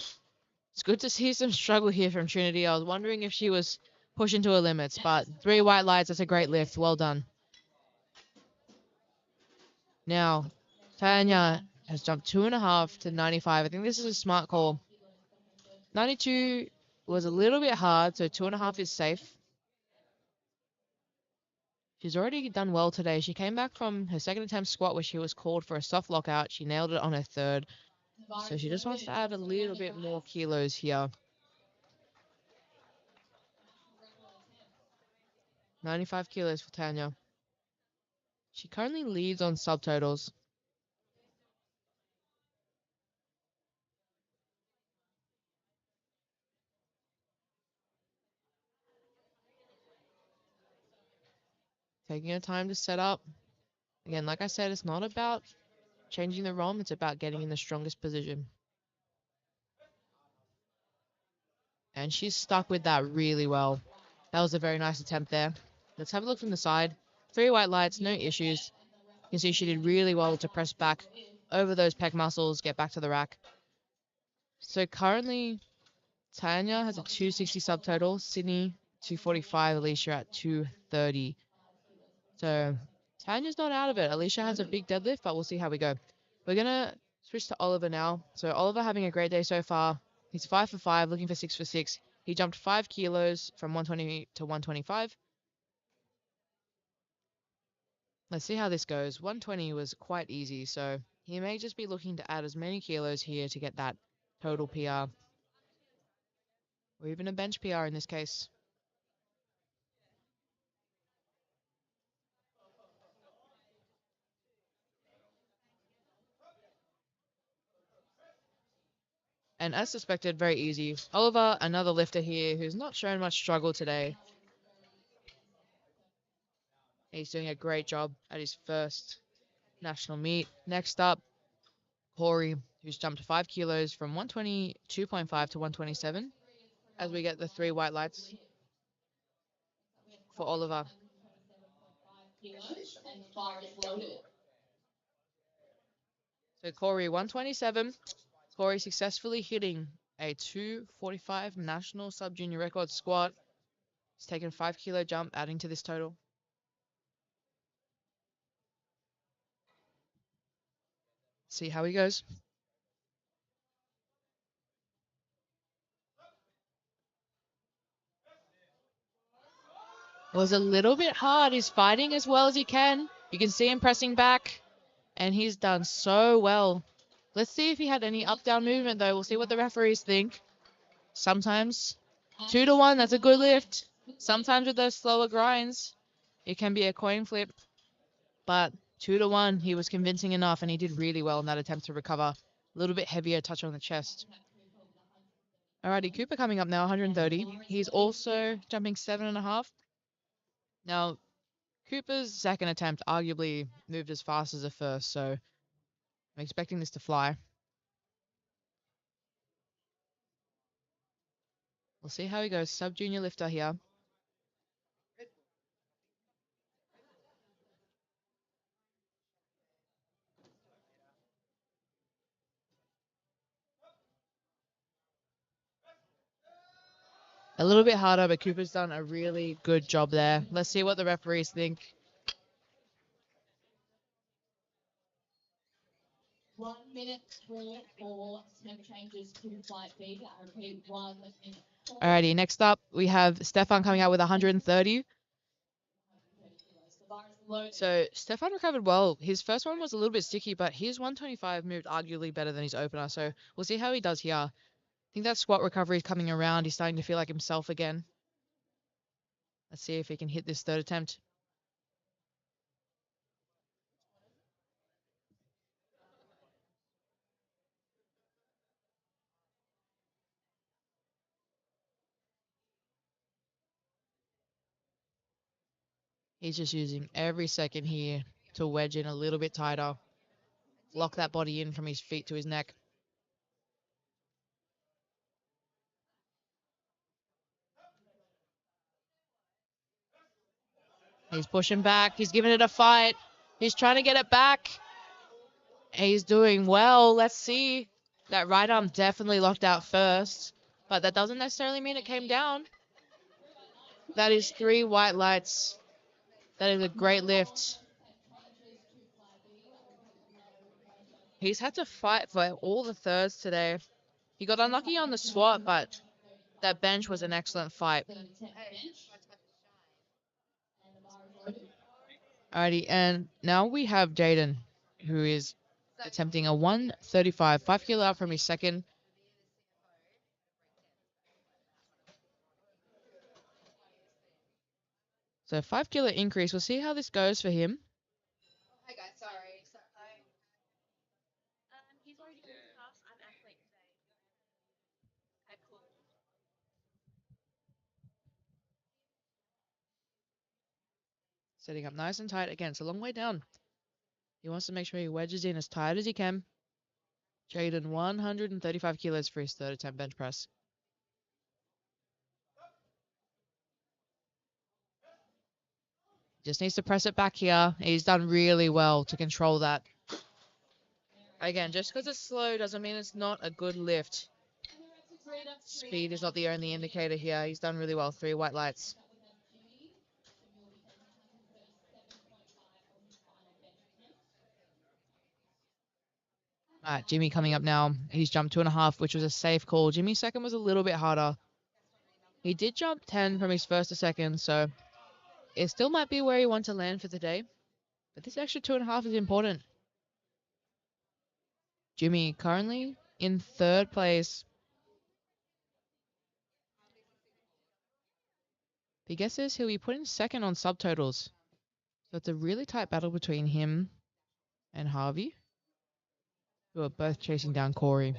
It's good to see some struggle here from Trinity. I was wondering if she was pushing to her limits, but 3 white lights, that's a great lift. Well done. Now, Tanya has jumped 2.5 to 95. I think this is a smart call. 92 was a little bit hard, so 2.5 is safe. She's already done well today. She came back from her second attempt squat where she was called for a soft lockout. She nailed it on her third. So she just wants to add a little bit more kilos here. 95 kilos for Tanya. She currently leads on subtotals. Taking her time to set up. Again, like I said, it's not about changing the ROM. It's about getting in the strongest position. And she's stuck with that really well. That was a very nice attempt there. Let's have a look from the side. 3 white lights, no issues. You can see she did really well to press back over those pec muscles, get back to the rack. So currently, Tanya has a 260 subtotal, Sydney 245, Alicia at 230. So Tanya's not out of it. Alicia has a big deadlift, but we'll see how we go. We're going to switch to Oliver now. So Oliver having a great day so far. He's 5 for 5, looking for 6 for 6. He jumped 5 kilos from 120 to 125. Let's see how this goes. 120 was quite easy, so he may just be looking to add as many kilos here to get that total PR. Or even a bench PR in this case. And as suspected, very easy. Oliver, another lifter here who's not shown much struggle today. He's doing a great job at his first national meet. Next up, Corey, who's jumped 5 kilos from 122.5 to 127. As we get the 3 white lights for Oliver. So Corey, 127. Corey successfully hitting a 245 national sub-junior record squat. He's taken a 5 kilo jump, adding to this total. See how he goes. It was a little bit hard. He's fighting as well as he can. You can see him pressing back, and he's done so well. Let's see if he had any up-down movement, though. We'll see what the referees think. Sometimes 2 to 1, that's a good lift. Sometimes with those slower grinds, it can be a coin flip. But 2 to 1, he was convincing enough, and he did really well in that attempt to recover. A little bit heavier touch on the chest. Alrighty, Cooper coming up now, 130. He's also jumping 7.5. Now, Cooper's second attempt arguably moved as fast as the first, so I'm expecting this to fly. We'll see how he goes. Sub-junior lifter here. A little bit harder, but Cooper's done a really good job there. Let's see what the referees think. 1 minute for step changes to flight B. I repeat, 1 minute. Alrighty, next up we have Stefan coming out with 130. So Stefan recovered well. His first one was a little bit sticky, but his 125 moved arguably better than his opener. So we'll see how he does here. I think that squat recovery is coming around. He's starting to feel like himself again. Let's see if he can hit this third attempt. He's just using every second here to wedge in a little bit tighter. Lock that body in from his feet to his neck. He's pushing back. He's giving it a fight. He's trying to get it back. He's doing well. Let's see. That right arm definitely locked out first, but that doesn't necessarily mean it came down. That is 3 white lights. That is a great lift. He's had to fight for all the thirds today. He got unlucky on the squat, but that bench was an excellent fight. Alrighty, and now we have Jaden, who is attempting a 135, 5 kilo out from his second. So 5 kilo increase. We'll see how this goes for him. Hi guys, sorry. He's already on his class. I'm athlete today. Okay, cool. Setting up nice and tight. Again, it's a long way down. He wants to make sure he wedges in as tight as he can. Jaden, 135 kilos for his third attempt bench press. Just needs to press it back here. He's done really well to control that. Again, just because it's slow doesn't mean it's not a good lift. Speed is not the only indicator here. He's done really well. 3 white lights. Alright, Jimmy coming up now. He's jumped 2.5, which was a safe call. Jimmy's second was a little bit harder. He did jump 10 from his first to second, so it still might be where he wants to land for the day. But this extra 2.5 is important. Jimmy currently in third place. If he gets this, he'll be put in second on subtotals. So it's a really tight battle between him and Harvey, who are both chasing down Corey.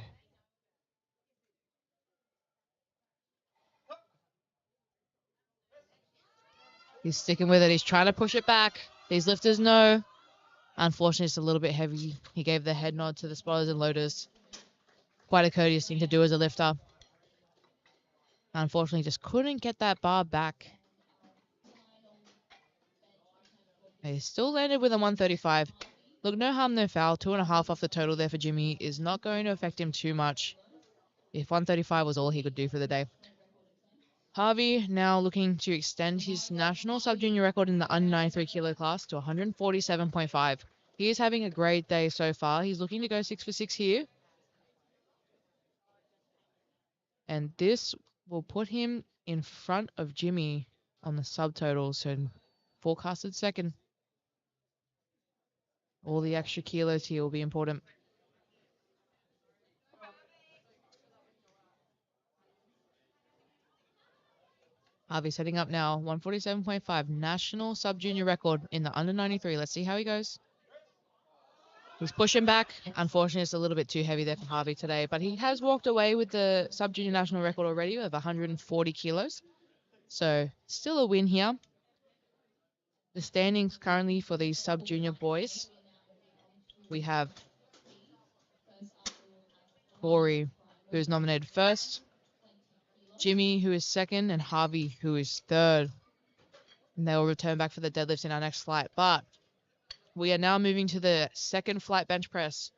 He's sticking with it. He's trying to push it back. These lifters know. Unfortunately, it's a little bit heavy. He gave the head nod to the spotters and loaders. Quite a courteous thing to do as a lifter. Unfortunately, just couldn't get that bar back. He still landed with a 135. Look, no harm, no foul. 2.5 off the total there for Jimmy is not going to affect him too much. If 135 was all he could do for the day. Harvey now looking to extend his national sub-junior record in the under 93 kilo class to 147.5. He is having a great day so far. He's looking to go 6 for 6 here. And this will put him in front of Jimmy on the subtotal. So forecasted second. All the extra kilos here will be important. Harvey setting up now. 147.5 national sub-junior record in the under 93. Let's see how he goes. He's pushing back. Unfortunately, it's a little bit too heavy there for Harvey today, but he has walked away with the sub-junior national record already of 140 kilos. So still a win here. The standings currently for these sub-junior boys. We have Corey, who is nominated first. Jimmy, who is second, and Harvey, who is third. And they will return back for the deadlifts in our next flight. But we are now moving to the second flight bench press,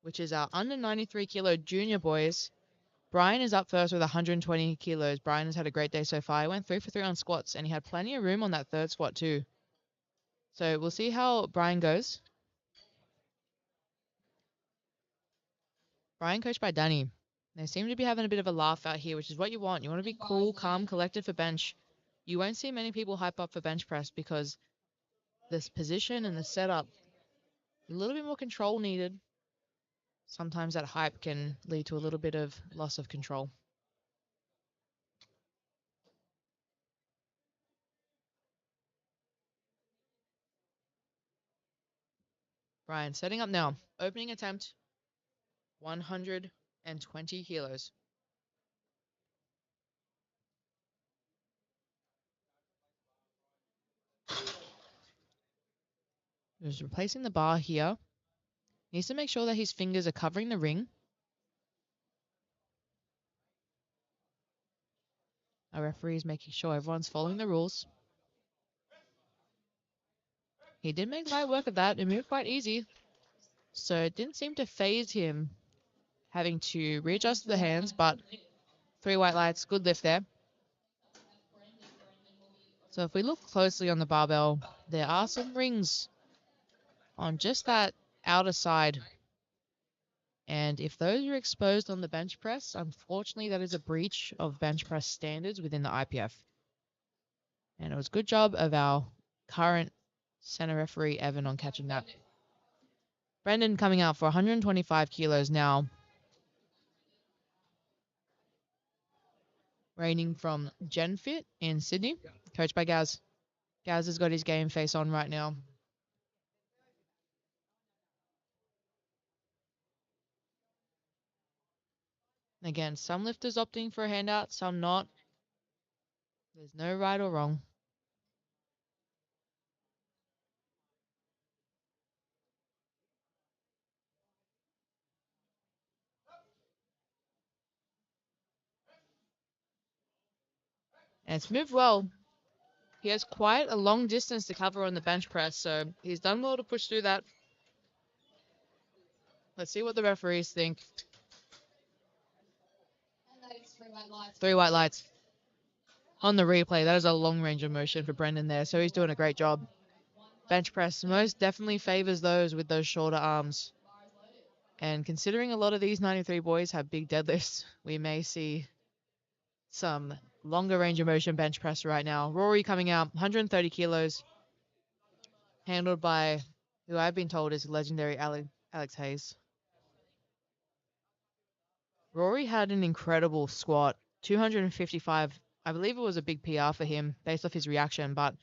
which is our under 93 kilo junior boys. Brian is up first with 120 kilos. Brian has had a great day so far. He went 3 for 3 on squats, and he had plenty of room on that third squat too. So we'll see how Brian goes. Brian coached by Danny. They seem to be having a bit of a laugh out here, which is what you want. You want to be cool, calm, collected for bench. You won't see many people hype up for bench press because this position and the setup, a little bit more control needed. Sometimes that hype can lead to a little bit of loss of control. Brian setting up now. Opening attempt, 120 kilos. Just replacing the bar here. Needs to make sure that his fingers are covering the ring. Our referee is making sure everyone's following the rules. He did make light work of that. It moved quite easy. So it didn't seem to phase him having to readjust the hands, but 3 white lights, good lift there. So if we look closely on the barbell, there are some rings on just that outer side. And if those are exposed on the bench press, unfortunately, that is a breach of bench press standards within the IPF. And it was a good job of our current center referee, Evan, on catching that. Brendan coming out for 125 kilos now. Reigning from GenFit in Sydney, coached by Gaz. Gaz has got his game face on right now. Again, some lifters opting for a handout, some not. There's no right or wrong. And it's moved well. He has quite a long distance to cover on the bench press, so he's done well to push through that. Let's see what the referees think. And that is 3 white lights. 3 white lights. On the replay, that is a long range of motion for Brendan there, so he's doing a great job. Bench press most definitely favors those with those shorter arms. And considering a lot of these 93 boys have big deadlifts, we may see some longer range of motion bench press right now. Rory coming out, 130 kilos, handled by who I've been told is legendary Alex Hayes. Rory had an incredible squat, 255. I believe it was a big PR for him based off his reaction, but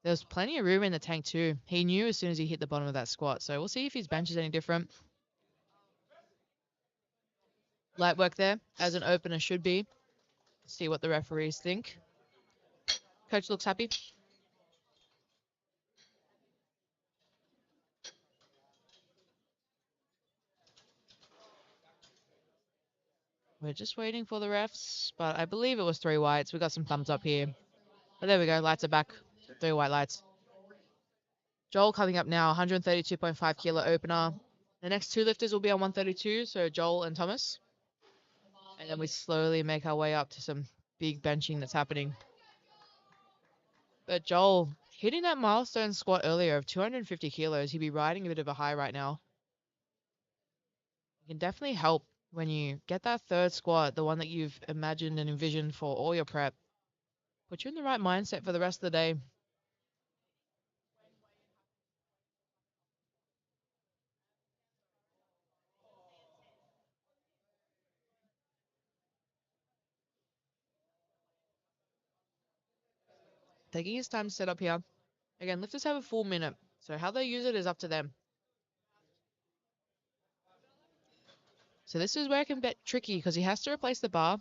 there was plenty of room in the tank too. He knew as soon as he hit the bottom of that squat, so we'll see if his bench is any different. Light work there, as an opener should be. See what the referees think. Coach looks happy. We're just waiting for the refs, but I believe it was 3 whites. We got some thumbs up here. But there we go, lights are back. 3 white lights. Joel coming up now, 132.5 kilo opener. The next 2 lifters will be on 132, so Joel and Thomas. And then we slowly make our way up to some big benching that's happening. But Joel, hitting that milestone squat earlier of 250 kilos, he'd be riding a bit of a high right now. It can definitely help when you get that third squat, the one that you've imagined and envisioned for all your prep. Put you in the right mindset for the rest of the day. Taking his time to set up here. Again, lifters have a full minute, so how they use it is up to them. So this is where it can get tricky because he has to replace the bar.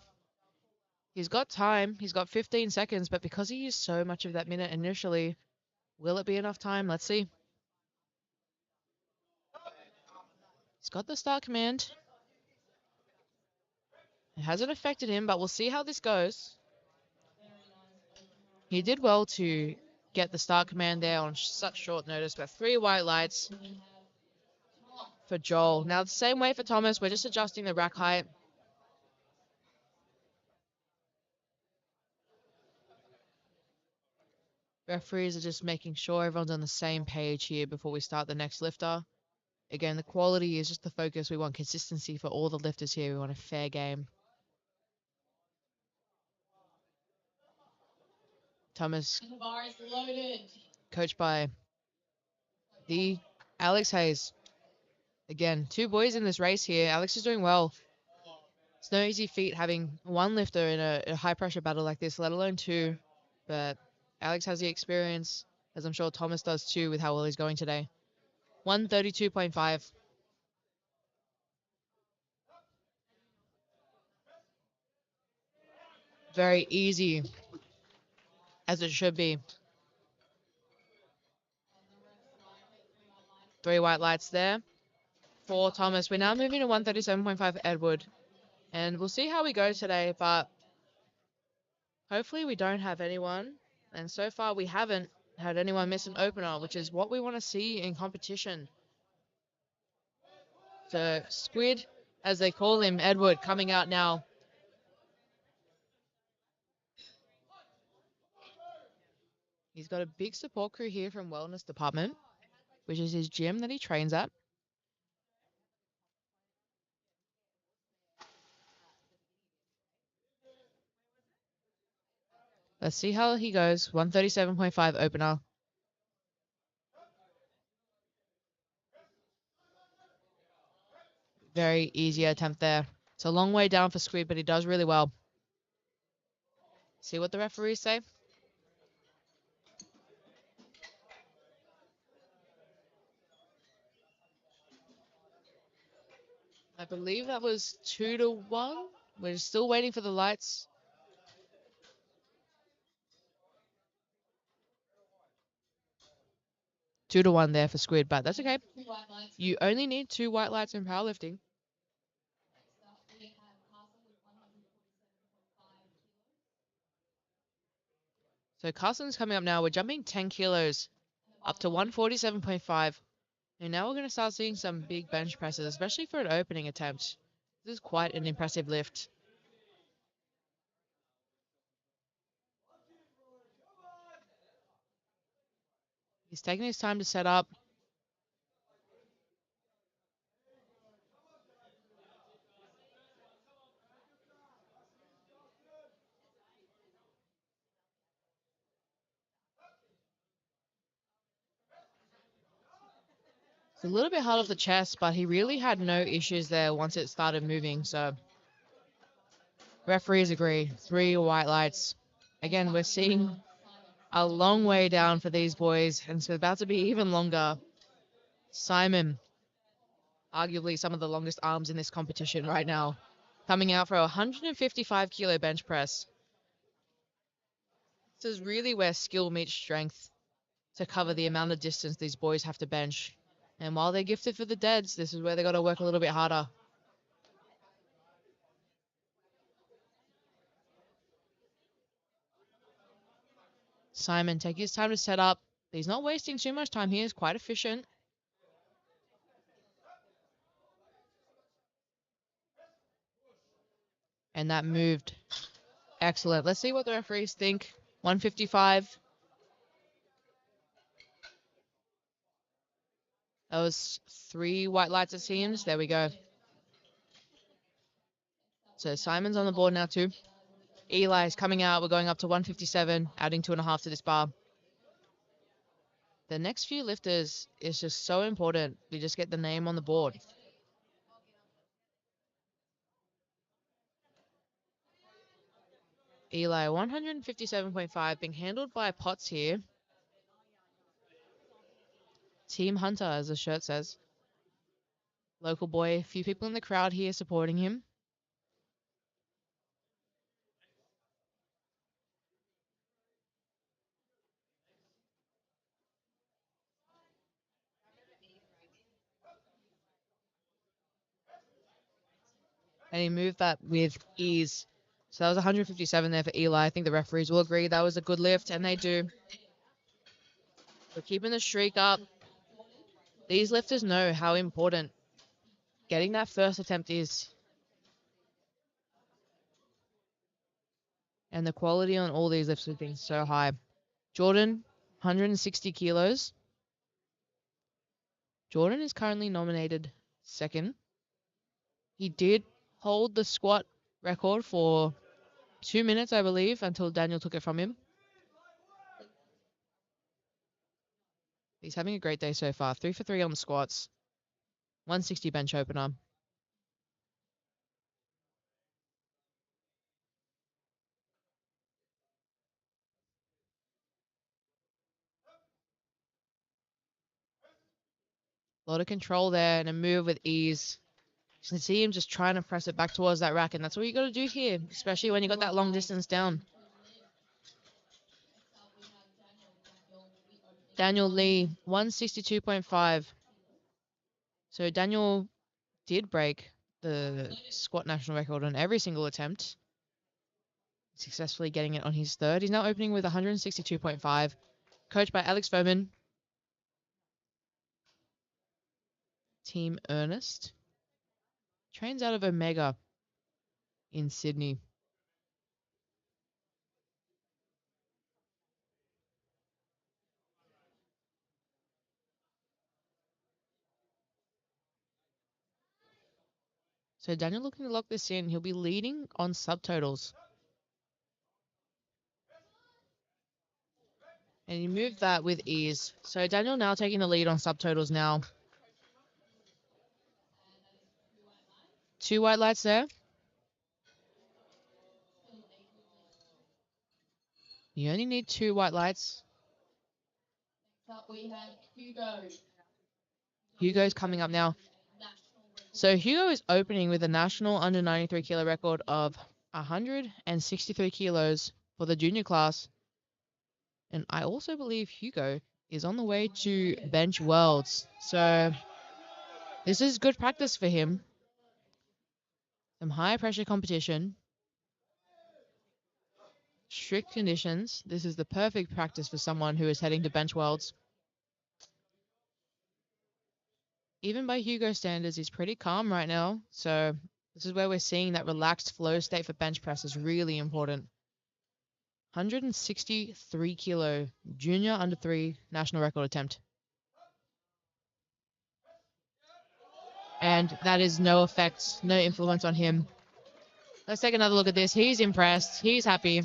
He's got time. He's got 15 seconds, but because he used so much of that minute initially, will it be enough time? Let's see. He's got the start command. It hasn't affected him, but we'll see how this goes. He did well to get the start command there on such short notice, but 3 white lights for Joel. Now, the same way for Thomas, we're just adjusting the rack height. Referees are just making sure everyone's on the same page here before we start the next lifter. Again, the quality is just the focus. We want consistency for all the lifters here. We want a fair game. Thomas, And the bar is loaded. coached by the Alex Hayes. Again, 2 boys in this race here. Alex is doing well. It's no easy feat having 1 lifter in a high-pressure battle like this, let alone 2. But Alex has the experience, as I'm sure Thomas does too, with how well he's going today. 132.5. Very easy, as it should be. 3 white lights there for Thomas. We're now moving to 137.5 Edward. And we'll see how we go today, but hopefully we don't have anyone. And so far we haven't had anyone miss an opener, which is what we want to see in competition. So Squid, as they call him, Edward, coming out now. He's got a big support crew here from Wellness Department, which is his gym that he trains at. Let's see how he goes. 137.5 opener. Very easy attempt there. It's a long way down for Squid, but he does really well. See what the referees say? I believe that was 2-1. We're still waiting for the lights. Two to one there for Squid, but that's okay. Two white lights. You only need 2 white lights in powerlifting. Next up, we have Carson with 147.5 kilos. So Carson's coming up now. We're jumping 10 kilos up to 147.5. And now we're going to start seeing some big bench presses, especially for an opening attempt. This is quite an impressive lift. He's taking his time to set up. It's a little bit hard off the chest, but he really had no issues there once it started moving. So referees agree. 3 white lights. Again, we're seeing a long way down for these boys, and it's about to be even longer. Simon, arguably some of the longest arms in this competition right now, coming out for a 155 kilo bench press. This is really where skill meets strength to cover the amount of distance these boys have to bench. And while they're gifted for the deads, this is where they got to work a little bit harder. Simon, take his time to set up. He's not wasting too much time here. He's quite efficient. And that moved. Excellent. Let's see what the referees think. 155. That was 3 white lights, it seems. There we go. So Simon's on the board now too. Eli's coming out. We're going up to 157, adding 2.5 to this bar. The next few lifters is just so important. We just get the name on the board. Eli, 157.5, being handled by Potts here. Team Hunter, as the shirt says. Local boy, a few people in the crowd here supporting him. And he moved that with ease. So that was 157 there for Eli. I think the referees will agree that was a good lift, and they do. We're keeping the streak up. These lifters know how important getting that first attempt is. And the quality on all these lifts has been so high. Jordan, 160 kilos. Jordan is currently nominated second. He did hold the squat record for 2 minutes, I believe, until Daniel took it from him. He's having a great day so far. 3 for 3 on the squats. 160 bench opener. A lot of control there and a move with ease. You can see him just trying to press it back towards that rack, and that's what you got to do here, especially when you got that long distance down. Daniel Lee, 162.5. So Daniel did break the squat national record on every single attempt, successfully getting it on his third. He's now opening with 162.5, coached by Alex Foman. Team Ernest. Trains out of Omega in Sydney. So Daniel looking to lock this in. He'll be leading on subtotals. And he moved that with ease. So Daniel now taking the lead on subtotals now. 2 white lights there. You only need 2 white lights. But we have Hugo. Hugo's coming up now. So Hugo is opening with a national under 93 kilo record of 163 kilos for the junior class. And I also believe Hugo is on the way to bench worlds. So this is good practice for him. Some high pressure competition. Strict conditions. This is the perfect practice for someone who is heading to bench worlds. Even by Hugo standards, he's pretty calm right now. So this is where we're seeing that relaxed flow state for bench press is really important. 163 kilo junior under 3 national record attempt. And that is no effect, no influence on him. Let's take another look at this. He's impressed. He's happy.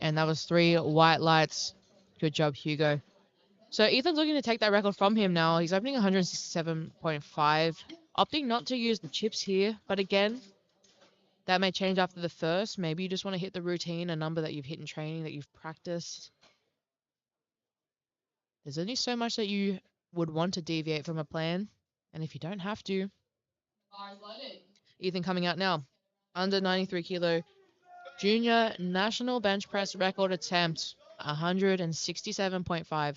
And that was 3 white lights. Good job, Hugo. So Ethan's looking to take that record from him now. He's opening 167.5. Opting not to use the chips here. But again, that may change after the first. Maybe you just want to hit the routine, a number that you've hit in training, that you've practiced. There's only so much that you would want to deviate from a plan. And if you don't have to. Ethan coming out now. Under 93 kilo. Junior national bench press record attempt. 167.5.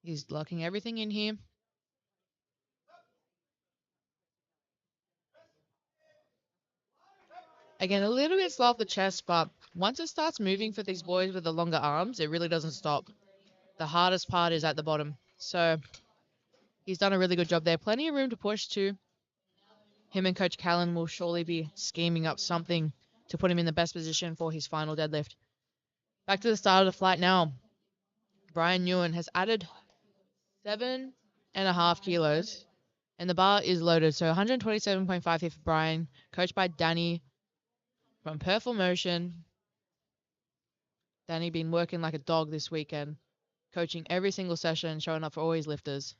He's locking everything in here. Again, a little bit slow off the chest, but once it starts moving for these boys with the longer arms, it really doesn't stop. The hardest part is at the bottom. So he's done a really good job there. Plenty of room to push too. Him and Coach Callan will surely be scheming up something to put him in the best position for his final deadlift. Back to the start of the flight now. Brian Nguyen has added 7.5 kilos. And the bar is loaded. So 127.5 here for Brian. Coached by Danny from Purple Motion. Danny been working like a dog this weekend. Coaching every single session. Showing up for all his lifters.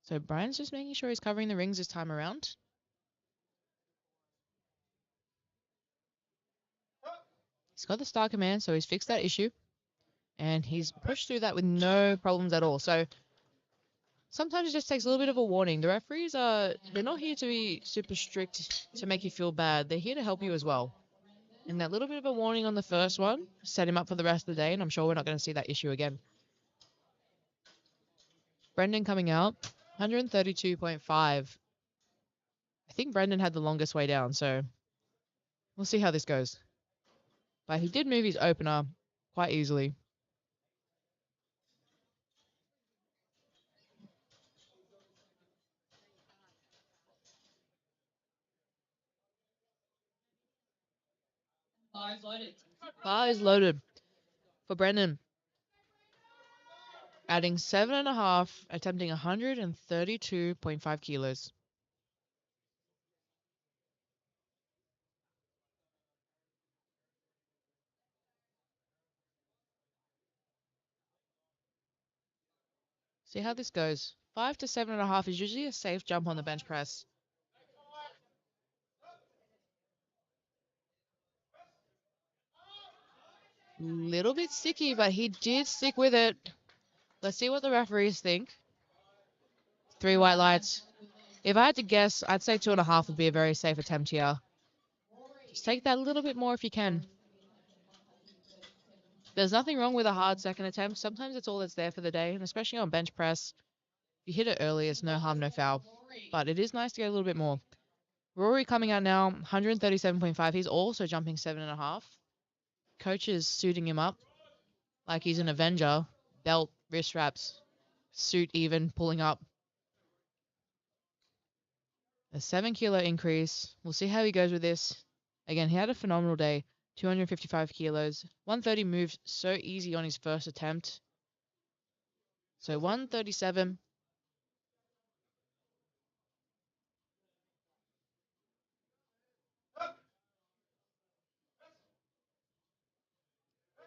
So Brian's just making sure he's covering the rings this time around. He's got the star command, so he's fixed that issue. And he's pushed through that with no problems at all. So sometimes it just takes a little bit of a warning. The referees they're not here to be super strict to make you feel bad. They're here to help you as well. And that little bit of a warning on the first one set him up for the rest of the day, and I'm sure we're not going to see that issue again. Brendan coming out, 132.5. I think Brendan had the longest way down, so we'll see how this goes. But he did move his opener quite easily. Bar is loaded for Brendan. Adding 7.5, attempting 132.5 kilos. See how this goes. 5 to 7.5 is usually a safe jump on the bench press. Little bit sticky, but he did stick with it. Let's see what the referees think. 3 white lights. If I had to guess, I'd say 2.5 would be a very safe attempt here. Just take that a little bit more if you can. There's nothing wrong with a hard second attempt. Sometimes it's all that's there for the day, and especially on bench press. If you hit it early, it's no harm, no foul. But it is nice to get a little bit more. Rory coming out now, 137.5. He's also jumping 7.5. Coach is suiting him up like he's an Avenger. Belt, wrist wraps, suit even pulling up. A 7 kilo increase. We'll see how he goes with this. Again, he had a phenomenal day. 255 kilos. 130 moved so easy on his first attempt. So 137.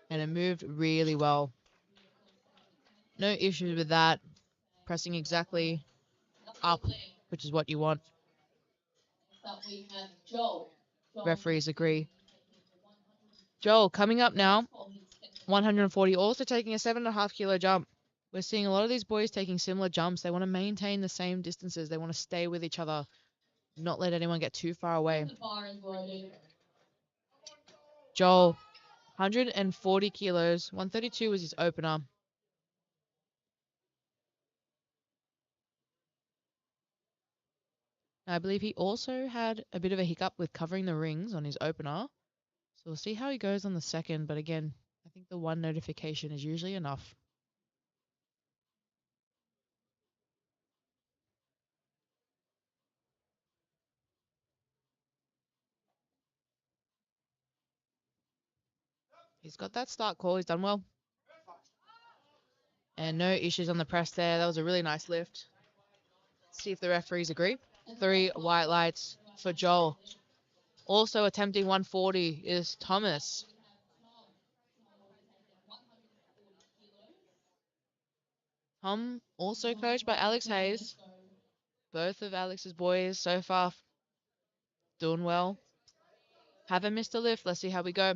And it moved really well. No issues with that. Pressing exactly up, which is what you want. We have Joel. Referees agree. Joel coming up now. 140, also taking a 7.5 kilo jump. We're seeing a lot of these boys taking similar jumps. They want to maintain the same distances. They want to stay with each other, not let anyone get too far away. Joel, 140 kilos. 132 was his opener. I believe he also had a bit of a hiccup with covering the rings on his opener. So we'll see how he goes on the second. But again, I think the one notification is usually enough. He's got that start call. He's done well. And no issues on the press there. That was a really nice lift. Let's see if the referees agree. 3 white lights for Joel. Also attempting 140 is Thomas. Tom, also coached by Alex Hayes. Both of Alex's boys so far doing well. Haven't missed a lift. Let's see how we go.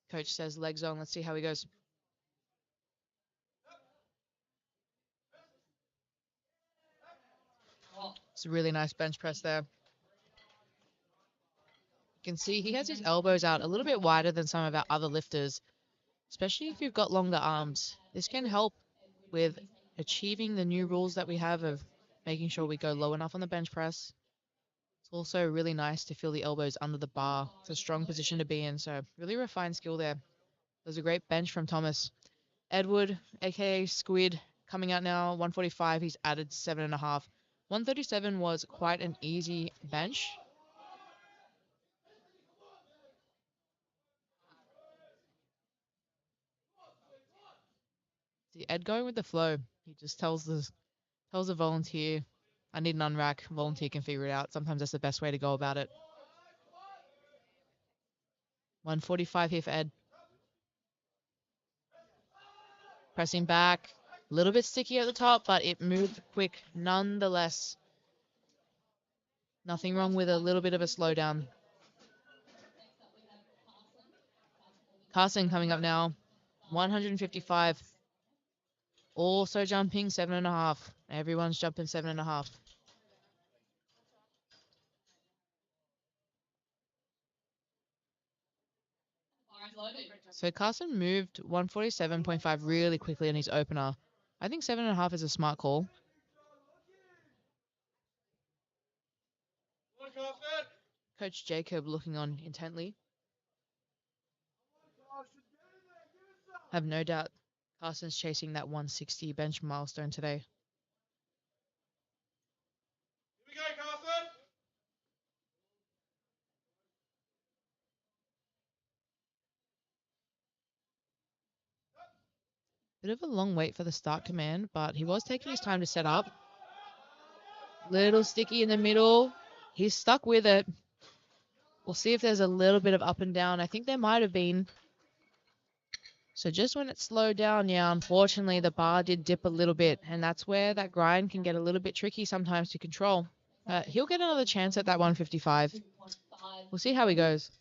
Coach says legs on. Let's see how he goes. It's a really nice bench press there. You can see he has his elbows out a little bit wider than some of our other lifters, especially if you've got longer arms. This can help with achieving the new rules that we have of making sure we go low enough on the bench press. It's also really nice to feel the elbows under the bar. It's a strong position to be in, so really refined skill there. There's a great bench from Thomas. Edward, aka Squid, coming out now, 145. He's added 7.5. 137 was quite an easy bench. See, Ed going with the flow. He just tells the volunteer, I need an unrack. Volunteer can figure it out. Sometimes that's the best way to go about it. 145 here for Ed. Pressing back. A little bit sticky at the top, but it moved quick nonetheless. Nothing wrong with a little bit of a slowdown. Carson coming up now. 155. Also jumping 7.5. Everyone's jumping 7.5. So Carson moved 147.5 really quickly on his opener. I think 7.5 is a smart call. Coach Jacob looking on intently. Have no doubt Carson's chasing that 160 bench milestone today. Here we go, Carson! Bit of a long wait for the start command, but he was taking his time to set up. Little sticky in the middle. He's stuck with it. We'll see if there's a little bit of up and down. I think there might have been. So just when it slowed down, yeah, unfortunately, the bar did dip a little bit, and that's where that grind can get a little bit tricky sometimes to control. He'll get another chance at that 155. We'll see how he goes.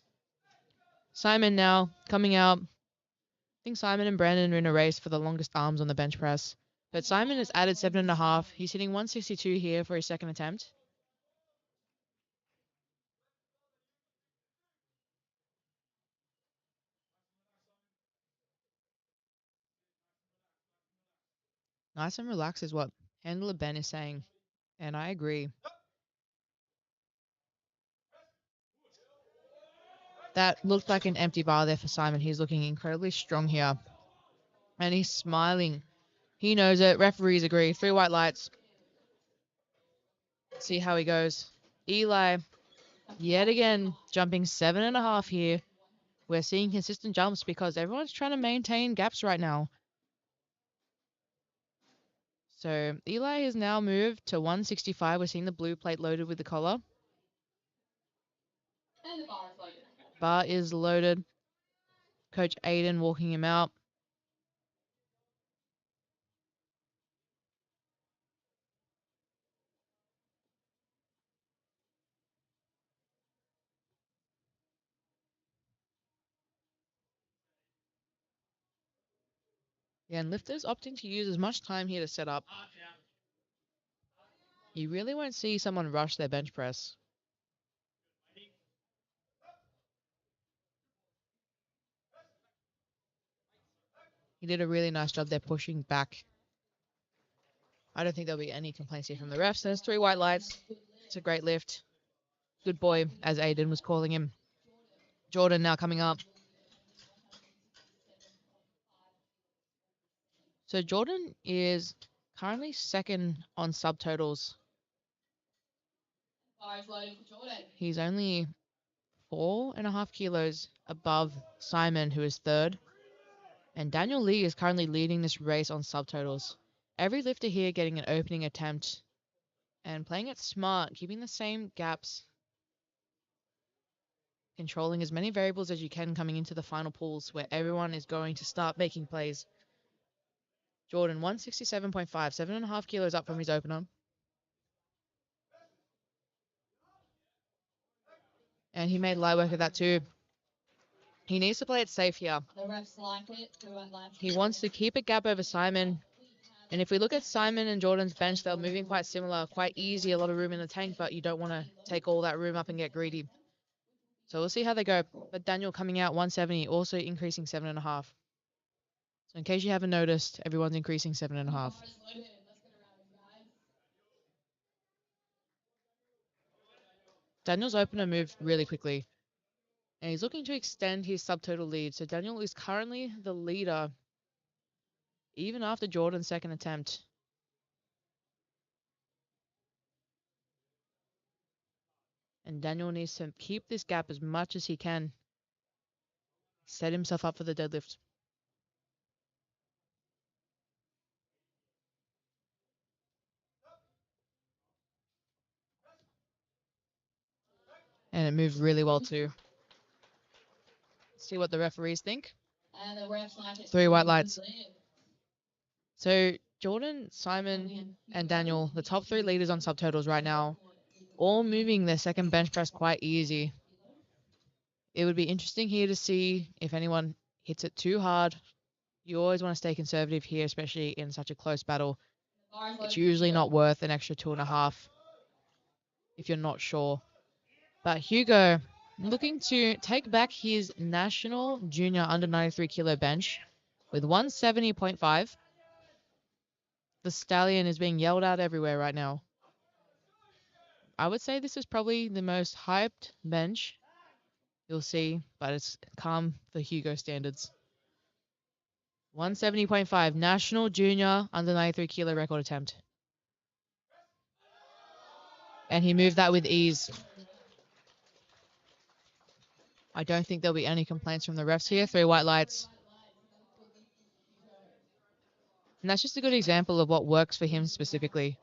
Simon now coming out. I think Simon and Brandon are in a race for the longest arms on the bench press. But Simon has added 7.5. He's hitting 162 here for his second attempt. Nice and relaxed is what Handler Ben is saying. And I agree. That looked like an empty bar there for Simon. He's looking incredibly strong here. And he's smiling. He knows it. Referees agree. 3 white lights. See how he goes. Eli, yet again, jumping 7.5 here. We're seeing consistent jumps because everyone's trying to maintain gaps right now. So Eli has now moved to 165. We're seeing the blue plate loaded with the collar. And the bar is loaded. Bar is loaded. Coach Aiden walking him out. Yeah, and lifters opting to use as much time here to set up. You really won't see someone rush their bench press. He did a really nice job there pushing back. I don't think there'll be any complaints here from the refs. There's 3 white lights. It's a great lift. Good boy, as Aiden was calling him. Jordan now coming up. So Jordan is currently second on subtotals. Bar is loaded for Jordan. He's only 4.5 kilos above Simon, who is third. And Daniel Lee is currently leading this race on subtotals. Every lifter here getting an opening attempt and playing it smart, keeping the same gaps, controlling as many variables as you can coming into the final pools where everyone is going to start making plays. Jordan, 167.5, 7.5 kilos up from his opener. And he made light work of that too. He needs to play it safe here. The refs like it. 3 white lights. He wants to keep a gap over Simon. And if we look at Simon and Jordan's bench, they're moving quite similar, quite easy, a lot of room in the tank, but you don't want to take all that room up and get greedy. So we'll see how they go. But Daniel coming out 170, also increasing 7.5. So in case you haven't noticed, everyone's increasing 7.5. Bar is loaded. Let's get around, guys. Daniel's opener moved really quickly. And he's looking to extend his subtotal lead. So Daniel is currently the leader, even after Jordan's second attempt. And Daniel needs to keep this gap as much as he can. Set himself up for the deadlift. And it moved really well too. See what the referees think. And the refs like it. 3 white lights. So Jordan, Simon, and Daniel, the top 3 leaders on subtotals right now, all moving their second bench press quite easy. It would be interesting here to see if anyone hits it too hard. You always want to stay conservative here, especially in such a close battle. It's usually not worth an extra 2.5 if you're not sure. But Hugo looking to take back his national junior under 93 kilo bench with 170.5. The stallion is being yelled at everywhere right now. I would say this is probably the most hyped bench you'll see, but it's calm for Hugo standards. 170.5, national junior under 93 kilo record attempt. And he moved that with ease. I don't think there'll be any complaints from the refs here. 3 white lights. And that's just a good example of what works for him specifically.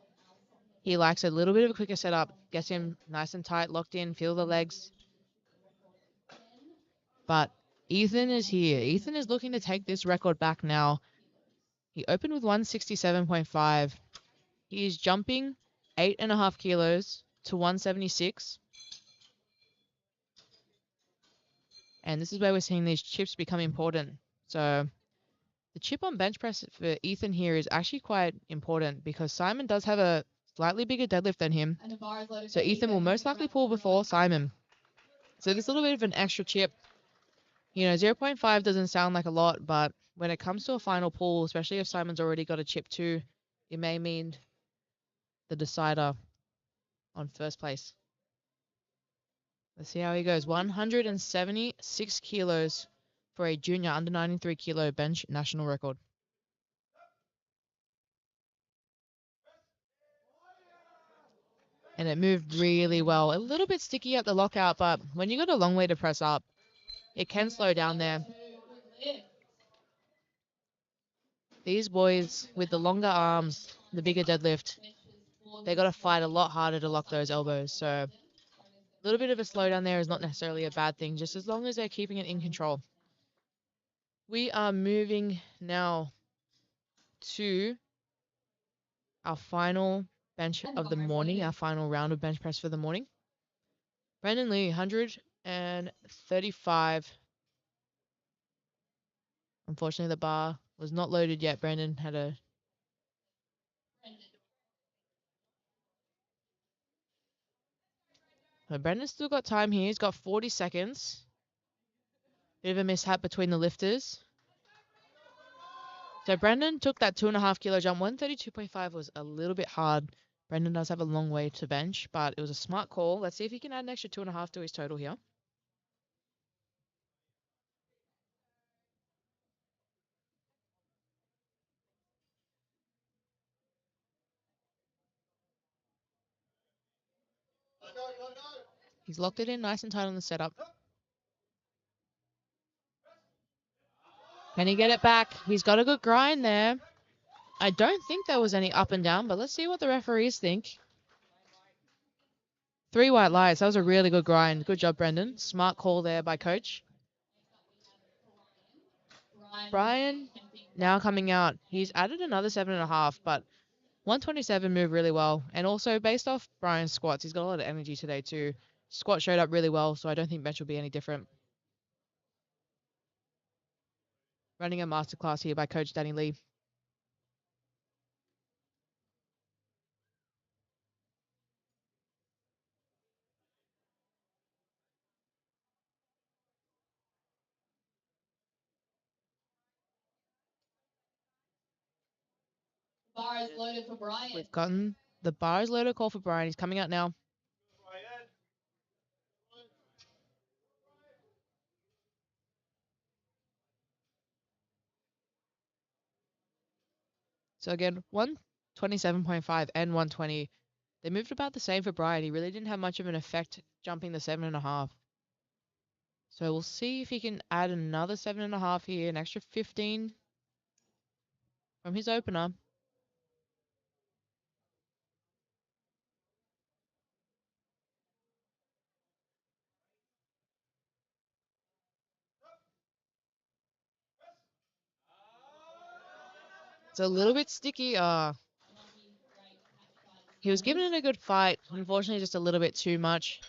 He likes a little bit of a quicker setup, gets him nice and tight, locked in, feel the legs. But Ethan is here. Ethan is looking to take this record back now. He opened with 167.5. He is jumping 8.5 kilos to 176. And this is where we're seeing these chips become important. So the chip on bench press for Ethan here is actually quite important because Simon does have a slightly bigger deadlift than him. And the bar is loaded So for Ethan will most likely pull before Simon. So there's a little bit of an extra chip. You know, 0.5 doesn't sound like a lot, but when it comes to a final pull, especially if Simon's already got a chip too, it may mean the decider on first place. Let's see how he goes. 176 kilos for a junior under 93 kilo bench national record. And it moved really well. A little bit sticky at the lockout, but when you got a long way to press up, it can slow down there. These boys with the longer arms, the bigger deadlift, they got to fight a lot harder to lock those elbows. So a little bit of a slowdown there is not necessarily a bad thing, just as long as they're keeping it in control. We are moving now to our final bench of the morning, our final round of bench press for the morning. Brendan Lee, 135. Unfortunately, the bar was not loaded yet. Brendan had a... So Brendan's still got time here. He's got 40 seconds. Bit of a mishap between the lifters. So Brendan took that 2.5 kilo jump. 132.5 was a little bit hard. Brendan does have a long way to bench, but it was a smart call. Let's see if he can add an extra 2.5 to his total here. He's locked it in nice and tight on the setup. Can he get it back? He's got a good grind there. I don't think there was any up and down, but let's see what the referees think. 3 white lights. That was a really good grind. Good job, Brendan. Smart call there by coach. Brian now coming out. He's added another 7.5, but 127 moved really well. And also based off Brian's squats, he's got a lot of energy today too. Squat showed up really well, so I don't think bench will be any different. Running a masterclass here by Coach Danny Lee. Bar is loaded for Brian. We've gotten the bar is loaded call for Brian. He's coming out now. So again, 127.5 and 120. They moved about the same for Brian. He really didn't have much of an effect jumping the 7.5. So we'll see if he can add another 7.5 here, an extra 15 from his opener. It's a little bit sticky. He was giving it a good fight. Unfortunately, just a little bit too much.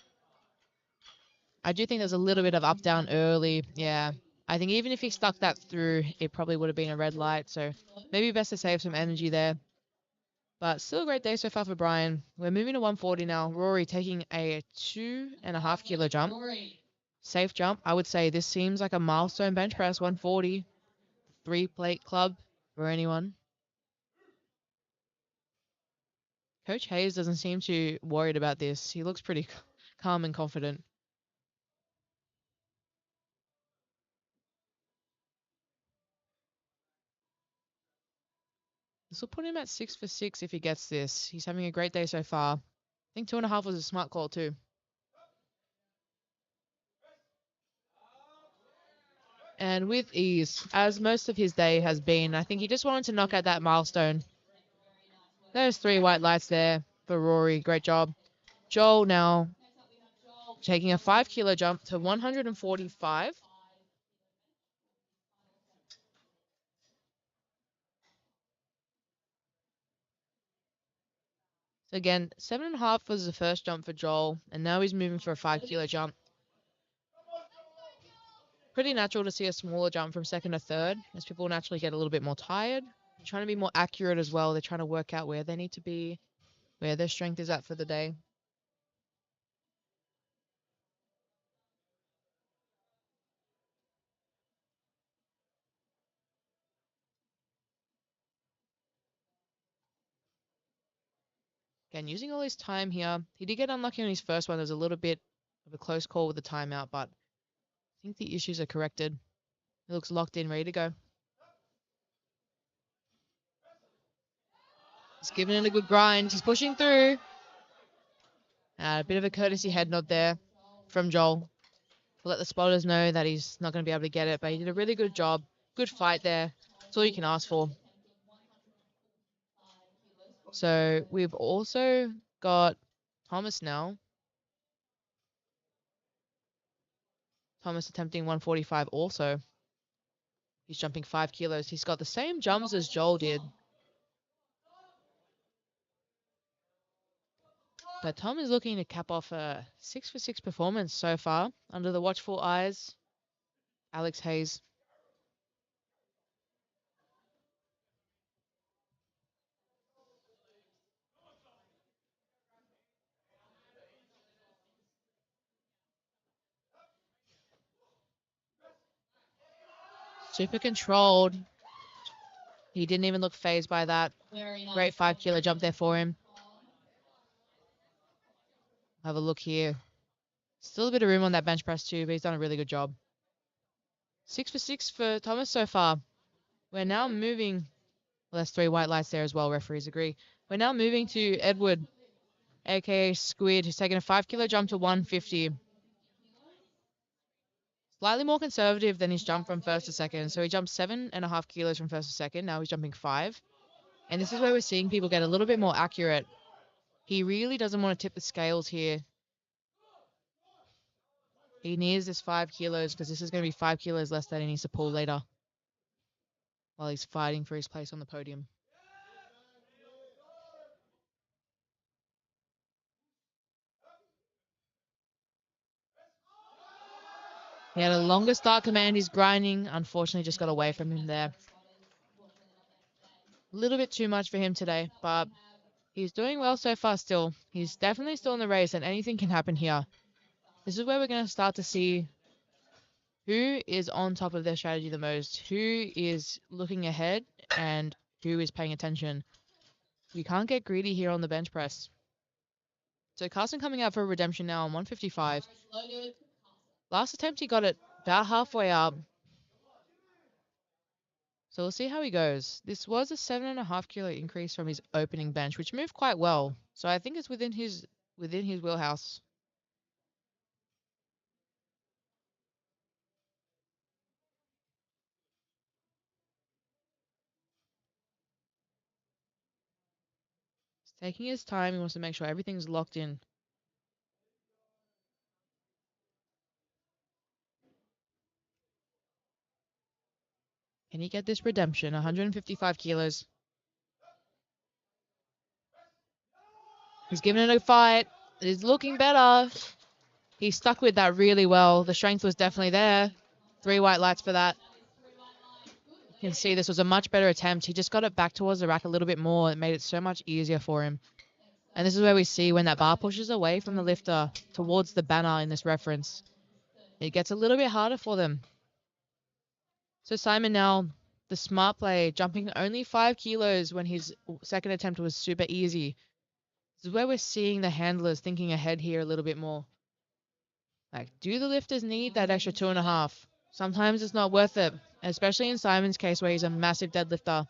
I do think there's a little bit of up down early. Yeah. I think even if he stuck that through, it probably would have been a red light. So maybe best to save some energy there. But still a great day so far for Brian. We're moving to 140 now. Rory taking a 2.5 kilo jump. Safe jump. I would say this seems like a milestone bench press, 140. 3-plate club for anyone. Coach Hayes doesn't seem too worried about this. He looks pretty calm and confident. This will put him at 6 for 6 if he gets this. He's having a great day so far. I think 2.5 was a smart call too. And with ease, as most of his day has been, I think he just wanted to knock out that milestone. There's 3 white lights there for Rory. Great job. Joel now taking a 5 kilo jump to 145. So again, 7.5 was the first jump for Joel, and now he's moving for a 5 kilo jump. Pretty natural to see a smaller jump from second to third, as people naturally get a little bit more tired. They're trying to be more accurate as well. They're trying to work out where they need to be, where their strength is at for the day. Again, using all his time here. He did get unlucky on his first one. There's a little bit of a close call with the timeout, but I think the issues are corrected. It looks locked in, ready to go. He's giving it a good grind. He's pushing through. A bit of a courtesy head nod there from Joel to let the spotters know that he's not going to be able to get it, but he did a really good job. Good fight there. That's all you can ask for. So we've also got Thomas now. Thomas attempting 145 also. He's jumping 5 kilos. He's got the same jumps as Joel did. But Tom is looking to cap off a 6 for 6 performance so far under the watchful eyes. Alex Hayes. Super controlled. He didn't even look phased by that. Great 5 kilo jump there for him. Have a look here. Still a bit of room on that bench press too, but he's done a really good job. 6 for 6 for Thomas so far. We're now moving. Well, there's 3 white lights there as well, referees agree. We're now moving to Edward, aka Squid, who's taking a 5 kilo jump to 150. Slightly more conservative than his jump from first to second. So he jumped 7.5 kilos from first to second. Now he's jumping 5. And this is where we're seeing people get a little bit more accurate. He really doesn't want to tip the scales here. He needs this 5 kilos because this is going to be 5 kilos less that he needs to pull later while he's fighting for his place on the podium. He had a longer start command. He's grinding. Unfortunately, just got away from him there. A little bit too much for him today, but he's doing well so far still. He's definitely still in the race, and anything can happen here. This is where we're going to start to see who is on top of their strategy the most, who is looking ahead, and who is paying attention. You can't get greedy here on the bench press. So Carson coming out for a redemption now on 155. Last attempt, he got it about halfway up. So we'll see how he goes. This was a 7.5 kilo increase from his opening bench, which moved quite well. So I think it's within his wheelhouse. He's taking his time. He wants to make sure everything's locked in. Can he get this redemption? 155 kilos. He's giving it a fight. It is looking better. He stuck with that really well. The strength was definitely there. 3 white lights for that. You can see this was a much better attempt. He just got it back towards the rack a little bit more. It made it so much easier for him. And this is where we see when that bar pushes away from the lifter towards the banner in this reference. It gets a little bit harder for them. So Simon now, the smart play, jumping only 5 kilos when his second attempt was super easy. This is where we're seeing the handlers thinking ahead here a little bit more. Like, do the lifters need that extra 2.5? Sometimes it's not worth it, especially in Simon's case where he's a massive deadlifter.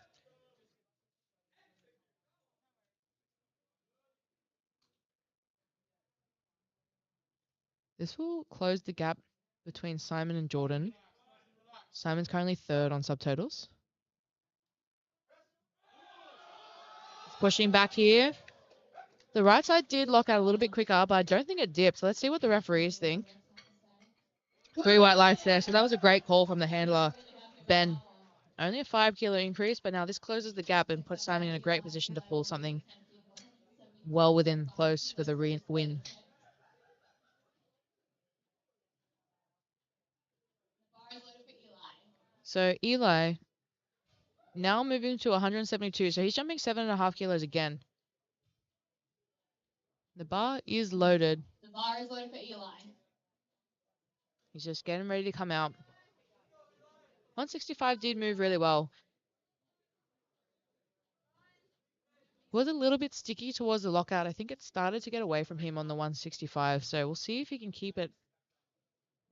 This will close the gap between Simon and Jordan. Simon's currently 3rd on subtotals. Pushing back here. The right side did lock out a little bit quicker, but I don't think it dipped. So let's see what the referees think. 3 white lights there. So that was a great call from the handler, Ben. Only a 5 kilo increase, but now this closes the gap and puts Simon in a great position to pull something well within close for the win. So Eli now moving to 172. So he's jumping 7.5 kilos again. The bar is loaded. The bar is loaded for Eli. He's just getting ready to come out. 165 did move really well. Was a little bit sticky towards the lockout. I think it started to get away from him on the 165. So we'll see if he can keep it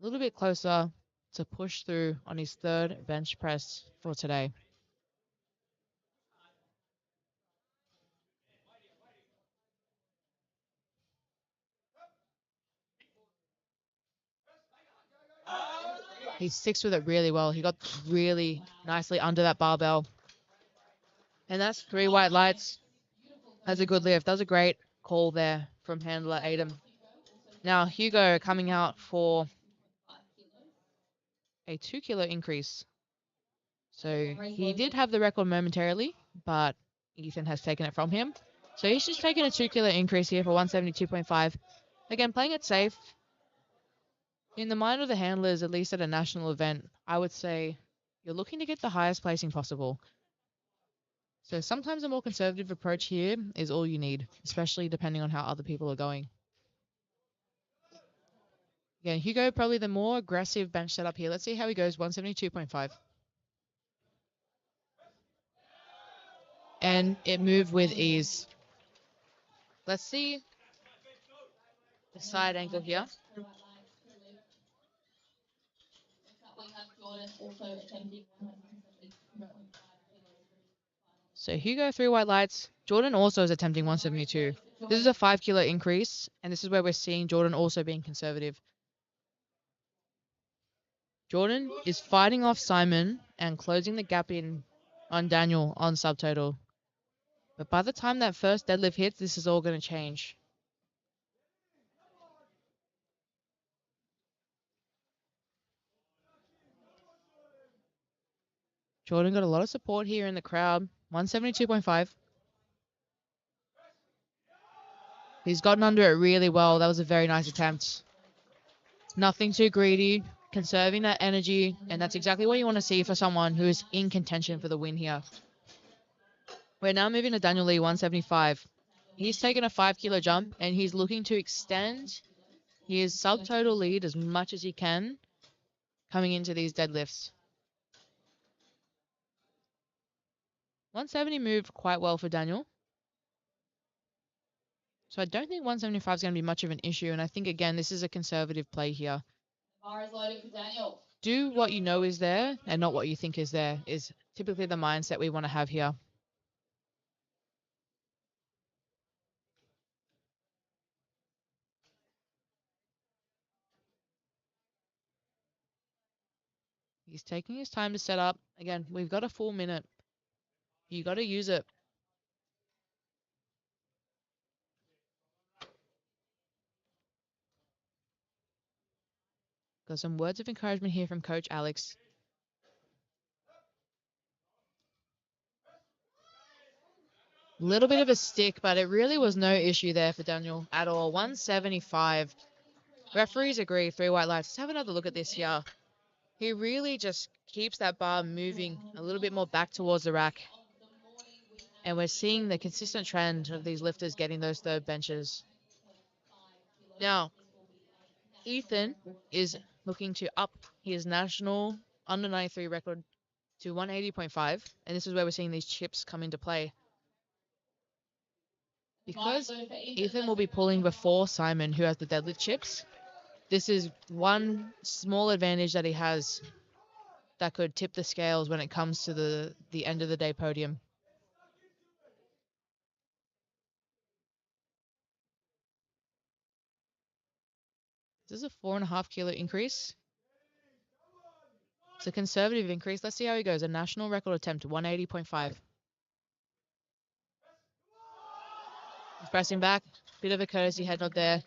a little bit closer to push through on his third bench press for today. He sticks with it really well. He got really nicely under that barbell. And that's 3 white lights. That's a good lift. That was a great call there from handler Adam. Now Hugo coming out for a 2 kilo increase. So he did have the record momentarily, but Ethan has taken it from him. So he's just taking a 2 kilo increase here for 172.5. Again, playing it safe. In the mind of the handlers, at least at a national event, I would say you're looking to get the highest placing possible. So sometimes a more conservative approach here is all you need, especially depending on how other people are going. Again, Hugo, probably the more aggressive bench setup here. Let's see how he goes, 172.5. And it moved with ease. Let's see the side angle here. So Hugo, 3 white lights. Jordan also is attempting 172. This is a 5 kilo increase, and this is where we're seeing Jordan also being conservative. Jordan is fighting off Simon and closing the gap in on Daniel on subtotal. But by the time that first deadlift hits, this is all going to change. Jordan got a lot of support here in the crowd. 172.5. He's gotten under it really well. That was a very nice attempt. Nothing too greedy, conserving that energy, and that's exactly what you want to see for someone who is in contention for the win here. We're now moving to Daniel Lee, 175. He's taken a 5 kilo jump, and he's looking to extend his subtotal lead as much as he can coming into these deadlifts. 170 moved quite well for Daniel. So I don't think 175 is going to be much of an issue. And I think, again, this is a conservative play here. Bar is loaded for Daniel. Do what you know is there and not what you think is there is typically the mindset we want to have here. He's taking his time to set up. Again, we've got a full minute. You got to use it. Got some words of encouragement here from Coach Alex. Little bit of a stick, but it really was no issue there for Daniel at all. 175. Referees agree, 3 white lights. Let's have another look at this here. He really just keeps that bar moving a little bit more back towards the rack. And we're seeing the consistent trend of these lifters getting those third benches. Now, Ethan is looking to up his national under 93 record to 180.5. And this is where we're seeing these chips come into play. Because Ethan will be pulling before Simon, who has the deadlift chips, this is one small advantage that he has that could tip the scales when it comes to the end of the day podium. This is a 4.5 kilo increase. It's a conservative increase. Let's see how he goes. A national record attempt, 180.5. He's pressing back. Bit of a courtesy head nod there.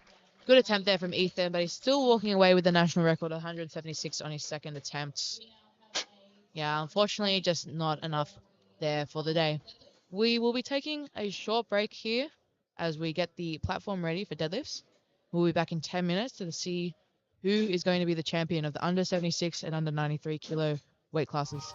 Good attempt there from Ethan, but he's still walking away with the national record, 176 on his second attempt. Yeah, unfortunately, just not enough there for the day. We will be taking a short break here as we get the platform ready for deadlifts. We'll be back in 10 minutes to see who is going to be the champion of the under 76 and under 93 kilo weight classes.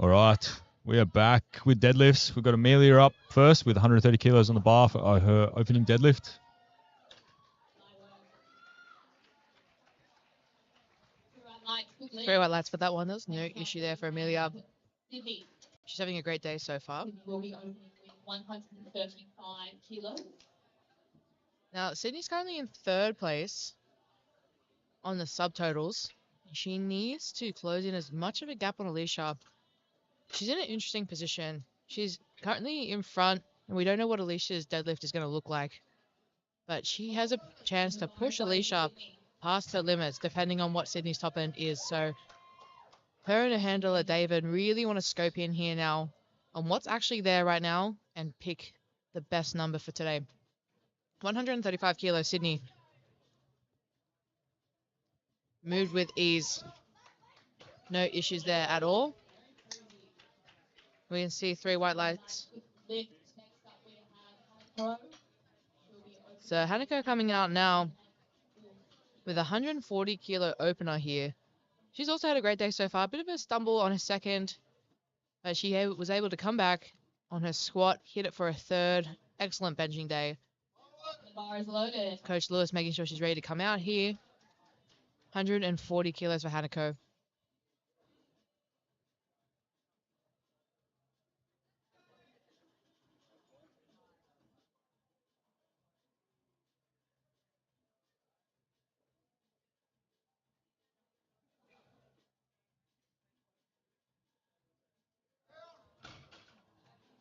All right, we are back with deadlifts. We've got Amelia up first with 130 kilos on the bar for her opening deadlift. Very white lights for that one. There's no issue there for Amelia. She's having a great day so far. Will be opening with 135 kilos. Now, Sydney's currently in third place on the subtotals. She needs to close in as much of a gap on Alicia. She's in an interesting position. She's currently in front, and we don't know what Alicia's deadlift is going to look like. But she has a chance to push Alicia past her limits, depending on what Sydney's top end is. So her and her handler, David, really want to scope in here now on what's actually there right now and pick the best number for today. 135 kilos, Sydney. Moved with ease. No issues there at all. We can see 3 white lights. So Hanako coming out now with a 140 kilo opener here. She's also had a great day so far. A bit of a stumble on her second, but she was able to come back on her squat, hit it for a third. Excellent benching day. The bar is loaded. Coach Lewis making sure she's ready to come out here. 140 kilos for Hanako.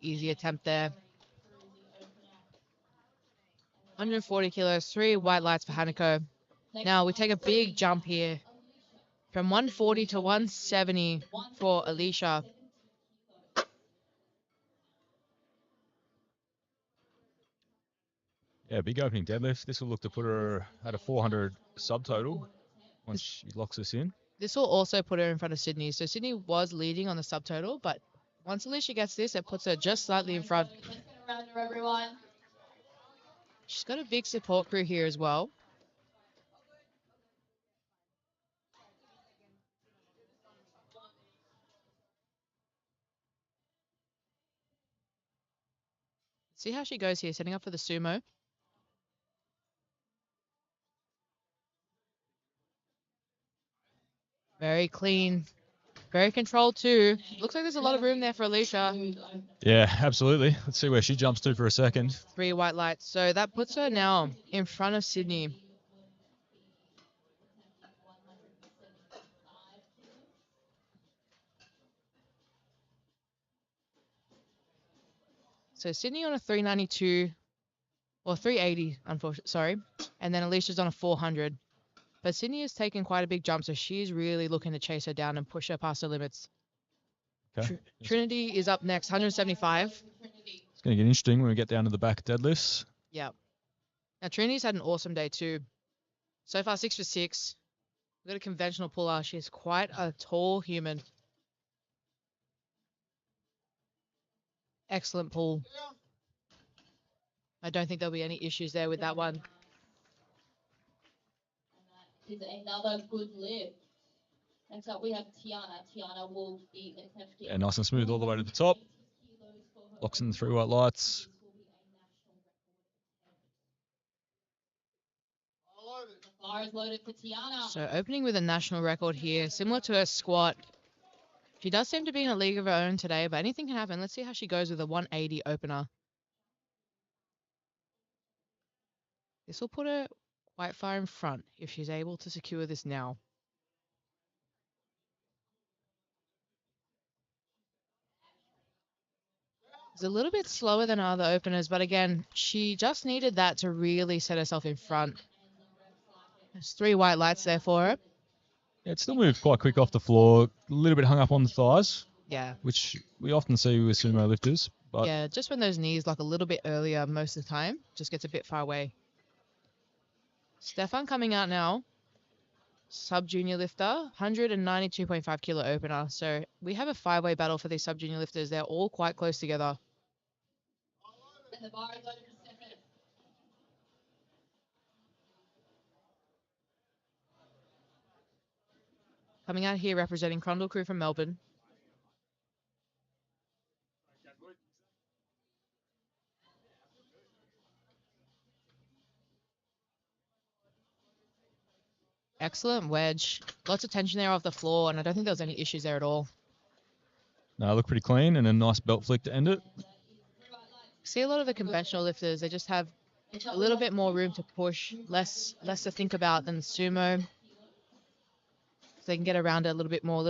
Easy attempt there. 140 kilos, 3 white lights for Hanako. Now we take a big jump here from 140 to 170 for Alicia. Yeah, big opening deadlift. This will look to put her at a 400 subtotal once she locks us in. This will also put her in front of Sydney. So Sydney was leading on the subtotal, but once Alicia gets this, it puts her just slightly in front. Let's get around her, everyone. She's got a big support crew here as well. See how she goes here, setting up for the sumo. Very clean, very controlled too. Looks like there's a lot of room there for Alicia. Yeah, absolutely. Let's see where she jumps to for a second. 3 white lights. So that puts her now in front of Sydney. So Sydney on a 392 or 380, unfortunately, sorry. And then Alicia's on a 400. But Sydney has taken quite a big jump, so she's really looking to chase her down and push her past her limits. Okay. Trinity is up next, 175. It's going to get interesting when we get down to the back deadlifts. Yeah. Now, Trinity's had an awesome day too. So far, 6 for 6. We've got a conventional puller. She's quite a tall human. Excellent pull. I don't think there'll be any issues there with that one. Is another good lift. Next up, we have Tiana. Tiana will be attempting. Yeah, nice and smooth all the way to the top. Locks in the 3 white lights. The bar is loaded for Tiana. So opening with a national record here, similar to her squat. She does seem to be in a league of her own today, but anything can happen. Let's see how she goes with a 180 opener. This will put her quite far in front if she's able to secure this now. It's a little bit slower than other openers, but again, she just needed that to really set herself in front. There's 3 white lights there for her. Yeah, it still moved quite quick off the floor. A little bit hung up on the thighs. Yeah. Which we often see with sumo lifters. But yeah, just when those knees lock a little bit earlier most of the time, just gets a bit far away. Stefan coming out now. Sub-junior lifter, 192.5 kilo opener. So we have a 5-way battle for these sub-junior lifters. They're all quite close together. And the bar is loaded for Stefan. Coming out here representing Crundle Crew from Melbourne. Excellent wedge. Lots of tension there off the floor, and I don't think there was any issues there at all. No, look pretty clean and a nice belt flick to end it. See a lot of the conventional lifters, they just have a little bit more room to push, less to think about than sumo. So they can get around it a little bit more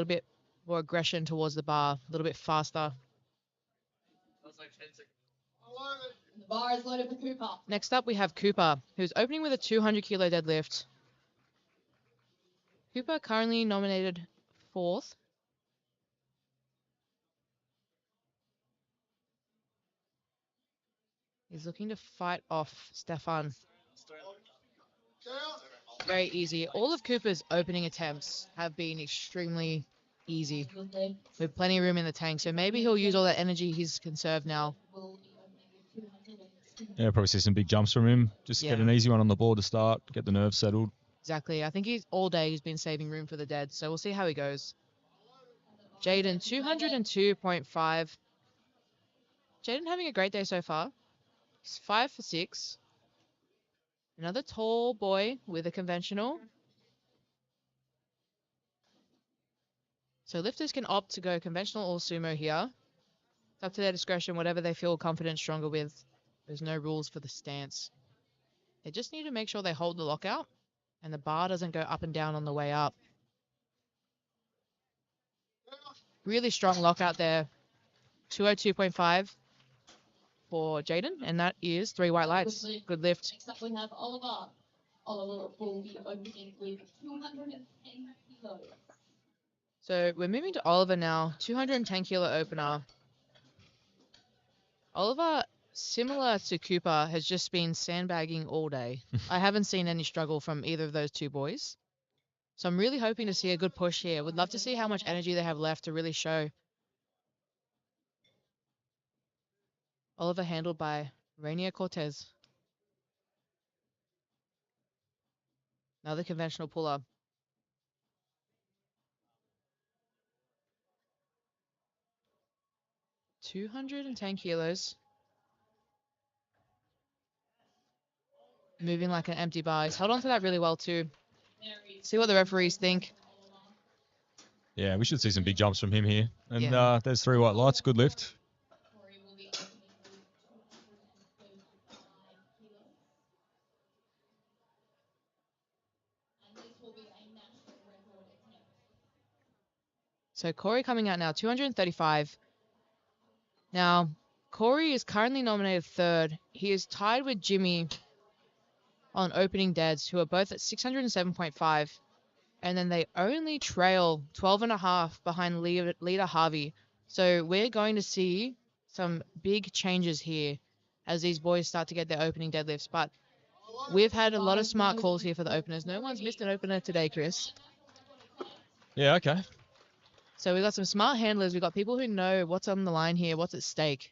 aggression towards the bar, a little bit faster. The bar is loaded for Cooper. Next up, we have Cooper, who's opening with a 200 kilo deadlift. Cooper currently nominated 4th. He's looking to fight off Stefan. Very easy. All of Cooper's opening attempts have been extremely easy, Good lift. with plenty of room in the tank. So maybe he'll use all that energy he's conserved now. Will be opening with 202. Yeah, probably see some big jumps from him. Just get Yeah. an easy one on the board to start, get the nerves settled. Exactly. I think all day he's been saving room for the dead. So we'll see how he goes. Jaden, 202.5. Jaden having a great day so far. He's 5 for 6. Another tall boy with a conventional. So lifters can opt to go conventional or sumo here. It's up to their discretion, whatever they feel confident, stronger with. There's no rules for the stance. They just need to make sure they hold the lockout and the bar doesn't go up and down on the way up. Really strong lockout there. 202.5 for Jaden, and that is 3 white lights. Good lift. Next up we have Oliver. Oliver will be opening with 210 kilos. So we're moving to Oliver now. 210 kilo opener. Oliver, similar to Cooper, has just been sandbagging all day. I haven't seen any struggle from either of those two boys. So I'm really hoping to see a good push here. Would love to see how much energy they have left to really show. Oliver handled by Rainier Cortez. Another conventional pull-up. 210 kilos. Moving like an empty bar. He's held on to that really well too. See what the referees think. Yeah, we should see some big jumps from him here. And Yeah. there's 3 white lights. Good lift. Corey will be opening with 235 kilos. And this will be a national record attempt. So Corey coming out now, 235. Now, Corey is currently nominated 3rd. He is tied with Jimmy on opening deads, who are both at 607.5. And then they only trail 12.5 behind leader Harvey. So we're going to see some big changes here as these boys start to get their opening deadlifts. But we've had a lot of smart calls here for the openers. No one's missed an opener today, Chris. Yeah, okay. So we've got some smart handlers. We've got people who know what's on the line here, what's at stake.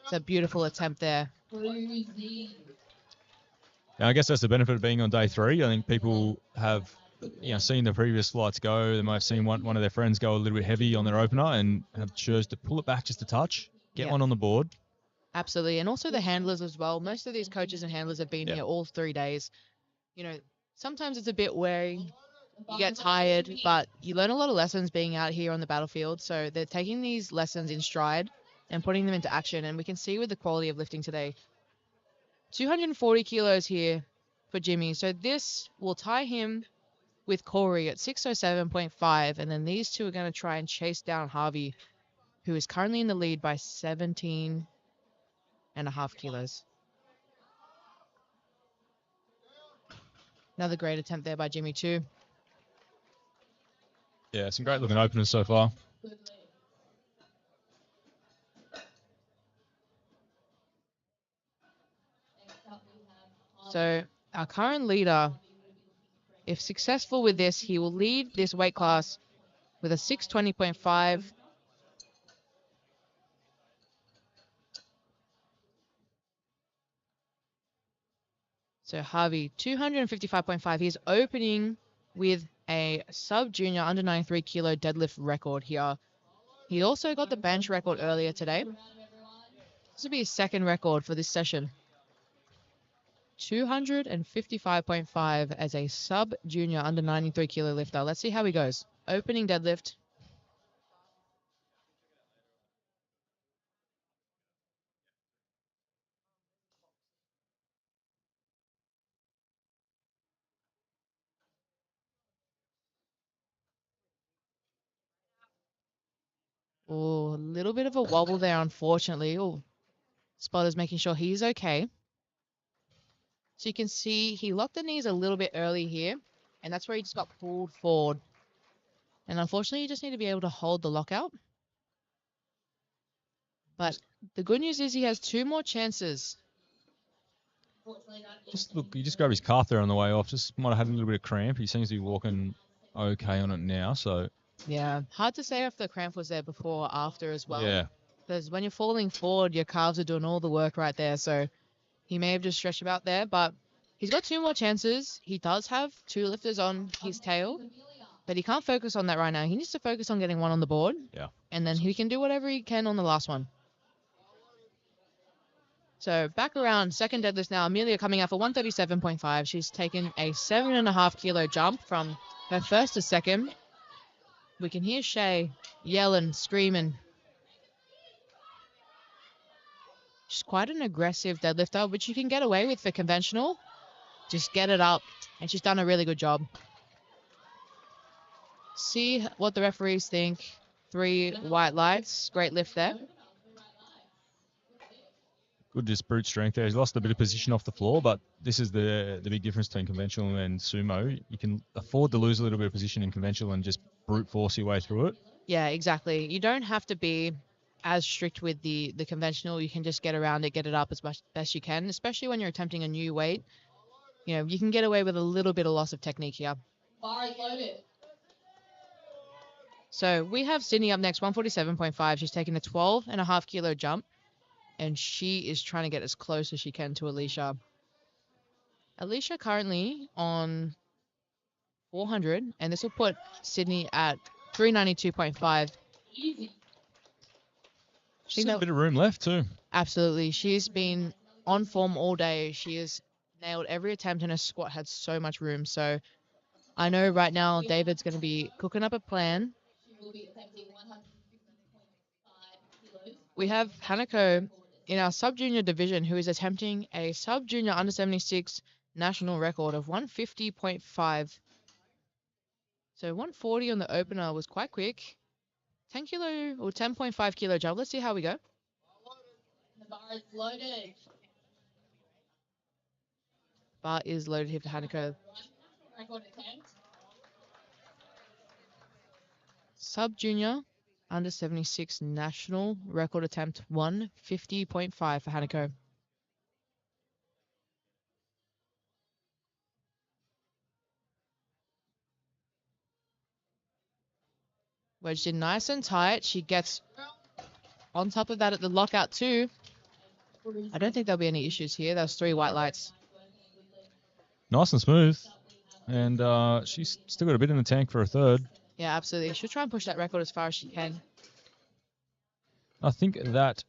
It's a beautiful attempt there. Cruising. Now, I guess that's the benefit of being on day 3. I think people have seen the previous flights go. They might have seen one of their friends go a little bit heavy on their opener and have chose to pull it back just a touch, get Yeah. one on the board. Absolutely. And also the handlers as well. Most of these coaches and handlers have been Yeah. here all 3 days. You know, sometimes it's a bit wearing. You get tired, but you learn a lot of lessons being out here on the battlefield. So they're taking these lessons in stride and putting them into action. And we can see with the quality of lifting today. 240 kilos here for Jimmy. So this will tie him with Corey at 607.5. And then these two are going to try and chase down Harvey, who is currently in the lead by 17.5 kilos. Another great attempt there by Jimmy too. Yeah, some great looking openers so far. Good lift. Next up we have Harvey. So our current leader, if successful with this, he will lead this weight class with a 620.5. So Harvey, 255.5. He's opening with a sub-junior under 93 kilo deadlift record here. He also got the bench record earlier today. This will be his second record for this session. 255.5 as a sub-junior under 93 kilo lifter. Let's see how he goes. Opening deadlift. Oh, a little bit of a wobble there, unfortunately. Oh, spotter's making sure he's okay. So you can see he locked the knees a little bit early here, and that's where he just got pulled forward. And unfortunately, you just need to be able to hold the lockout. But the good news is he has 2 more chances. Just look, you just grab his calf there on the way off. Just might have had a little bit of cramp. He seems to be walking okay on it now. So Yeah, hard to say if the cramp was there before or after as well. yeah, Because when you're falling forward, your calves are doing all the work right there. So he may have just stretched about there, but he's got 2 more chances. He does have 2 lifters on his tail, but he can't focus on that right now. He needs to focus on getting 1 on the board. Yeah. And then he can do whatever he can on the last one. So back around second deadlift now. Amelia coming out for 137.5. She's taken a 7.5 kilo jump from her first to second. We can hear Shay yelling, screaming. She's quite an aggressive deadlifter, which you can get away with for conventional. Just get it up. And she's done a really good job. See what the referees think. 3 white lights. Great lift there. good just brute strength there. He's lost a bit of position off the floor, but this is the big difference between conventional and sumo. You can afford to lose a little bit of position in conventional and just brute force your way through it. Yeah, exactly. You don't have to be as strict with the conventional. You can just get around it, get it up as much best you can, especially when you're attempting a new weight. You know, you can get away with a little bit of loss of technique here. Bar is loaded. So we have Sydney up next, 147.5. She's taking a 12.5 kilo jump, and she is trying to get as close as she can to Alicia. Alicia currently on 400, and this will put Sydney at 392.5. Easy. She's got a bit of room left too. Absolutely. She's been on form all day. She has nailed every attempt, and her squat had so much room. So I know right now David's going to be cooking up a plan. She will be attempting 150.5 kilos. We have Hanako in our sub-junior division who is attempting a sub-junior under 76 national record of 150.5. So 140 on the opener was quite quick. 10 kilo or 10.5 kilo jump. Let's see how we go. The bar is loaded. Bar is loaded here for Hanako. Record attempt. Sub-junior under 76 national record attempt 150.5 for Hanako. Wedged in nice and tight. She gets on top of that at the lockout too. I don't think there'll be any issues here. There's 3 white lights. Nice and smooth. And she's still got a bit in the tank for a third. Yeah, absolutely. She'll try and push that record as far as she can. I think that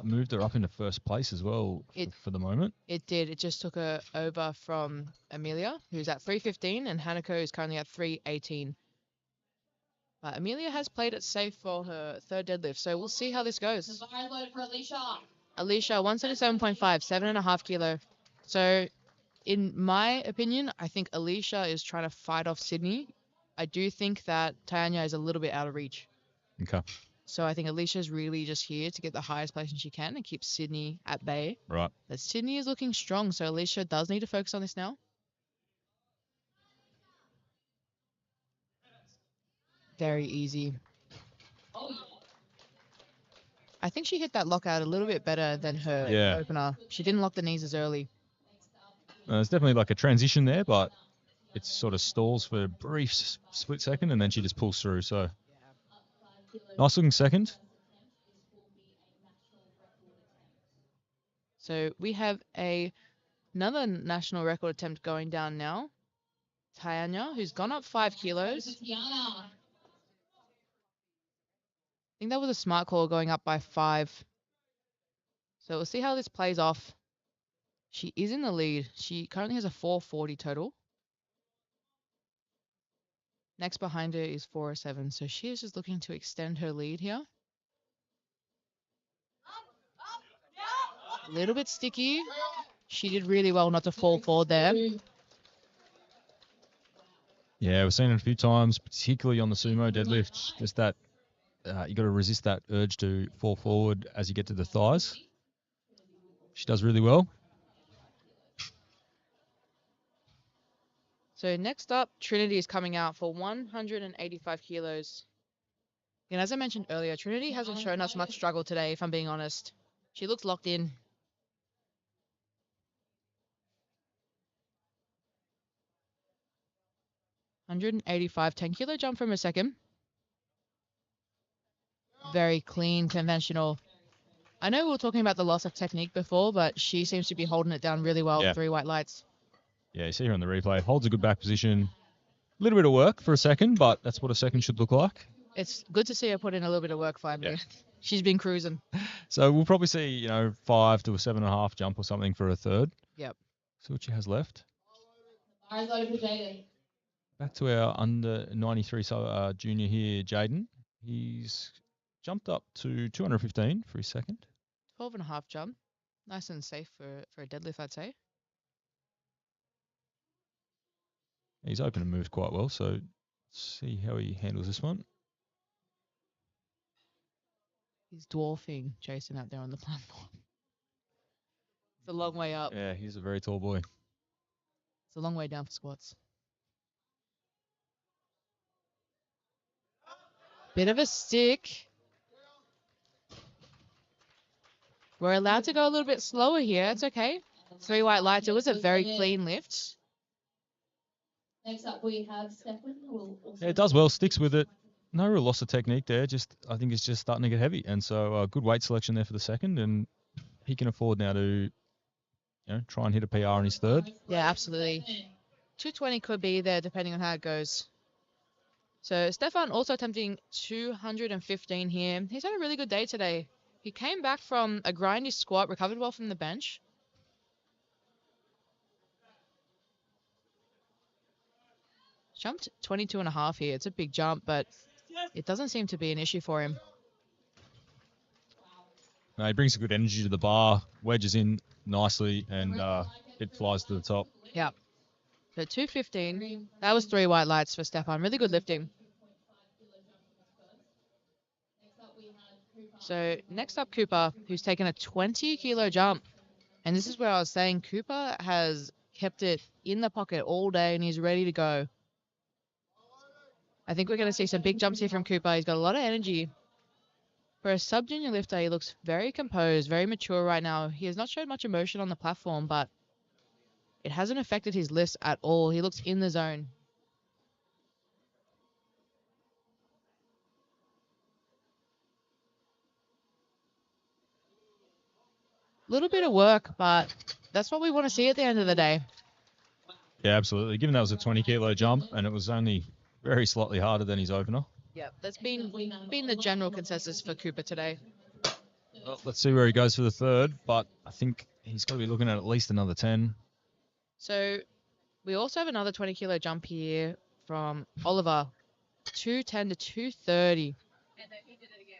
moved her up into first place as well for the moment. It did. It just took her over from Amelia, who's at 315, and Hanako is currently at 318. But Amelia has played it safe for her third deadlift, so we'll see how this goes. The bar is loaded for Alicia. Alicia, 177.5, 7.5 kilo. So, in my opinion, I think Alicia is trying to fight off Sydney. I do think that Tanya is a little bit out of reach. Okay. So I think Alicia's really just here to get the highest placing she can and keep Sydney at bay. Right. But Sydney is looking strong, so Alicia does need to focus on this now. Very easy. Oh, yeah. I think she hit that lockout a little bit better than her opener. She didn't lock the knees as early. There's definitely like a transition there, but it sort of stalls for a brief split second, and then she just pulls through. So nice looking second. So we have a Another national record attempt going down now. Tanya, who's gone up 5 kilos. I Tiana. think that was a smart call going up by 5. So we'll see how this plays off. She is in the lead. She currently has a 440 total. Next behind her is 407. So she is just looking to extend her lead here. A little bit sticky. She did really well not to fall forward there. Yeah, we've seen it a few times, particularly on the sumo deadlift. Just that you got to resist that urge to fall forward as you get to the thighs. She does really well. So next up, Trinity is coming out for 185 kilos. And as I mentioned earlier, Trinity hasn't shown us much struggle today, if I'm being honest. She looks locked in. $185, 10-kilo jump from a second. Very clean, conventional. I know we were talking about the loss of technique before, but she seems to be holding it down really well. Yeah. 3 white lights. Yeah, you see her on the replay. Holds a good back position. A little bit of work for a second, but that's what a second should look like. It's good to see her put in a little bit of work finally. Yeah. She's been cruising. So we'll probably see, 5 to a 7.5 jump or something for a third. Yep. See what she has left. Eyes over Jaden. Back to our under 93 junior here, Jaden. He's jumped up to 215 for his second. 12.5 jump. Nice and safe for a deadlift, I'd say. He's open and moved quite well, so let's see how he handles this one. He's dwarfing Jason out there on the platform. It's a long way up. Yeah, he's a very tall boy. It's a long way down for squats. Bit of a stick. We're allowed to go a little bit slower here. It's okay. 3 white lights. It was a very clean lift. Next up, we have Stefan. Yeah, it does well, sticks with it. No real loss of technique there. I think it's just starting to get heavy. And so good weight selection there for the second. And he can afford now to try and hit a PR in his third. Yeah, absolutely. 220 could be there depending on how it goes. So Stefan also attempting 215 here. He's had a really good day today. He came back from a grindy squat, recovered well from the bench. Jumped 22.5 here. It's a big jump, but it doesn't seem to be an issue for him. No, he brings a good energy to the bar, wedges in nicely, and it flies to the top. Yep. So 215. That was 3 white lights for Stefan. Really good lifting. So next up, Cooper, who's taken a 20-kilo jump. And this is where I was saying Cooper has kept it in the pocket all day and he's ready to go. I think we're going to see some big jumps here from Cooper. He's got a lot of energy. For a sub-junior lifter, he looks very composed, very mature right now. He has not showed much emotion on the platform, but it hasn't affected his lifts at all. He looks in the zone. Little bit of work, but that's what we want to see at the end of the day. Yeah, absolutely. Given that was a 20-kilo jump and it was only very slightly harder than his opener. Yeah, that's been the general consensus for Cooper today. Well, let's see where he goes for the third, but I think he's got to be looking at least another 10. So we also have another 20-kilo jump here from Oliver. 210 to 230. And then he did it again.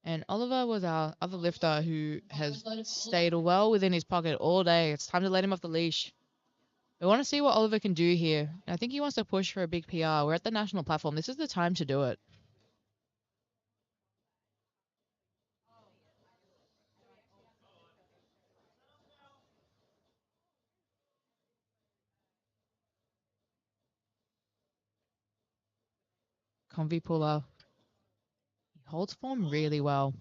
And Oliver was our other lifter who has stayed well within his pocket all day. It's time to let him off the leash. We want to see what Oliver can do here. I think he wants to push for a big PR. We're at the national platform. This is the time to do it. Convi puller. He holds form really well.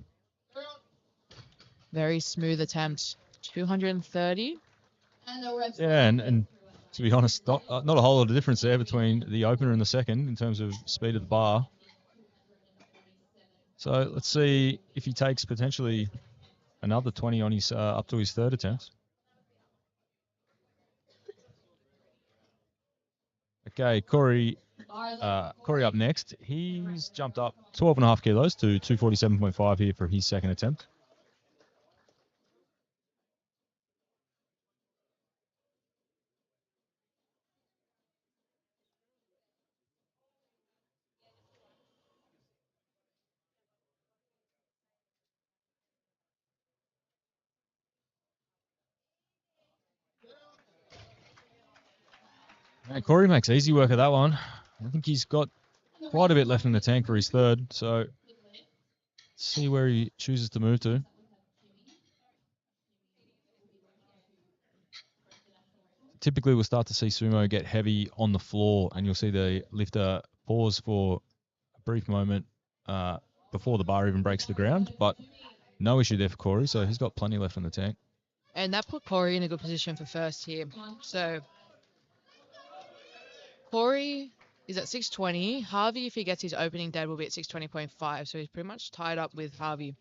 Very smooth attempt. 230. Yeah, and to be honest, not a whole lot of difference there between the opener and the second in terms of speed of the bar. So let's see if he takes potentially another 20 on his up to his third attempt. Okay, Corey up next. He's jumped up 12.5 kilos to 247.5 here for his second attempt. And Corey makes easy work of that one. I think he's got quite a bit left in the tank for his third, so let's see where he chooses to move to. Typically, we'll start to see sumo get heavy on the floor, and you'll see the lifter pause for a brief moment before the bar even breaks the ground, but no issue there for Corey, so he's got plenty left in the tank. And that put Corey in a good position for first here. So Corey is at 620. Harvey, if he gets his opening dead, will be at 620.5. So he's pretty much tied up with Harvey.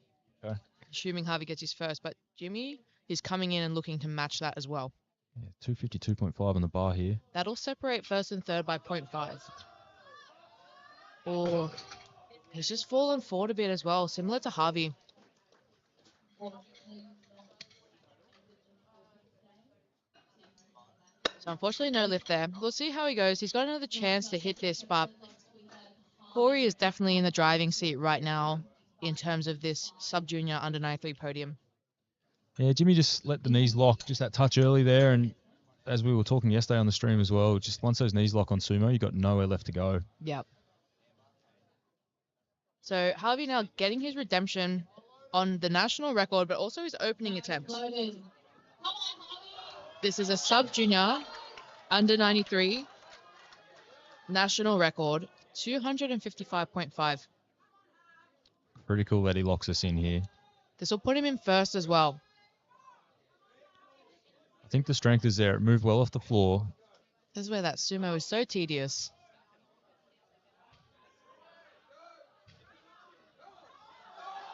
Okay. Assuming Harvey gets his first. But Jimmy is coming in and looking to match that as well. Yeah, 252.5 on the bar here. That'll separate first and third by 0.5. Or he's just fallen forward a bit as well, similar to Harvey. So unfortunately, no lift there. We'll see how he goes. He's got another chance to hit this, but Corey is definitely in the driving seat right now in terms of this sub-junior under 93 podium. Yeah, Jimmy just let the knees lock just that touch early there, and as we were talking yesterday on the stream as well, just once those knees lock on sumo, you've got nowhere left to go. Yep. So Harvey now getting his redemption on the national record, but also his opening attempt. This is a sub-junior under 93 national record, 255.5. Pretty cool that he locks us in here. This will put him in first as well. I think the strength is there. It moved well off the floor. This is where that sumo is so tedious.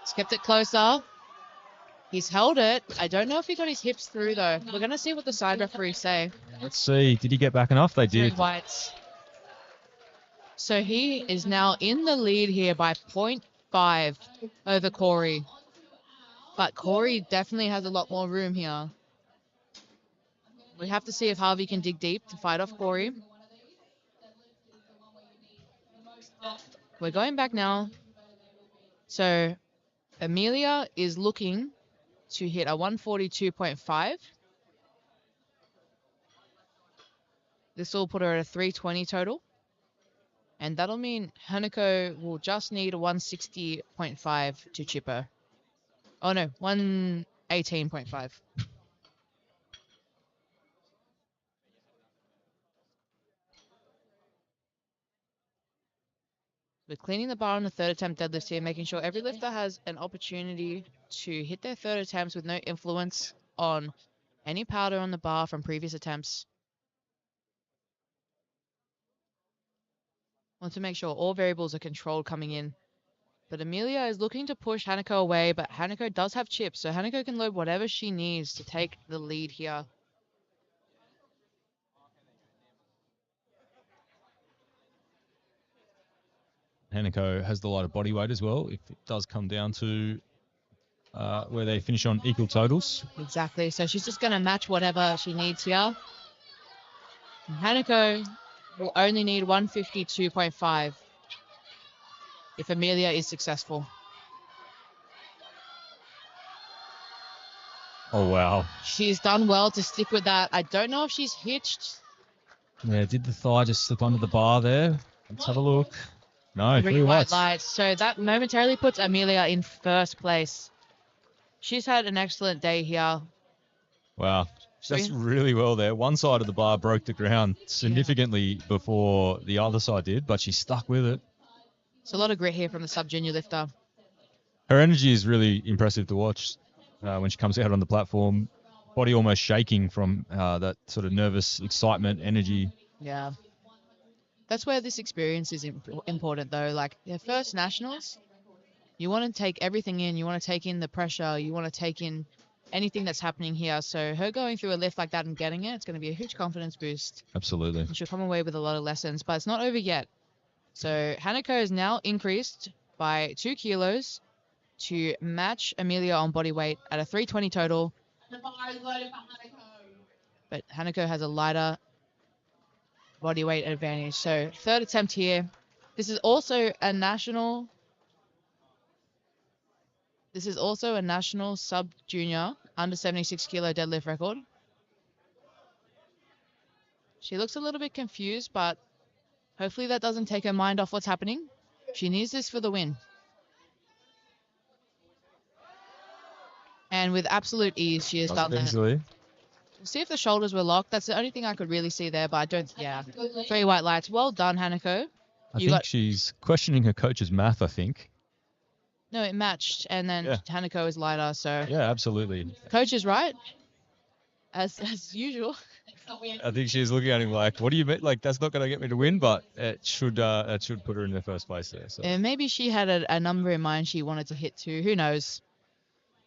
He's kept it closer. He's held it. I don't know if he got his hips through, though. We're going to see what the side referees say. Let's see. Did he get back enough? They did. Whites. So he is now in the lead here by 0.5 over Corey. But Corey definitely has a lot more room here. We have to see if Harvey can dig deep to fight off Corey. We're going back now. So Amelia is looking to hit a 142.5. This will put her at a 320 total. And that'll mean Hanako will just need a 160.5 to chip her. Oh no, 118.5. We're cleaning the bar on the third attempt deadlift here, making sure every lifter has an opportunity to hit their third attempts with no influence on any powder on the bar from previous attempts. Want to make sure all variables are controlled coming in. But Amelia is looking to push Hanako away, but Hanako does have chips, so Hanako can load whatever she needs to take the lead here. Hanako has the lighter body weight as well, if it does come down to where they finish on equal totals. Exactly, so she's just going to match whatever she needs here. And Hanako will only need 152.5 if Amelia is successful. Oh, wow. She's done well to stick with that. I don't know if she's hitched. Yeah, did the thigh just slip under the bar there? Let's have a look. No, three whites. Lights. So that momentarily puts Amelia in first place. She's had an excellent day here. Wow. That's really well there. One side of the bar broke the ground significantly before the other side did, but she stuck with it. It's a lot of grit here from the sub-junior lifter. Her energy is really impressive to watch when she comes out on the platform. Body almost shaking from that sort of nervous excitement, energy. Yeah. That's where this experience is important, though. Like, their first nationals, You want to take everything in. You want to take in the pressure. You want to take in anything that's happening here. So her going through a lift like that and getting it, it's going to be a huge confidence boost. Absolutely. And she'll come away with a lot of lessons, but it's not over yet. So Hanako is now increased by 2 kilos to match Amelia on body weight at a 320 total. The bar is loaded for Hanako. But Hanako has a lighter body weight advantage. So third attempt here. This is also a national sub-junior under 76 kilo deadlift record. She looks a little bit confused, but hopefully that doesn't take her mind off what's happening. She needs this for the win. And with absolute ease, she has done that. Easily. See if the shoulders were locked. That's the only thing I could really see there, but I don't. Yeah. Good lift. 3 white lights. Well done, Hanako. I think she's questioning her coach's math, I think. No, it matched, and then Yeah. Hanako is lighter, so Yeah, absolutely. coach is right, as usual. Next up we have I think she's looking at him like, what do you mean? Like, that's not going to get me to win, but it should put her in the first place there. So And maybe she had a number in mind she wanted to hit too. Who knows?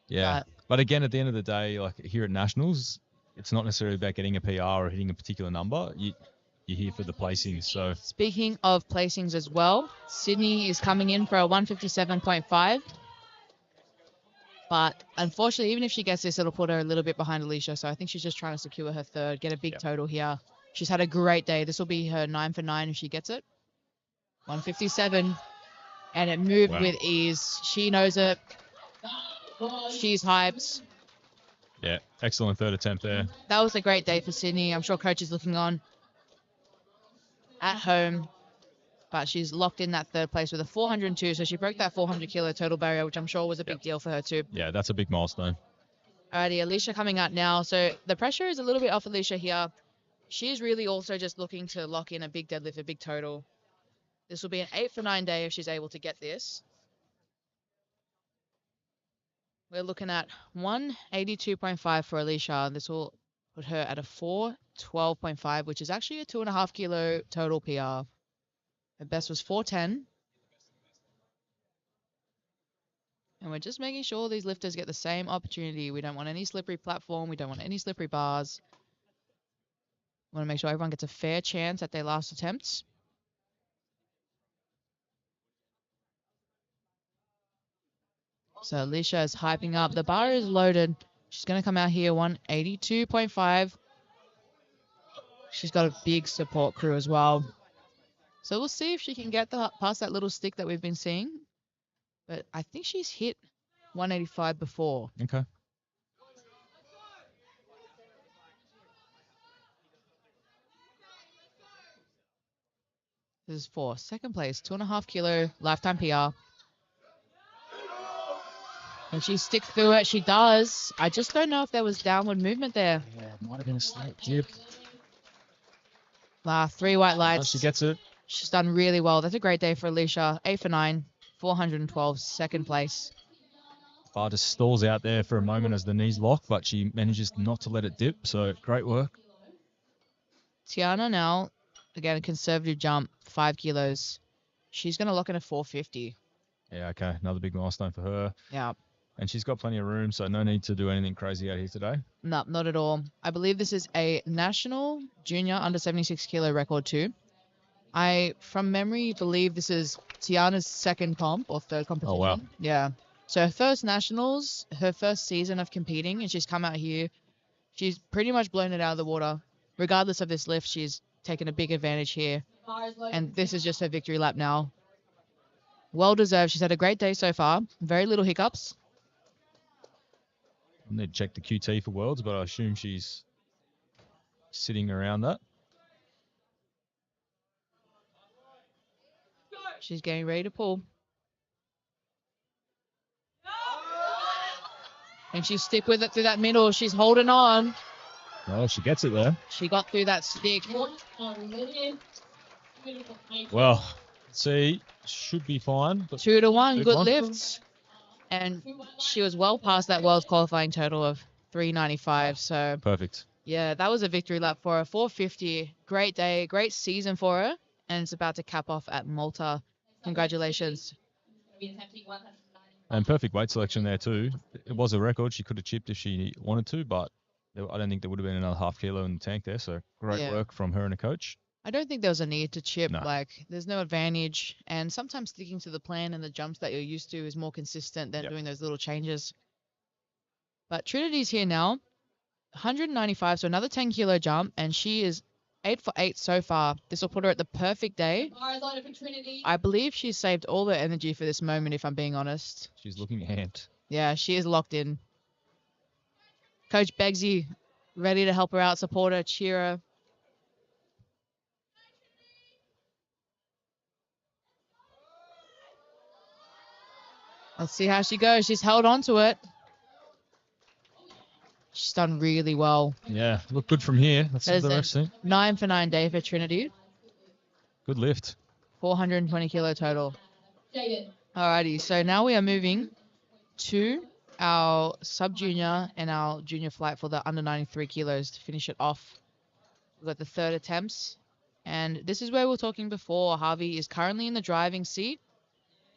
yeah. But again, at the end of the day, like here at Nationals, it's not necessarily about getting a PR or hitting a particular number. You're here for the placings. So Speaking of placings as well, Sydney is coming in for a 157.5. But unfortunately, even if she gets this, it'll put her a little bit behind Alicia. So I think she's just trying to secure her third, get a big total here. She's had a great day. This will be her 9 for 9 if she gets it. 157. And it moved Wow. with ease. She knows it. She's hyped. yeah, excellent third attempt there. That was a great day for Sydney. I'm sure coach is looking on at home. But she's locked in that third place with a 402. So she broke that 400 kilo total barrier, which I'm sure was a big deal for her too. Yeah, that's a big milestone. Alrighty, Alicia coming out now. So the pressure is a little bit off Alicia here. She's really also just looking to lock in a big deadlift, a big total. This will be an 8 for 9 day if she's able to get this. We're looking at 182.5 for Alicia. This will put her at a 412.5, which is actually a 2.5 kilo total PR. Her best was 410. And we're just making sure these lifters get the same opportunity. We don't want any slippery platform. We don't want any slippery bars. We want to make sure everyone gets a fair chance at their last attempts. So Alicia is hyping up. The bar is loaded. She's going to come out here 182.5. She's got a big support crew as well. So we'll see if she can get past that little stick that we've been seeing. But I think she's hit 185 before. Okay. This is for second place, 2.5 kilo lifetime PR. And she sticks through it. She does. I just don't know if there was downward movement there. Yeah, might have been a slight dip. 3 white lights. She gets it. She's done really well. That's a great day for Alicia. 8 for 9, 412, second place. Bar just stalls out there for a moment as the knees lock, but she manages not to let it dip. So great work. Tiana now, again, a conservative jump, 5 kilos. She's going to lock in a 450. Yeah, okay. Another big milestone for her. Yeah. And she's got plenty of room, so no need to do anything crazy out here today. No, not at all. I believe this is a national junior under 76 kilo record too. I, from memory, believe this is Tiana's second comp or third competition. Oh, wow. Yeah. So her first nationals, her first season of competing, and she's come out here. She's pretty much blown it out of the water. Regardless of this lift, she's taken a big advantage here. bar is loaded. And this is just her victory lap now. Well deserved. She's had a great day so far. Very little hiccups. I need to check the QT for Worlds, but I assume she's sitting around that. She's getting ready to pull. And she stick with it through that middle. She's holding on. Oh, she gets it there. She got through that stick. Well, see, should be fine. But 2 to 1. Big Good one. lifts. And she was well past that world qualifying total of 395. So, perfect. yeah, that was a victory lap for her. 450. Great day. Great season for her. And it's about to cap off at Malta. Congratulations. We're attempting 190 And perfect weight selection there too. It was a record. She could have chipped if she wanted to, but I don't think there would have been another half kilo in the tank there. So great Yeah. work from her and the coach. I don't think there was a need to chip. No. Like, there's no advantage. And sometimes sticking to the plan and the jumps that you're used to is more consistent than Yep. doing those little changes. But Trinity's here now, 195, so another 10-kilo jump, and she is 8 for 8 so far. This will put her at the perfect day. Bar is on it for Trinity. I believe she's saved all her energy for this moment, if I'm being honest. She's looking amped. Yeah, she is locked in. Coach Begsy ready to help her out, support her, cheer her. Let's see how she goes. She's held on to it. She's done really well. Yeah, look good from here. That's That the is rest a thing. 9 for 9 day for Trinity. Good lift. 420 kilo total. Jaden. Alrighty, so now we are moving to our sub-junior and our junior flight for the under 93 kilos to finish it off. We've got the third attempts. And this is where we were talking before. Harvey is currently in the driving seat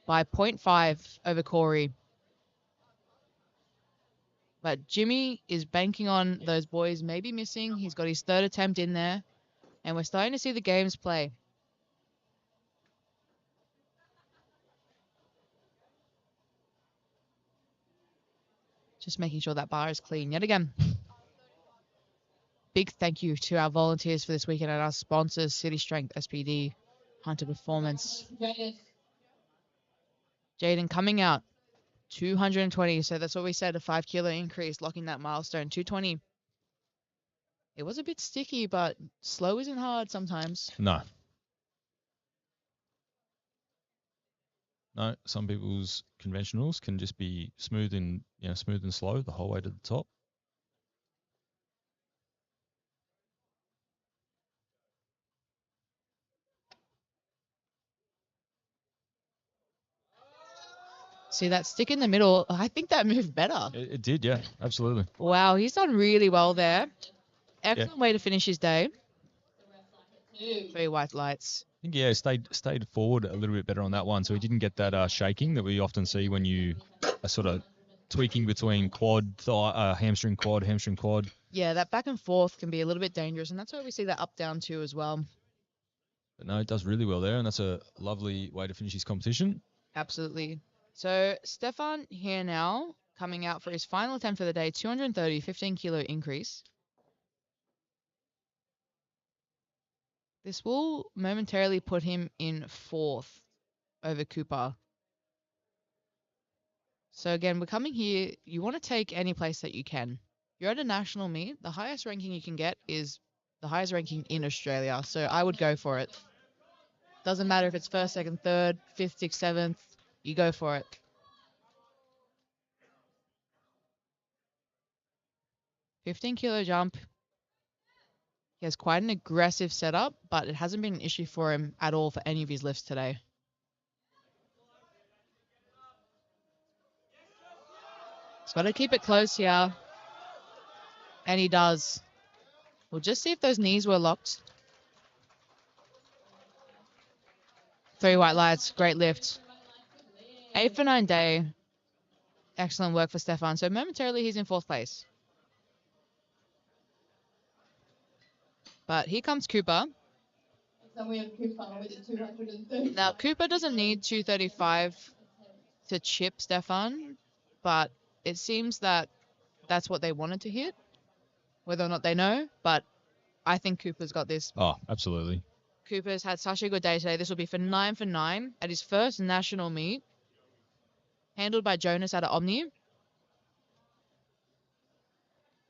by 0.5 over Corey. But Jimmy is banking on those boys maybe missing. He's got his third attempt in there. And we're starting to see the games play. Just making sure that bar is clean yet again. Big thank you to our volunteers for this weekend and our sponsors, City Strength, SPD, Hunter Performance. Jaden. Jaden coming out, 220. So that's what we said, a 5 kilo increase, locking that milestone, 220. It was a bit sticky, but slow isn't hard sometimes. No. No, some people's conventionals can just be smooth and slow the whole way to the top. See that stick in the middle? I think that moved better. It did, yeah, absolutely. Wow, he's done really well there. Excellent way to finish his day. 3 white lights. I think, yeah, stayed forward a little bit better on that one, so he didn't get that shaking that we often see when you are sort of tweaking between quad, thigh, hamstring, quad, hamstring, quad. Yeah, that back and forth can be a little bit dangerous, and that's why we see that up, down too as well. But no, it does really well there, and that's a lovely way to finish his competition. Absolutely. So Stefan here now, coming out for his final attempt for the day, 230, 15 kilo increase. This will momentarily put him in 4th over Cooper. So again, we're coming here, you want to take any place that you can. You're at a national meet, the highest ranking you can get is the highest ranking in Australia, so I would go for it. Doesn't matter if it's 1st, 2nd, 3rd, 5th, 6th, 7th, you go for it. $15 kilo jump. He has quite an aggressive setup, but it hasn't been an issue for him at all for any of his lifts today. He's got to keep it close here. And he does. We'll just see if those knees were locked. 3 white lights, great lift. 8 for 9 day. Excellent work for Stefan. So momentarily he's in 4th place. But here comes Cooper. So we have Cooper with 230. Now, Cooper doesn't need 235 to chip Stefan, but it seems that that's what they wanted to hit. Whether or not they know, but I think Cooper's got this. Oh, absolutely. Cooper's had such a good day today. This will be for 9 for 9 at his first national meet. Handled by Jonas out of Omni.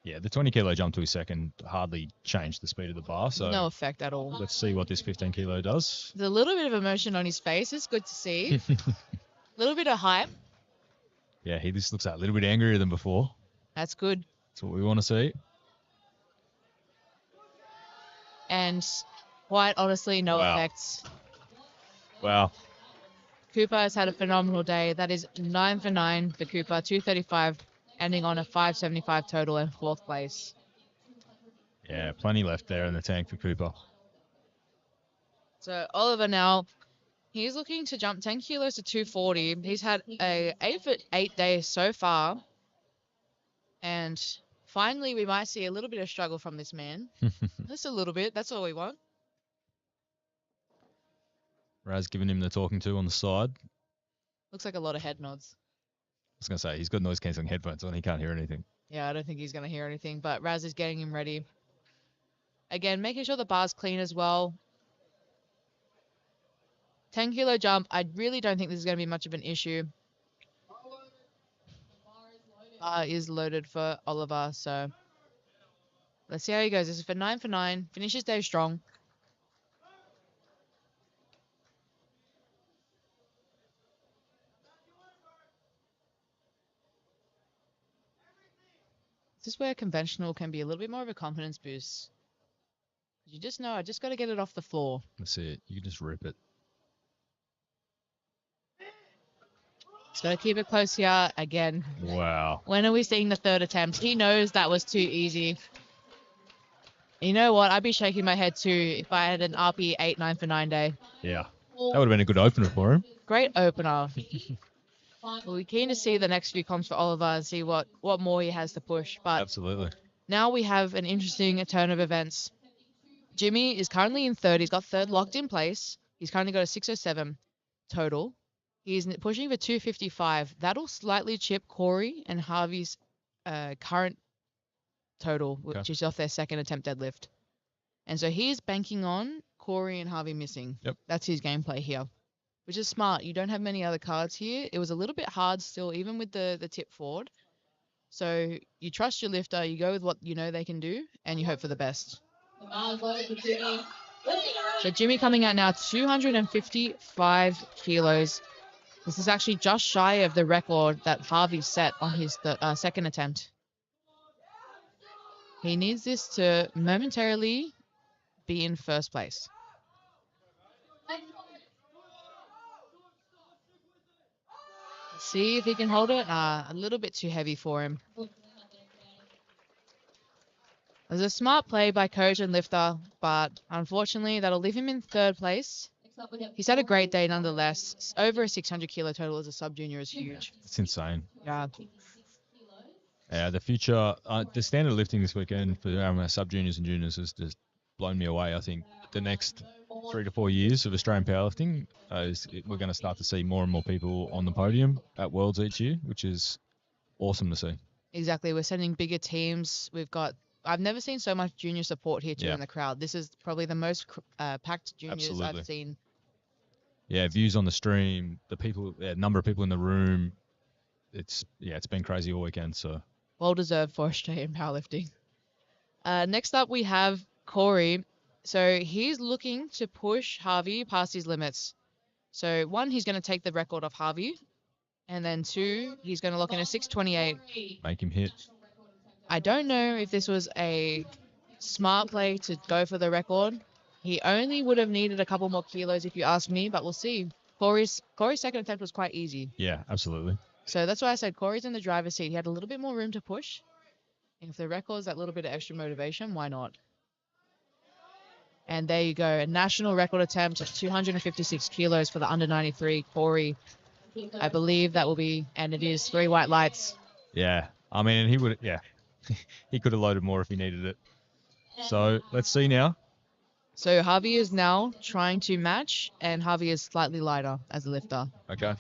Yeah, the 20 kilo jump to his second hardly changed the speed of the bar, so No effect at all. let's see what this 15 kilo does. There's a little bit of emotion on his face. It's good to see. A little bit of hype. Yeah, he just looks a little bit angrier than before. That's good. That's what we want to see. And quite honestly, no Wow. effects. Wow. Cooper has had a phenomenal day. That is 9 for 9 for Cooper. 235, ending on a 575 total in 4th place. Yeah, plenty left there in the tank for Cooper. So Oliver now He's looking to jump 10 kilos to 240. He's had a 8 day so far. And finally, we might see a little bit of struggle from this man. Just a little bit. That's all we want. Raz giving him the talking to on the side. Looks like a lot of head nods. I was going to say, he's got noise cancelling headphones on. He can't hear anything. Yeah, I don't think he's going to hear anything, but Raz is getting him ready. Again, making sure the bar's clean as well. 10 kilo jump. I really don't think this is going to be much of an issue. Bar is loaded for Oliver, so let's see how he goes. This is for 9 for 9. Finishes day strong. This is where conventional can be a little bit more of a confidence boost. You just know, I just got to get it off the floor. That's it. You can just rip it. Just got to keep it close here. Again, Wow. when are we seeing the third attempt? He knows that was too easy. You know what? I'd be shaking my head too if I had an RP 8 9 for 9 day. Yeah. That would have been a good opener for him. Great opener. We'll be keen to see the next few comps for Oliver and see what more he has to push. But Absolutely. now we have an interesting turn of events. Jimmy is currently in third. He's got third locked in place. He's currently got a 607 total. He's pushing for 255. That'll slightly chip Corey and Harvey's current total, which is off their second attempt deadlift. And so he's banking on Corey and Harvey missing. Yep. That's his gameplay here, which is smart. You don't have many other cards here. It was a little bit hard still, even with the tip forward. So you trust your lifter, you go with what you know they can do, and you hope for the best. So Jimmy coming out now 255 kilos. This is actually just shy of the record that Harvey set on his second attempt. He needs this to momentarily be in first place. Let's see if he can hold it. A little bit too heavy for him. It was a smart play by coach and lifter, but unfortunately that'll leave him in third place. He's had a great day nonetheless. Over a 600 kilo total as a sub-junior is huge. It's insane. Yeah. Yeah, the future, the standard lifting this weekend for our sub-juniors and juniors has just blown me away. I think the next 3 to 4 years of Australian powerlifting, we're going to start to see more and more people on the podium at Worlds each year, which is awesome to see. Exactly. We're sending bigger teams. I've never seen so much junior support here too in the crowd. This is probably the most packed juniors I've seen. Yeah, views on the stream, the people, number of people in the room. It's been crazy all weekend. So well deserved for Australian powerlifting. Next up we have Corey. So he's looking to push Harvey past his limits. So 1, he's going to take the record off Harvey, and then 2, he's going to lock in a 628. Make him hit. I don't know if this was a smart play to go for the record. He only would have needed a couple more kilos if you ask me, but we'll see. Corey's second attempt was quite easy. Yeah, absolutely. So that's why I said Corey's in the driver's seat. He had a little bit more room to push. And if the record's that little bit of extra motivation, why not? And there you go. A national record attempt of 256 kilos for the under 93 Corey. I believe that will be, and it is 3 white lights. Yeah, I mean, he would, he could have loaded more if he needed it. So let's see now. So Harvey is now trying to match, and Harvey is slightly lighter as a lifter. Okay.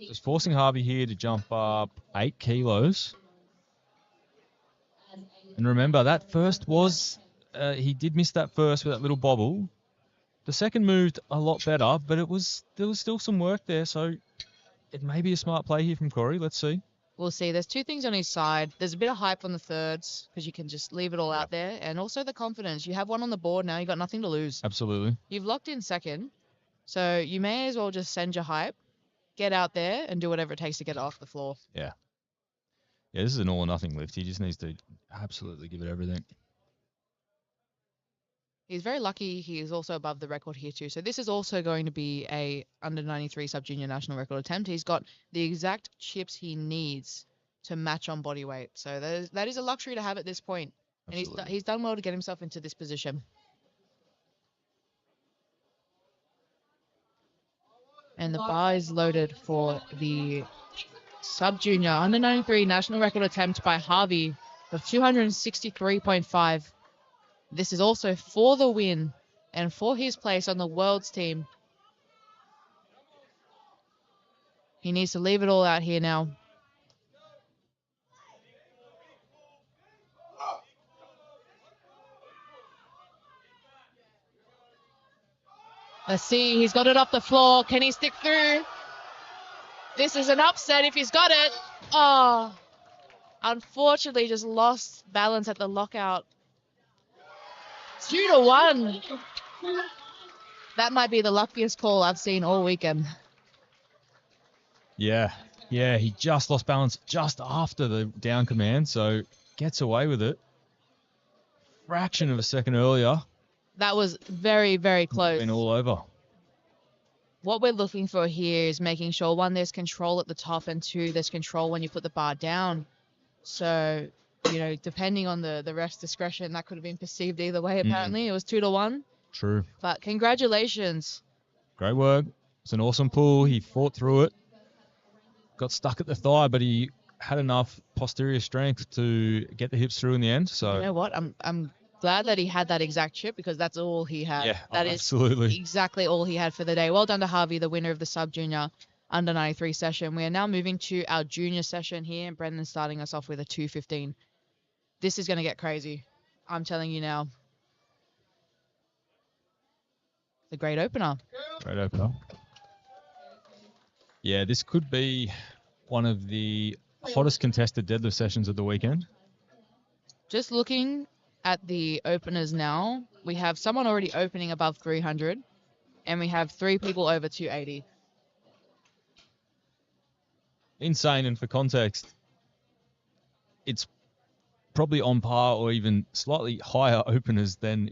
Just forcing Harvey here to jump up 8 kilos. And remember, that first was, he did miss that first with that little bobble. The second moved a lot better, but there was still some work there, so it may be a smart play here from Corey. Let's see. We'll see. There's 2 things on his side. There's a bit of hype on the thirds because you can just leave it all out there. And also the confidence. You have one on the board now. You've got nothing to lose. Absolutely. You've locked in second. So you may as well just send your hype, get out there, and do whatever it takes to get it off the floor. Yeah. Yeah, this is an all or nothing lift. He just needs to absolutely give it everything. He's very lucky he is also above the record here too. So this is also going to be a under 93 sub-junior national record attempt. He's got the exact chips he needs to match on body weight. So that is a luxury to have at this point. Absolutely. And he's done well to get himself into this position. And the bar is loaded for the sub-junior under 93 national record attempt by Harvey of 263.5. This is also for the win and for his place on the world's team. He needs to leave it all out here now. Let's see, he's got it off the floor. Can he stick through? This is an upset if he's got it. Oh, unfortunately just lost balance at the lockout. 2-1. That might be the luckiest call I've seen all weekend. Yeah, he just lost balance just after the down command, so gets away with it. Fraction of a second earlier. That was very, very close. Been all over. What we're looking for here is making sure, one, there's control at the top, and two, there's control when you put the bar down. So, depending on the ref's discretion, that could have been perceived either way, apparently. It was 2-1. True. But congratulations. Great work. It's an awesome pull. He fought through it. Got stuck at the thigh, but he had enough posterior strength to get the hips through in the end. So You know what? I'm glad that he had that exact chip, because that's all he had. yeah, That is absolutely. exactly all he had for the day. Well done to Harvey, the winner of the sub-junior under 93 session. We are now moving to our junior session here, and Brendan's starting us off with a 2:15. This is going to get crazy. I'm telling you now. The great opener. Great opener. Yeah, this could be one of the hottest contested deadlift sessions of the weekend. Just looking at the openers now, we have someone already opening above 300, and we have 3 people over 280. Insane, and for context, it's probably on par or even slightly higher openers than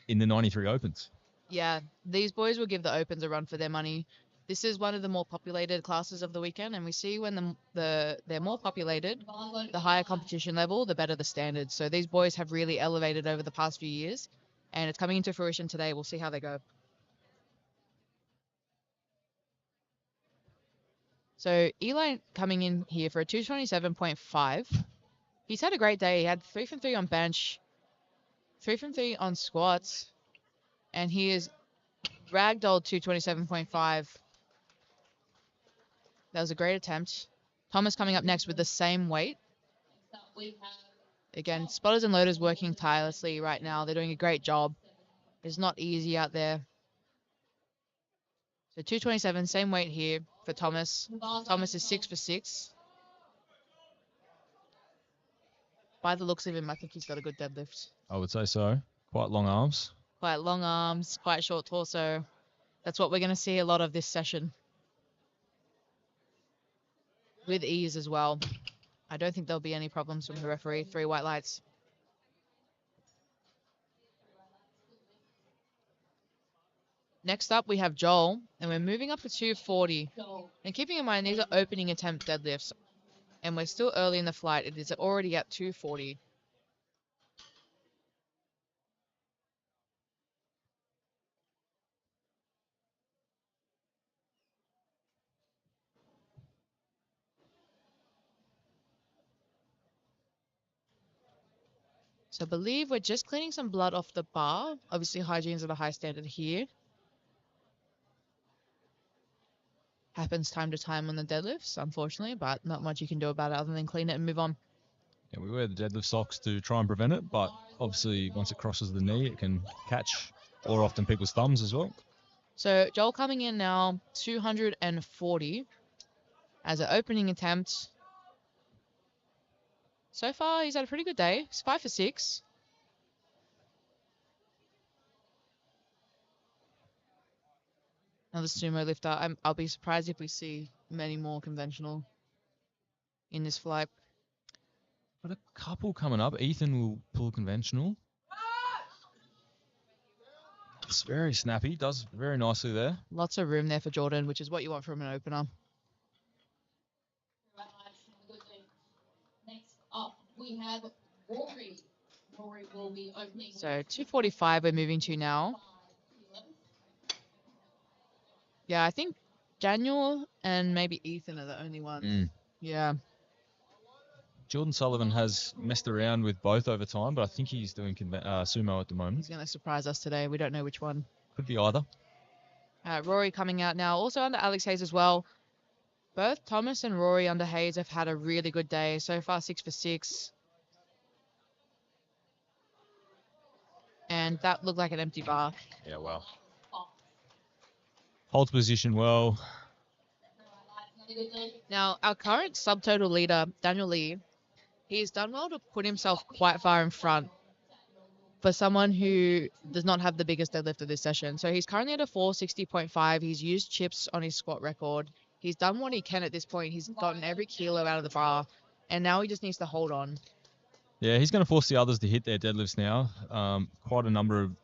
in the 93 Opens. Yeah, these boys will give the opens a run for their money. This is one of the more populated classes of the weekend, and we see when they're more populated, the higher competition level, the better the standards. So these boys have really elevated over the past few years, and it's coming into fruition today. We'll see how they go. So Eli coming in here for a 227.5. He's had a great day. He had 3 from 3 on bench, 3 from 3 on squats, and he is ragdolled 227.5. That was a great attempt. Thomas coming up next with the same weight. Again, spotters and loaders working tirelessly right now. They're doing a great job. It's not easy out there. So 227, same weight here for Thomas. Thomas is 6 for 6. By the looks of him, I think he's got a good deadlift. I would say so. Quite long arms. Quite long arms, quite short torso. That's what we're going to see a lot of this session. With ease as well. I don't think there'll be any problems from the referee. 3 white lights. Next up, we have Joel, and we're moving up to 240. And keeping in mind, these are opening attempt deadlifts, and we're still early in the flight. It is already at 240. So I believe we're just cleaning some blood off the bar. Obviously, hygiene's at a high standard here. Happens time to time on the deadlifts, unfortunately, but not much you can do about it other than clean it and move on. Yeah, we wear the deadlift socks to try and prevent it, but obviously once it crosses the knee, it can catch more often people's thumbs as well. So Joel coming in now, 240 as an opening attempt. So far, he's had a pretty good day. He's 5 for 6. Another sumo lifter. I'll be surprised if we see many more conventional in this flight. Got a couple coming up. Ethan will pull conventional. It's very snappy. Does very nicely there. Lots of room there for Jordan, which is what you want from an opener. Next up, we have Rory. Rory will be opening. So 245 we're moving to now. Yeah, I think Daniel and maybe Ethan are the only ones. Yeah. Jordan Sullivan has messed around with both over time, but I think he's doing sumo at the moment. He's going to surprise us today. We don't know which one. Could be either. Rory coming out now. Also under Alex Hayes as well. Both Thomas and Rory under Hayes have had a really good day. So far, 6 for 6. And that looked like an empty bar. Yeah, well. Holds position well. Now, our current subtotal leader, Daniel Lee, he's done well to put himself quite far in front for someone who does not have the biggest deadlift of this session. So he's currently at a 460.5. He's used chips on his squat record. He's done what he can at this point. He's gotten every kilo out of the bar, and now he just needs to hold on. Yeah, he's going to force the others to hit their deadlifts now. Quite a number of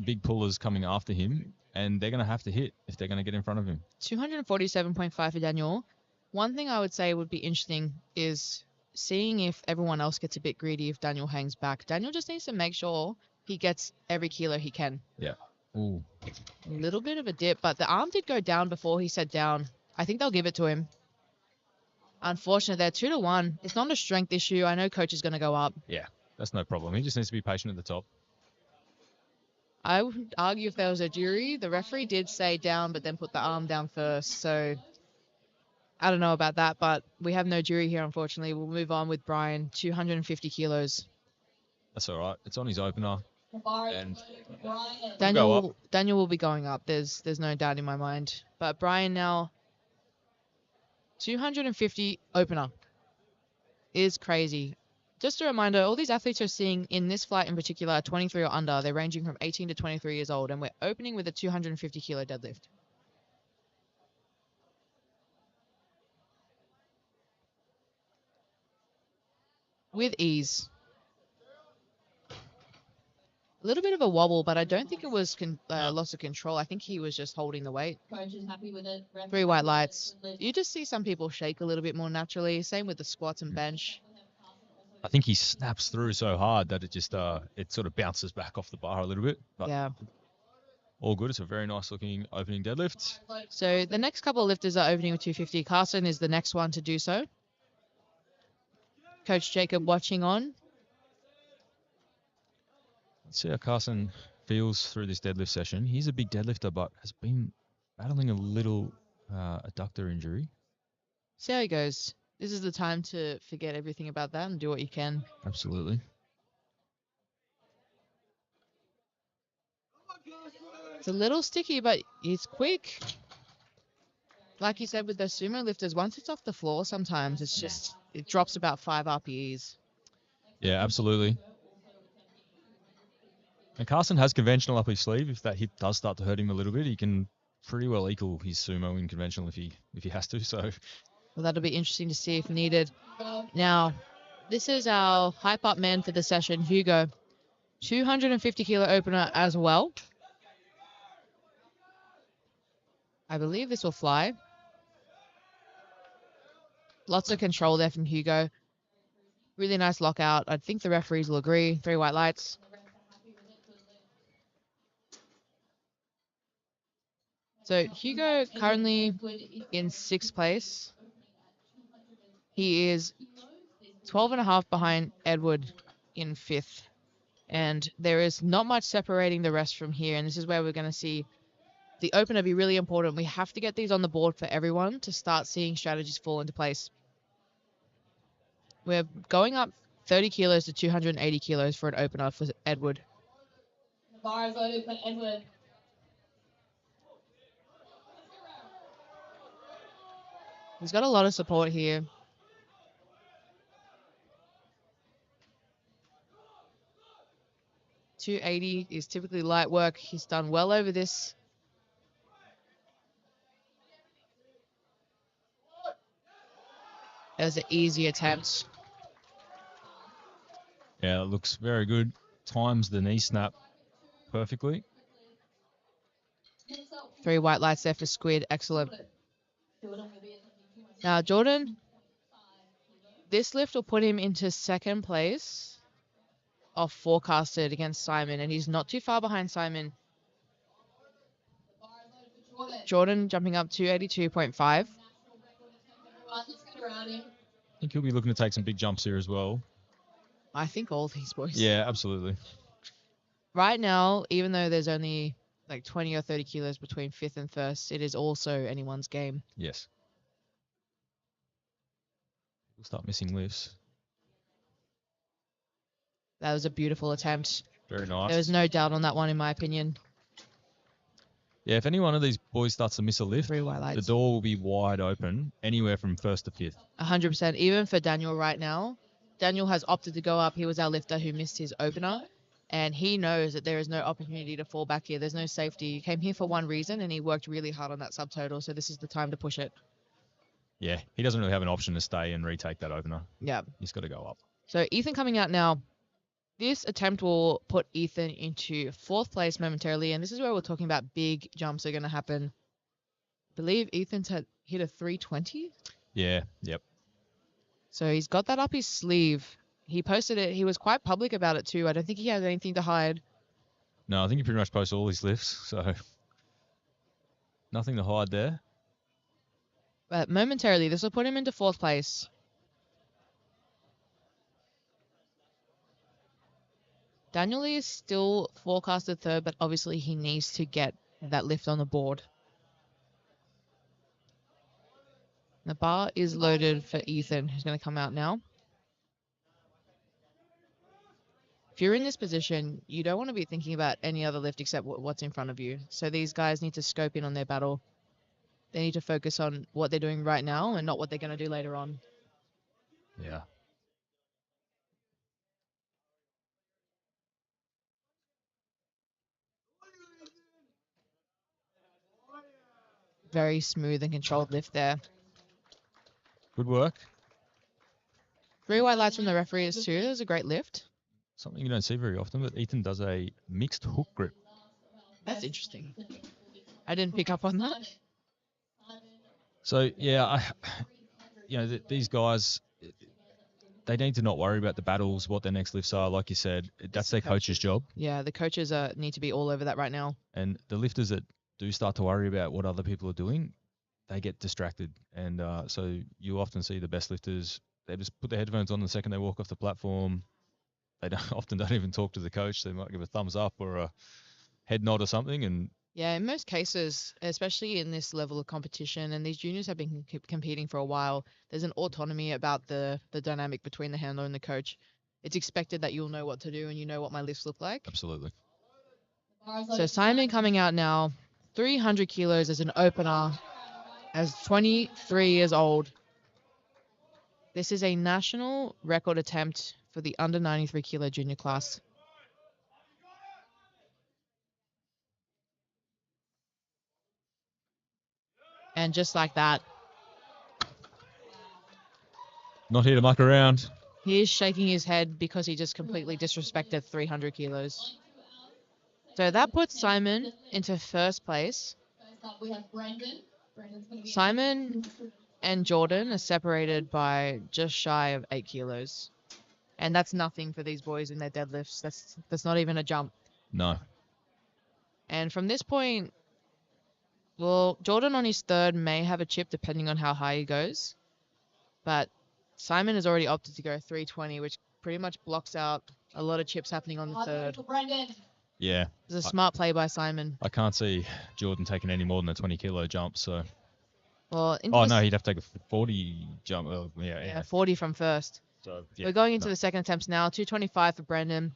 big pullers coming after him, and they're going to have to hit if they're going to get in front of him. 247.5 for Daniel. One thing I would say would be interesting is seeing if everyone else gets a bit greedy if Daniel hangs back. Daniel just needs to make sure he gets every kilo he can. Yeah. Ooh. A little bit of a dip, but the arm did go down before he sat down. I think they'll give it to him. Unfortunately, they're 2-1. It's not a strength issue. I know coach is going to go up. Yeah, that's no problem. He just needs to be patient at the top. I would argue if there was a jury, the referee did say down, but then put the arm down first. So I don't know about that, but we have no jury here, unfortunately. We'll move on with Brian, 250 kilos. That's all right. It's on his opener. And Daniel will be going up. There's no doubt in my mind. But Brian now, 250 opener is crazy. Just a reminder, all these athletes are seeing in this flight in particular are 23 or under. They're ranging from 18 to 23 years old, and we're opening with a 250 kilo deadlift. With ease. A little bit of a wobble, but I don't think it was loss of control. I think he was just holding the weight. Coach is happy with it. 3 white lights. You just see some people shake a little bit more naturally. Same with the squats and bench. I think he snaps through so hard that it just it sort of bounces back off the bar a little bit. But Yeah. all good. It's a very nice looking opening deadlift. So the next couple of lifters are opening with 250. Carson is the next one to do so. Coach Jacob watching on. Let's see how Carson feels through this deadlift session. He's a big deadlifter, but has been battling a little adductor injury. See how he goes. This is the time to forget everything about that and do what you can. Absolutely. It's a little sticky, but it's quick. Like you said with the sumo lifters, once it's off the floor, sometimes it drops about 5 RPEs. Yeah, absolutely. And Carson has conventional up his sleeve. If that hip does start to hurt him a little bit, he can pretty well equal his sumo in conventional if he has to. So, well, that'll be interesting to see if needed. Now, this is our hype up man for the session, Hugo. 250 kilo opener as well. I believe this will fly. Lots of control there from Hugo. Really nice lockout. I think the referees will agree. 3 white lights. So Hugo currently in 6th place. He is 12.5 behind Edward in 5th. And there is not much separating the rest from here. And this is where we're going to see the opener be really important. We have to get these on the board for everyone to start seeing strategies fall into place. We're going up 30 kilos to 280 kilos for an opener for Edward. The bar is loaded for Edward. He's got a lot of support here. $280 is typically light work. He's done well over this. That was an easy attempt. yeah, it looks very good. Times the knee snap perfectly. 3 white lights there for Squid. Excellent. Now, Jordan, this lift will put him into 2nd place off forecasted against Simon, and he's not too far behind Simon. Jordan jumping up to 82.5. Let's get around him. I think he'll be looking to take some big jumps here as well. I think all these boys. Yeah, absolutely. Right now, even though there's only like 20 or 30 kilos between 5th and 1st, it is also anyone's game. Yes. We'll start missing lifts. That was a beautiful attempt. Very nice. There was no doubt on that one, in my opinion. Yeah, if any one of these boys starts to miss a lift, 3 white the lights. door will be wide open anywhere from 1st to 5th. 100%. Even for Daniel right now, Daniel has opted to go up. He was our lifter who missed his opener, and he knows that there is no opportunity to fall back here. There's no safety. He came here for one reason, and he worked really hard on that subtotal, so this is the time to push it. Yeah, he doesn't really have an option to stay and retake that opener. Yeah. He's got to go up. So Ethan coming out now. This attempt will put Ethan into 4th place momentarily, and this is where we're talking about big jumps are going to happen. I believe Ethan's had hit a 320. Yeah, yep. So he's got that up his sleeve. He posted it. He was quite public about it too. I don't think he has anything to hide. No, I think he pretty much posts all his lifts, so nothing to hide there. But momentarily, this will put him into 4th place. Daniel is still forecasted 3rd, but obviously he needs to get that lift on the board. The bar is loaded for Ethan, who's going to come out now. If you're in this position, you don't want to be thinking about any other lift except what's in front of you. So these guys need to scope in on their battle. They need to focus on what they're doing right now and not what they're going to do later on. Yeah. Very smooth and controlled lift there. Good work. 3 white lights from the referees too. That was a great lift. Something you don't see very often, but Ethan does a mixed hook grip. That's interesting. I didn't pick up on that. So, yeah, these guys, they need to not worry about the battles, what their next lifts are. Like you said, that's their coach's job. Yeah, the coaches need to be all over that right now. And the lifters that do start to worry about what other people are doing, they get distracted. And so you often see the best lifters, they just put their headphones on the second they walk off the platform. They often don't even talk to the coach. They might give a thumbs up or a head nod or something. And yeah, in most cases, especially in this level of competition, and these juniors have been competing for a while, there's an autonomy about the dynamic between the handler and the coach. It's expected that you'll know what to do and you know what my lifts look like. absolutely. So Simon coming out now, 300 kilos as an opener, as 23 years old. This is a national record attempt for the under 93 kilo junior class. And just like that, Not here to muck around. he is shaking his head because he just completely disrespected 300 kilos. So that puts Simon into 1st place. First up, we have Brendan. Brendan's gonna be Simon and Jordan are separated by just shy of 8 kilos. And that's nothing for these boys in their deadlifts. That's not even a jump. No. And from this point, well, Jordan on his 3rd may have a chip depending on how high he goes. But Simon has already opted to go 320, which pretty much blocks out a lot of chips happening on the 3rd. Brendan. Yeah. It's a smart play by Simon. I can't see Jordan taking any more than a 20 kilo jump. So. Well, Oh, no, he'd have to take a 40 jump. Oh, yeah, 40 from 1st. So, We're going into the second attempts now. 225 for Brendan.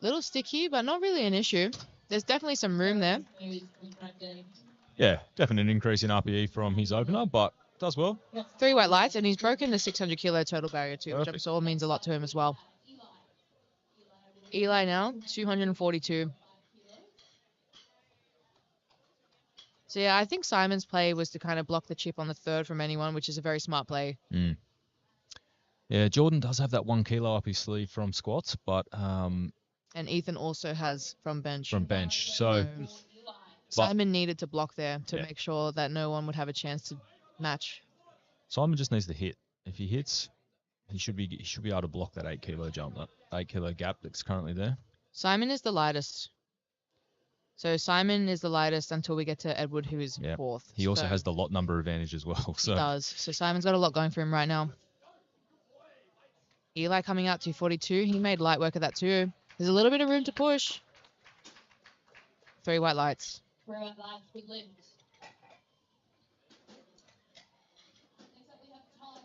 Little sticky, but not really an issue. There's definitely some room there. Yeah, definitely an increase in RPE from his opener, but does well. 3 white lights, and he's broken the 600 kilo total barrier too, which I'm Perfect. sure means a lot to him as well. Eli now, 242. So yeah, I think Simon's play was to kind of block the chip on the 3rd from anyone, which is a very smart play. Mm. Yeah, Jordan does have that 1 kilo up his sleeve from squats, but And Ethan also has from bench. from bench. So Simon needed to block there to Yeah. make sure that no one would have a chance to match. Simon just needs to hit. If he hits, he should be able to block that 8 kilo jump, that 8 kilo gap that's currently there. Simon is the lightest So Simon is the lightest until we get to Edward, who is Yeah. 4th. He also So has the lot number advantage as well. he So does. So Simon's got a lot going for him right now. Eli coming out to 42. He made light work of that too. There's a little bit of room to push. 3 white lights. We're at last good lift. Next up we have Tom.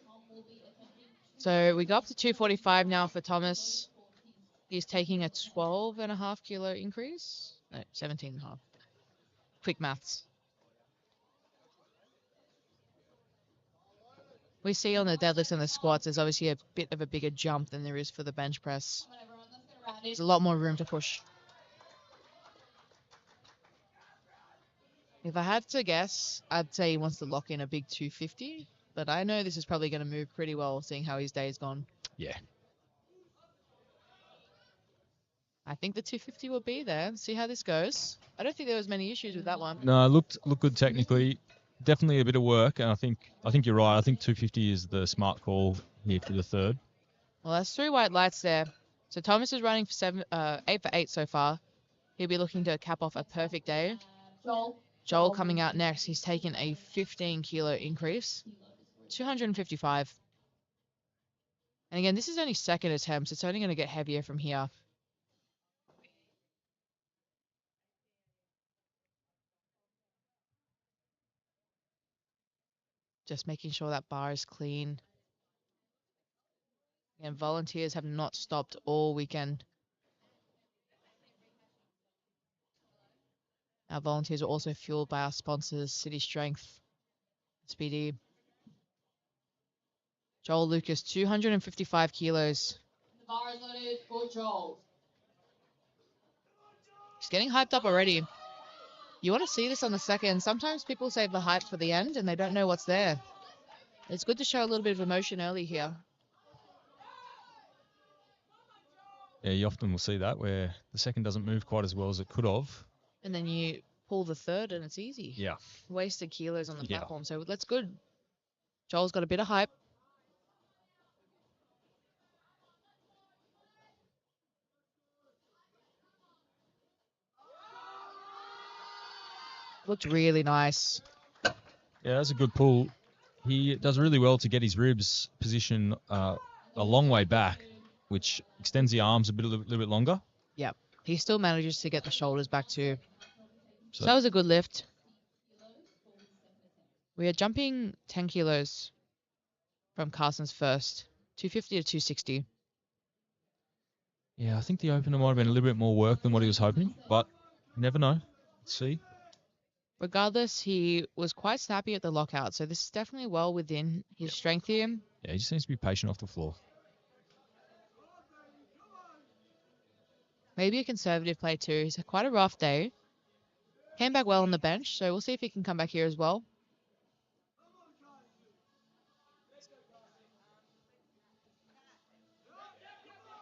Tom will be attempting. So we go up to 245 now for Thomas. He's taking a 12.5 kilo increase. No, 17.5. Quick maths. We see on the deadlifts and the squats, there's obviously a bit of a bigger jump than there is for the bench press. Come on, everyone, let's get around There's it. a lot more room to push. If I had to guess, I'd say he wants to lock in a big 250, but I know this is probably going to move pretty well, seeing how his day's gone. yeah. I think the 250 will be there. See how this goes. I don't think there was many issues with that one. No, looked good technically. Definitely a bit of work, and I think you're right. I think 250 is the smart call here for the third. Well, that's 3 white lights there. So Thomas is running for 8 for 8 so far. He'll be looking to cap off a perfect day. Joel coming out next. He's taken a 15 kilo increase, 255. And again, this is only second attempts. It's only going to get heavier from here. Just making sure that bar is clean. And volunteers have not stopped all weekend. Our volunteers are also fueled by our sponsors, City Strength, SPD. Joel Lucas, 255 kilos. The bar is loaded for Joel. He's getting hyped up already. You want to see this on the second. Sometimes people save the hype for the end and they don't know what's there. It's good to show a little bit of emotion early here. Yeah, you often will see that where the second doesn't move quite as well as it could have. And then you pull the third and it's easy. Yeah. Wasted kilos on the Yeah. platform, so that's good. Joel's got a bit of hype. Looked really nice. Yeah, that's a good pull. He does really well to get his ribs position a long way back, which extends the arms a little bit longer. Yep. He still manages to get the shoulders back too. So So that was a good lift. We are jumping 10 kilos from Carson's first. 250 to 260. yeah, I think the opener might have been a little bit more work than what he was hoping, but you never know. Let's see. Regardless, he was quite snappy at the lockout, so this is definitely well within his strength here. Yeah, he just needs to be patient off the floor. Maybe a conservative play too. He's had quite a rough day. Came back well on the bench, so we'll see if he can come back here as well.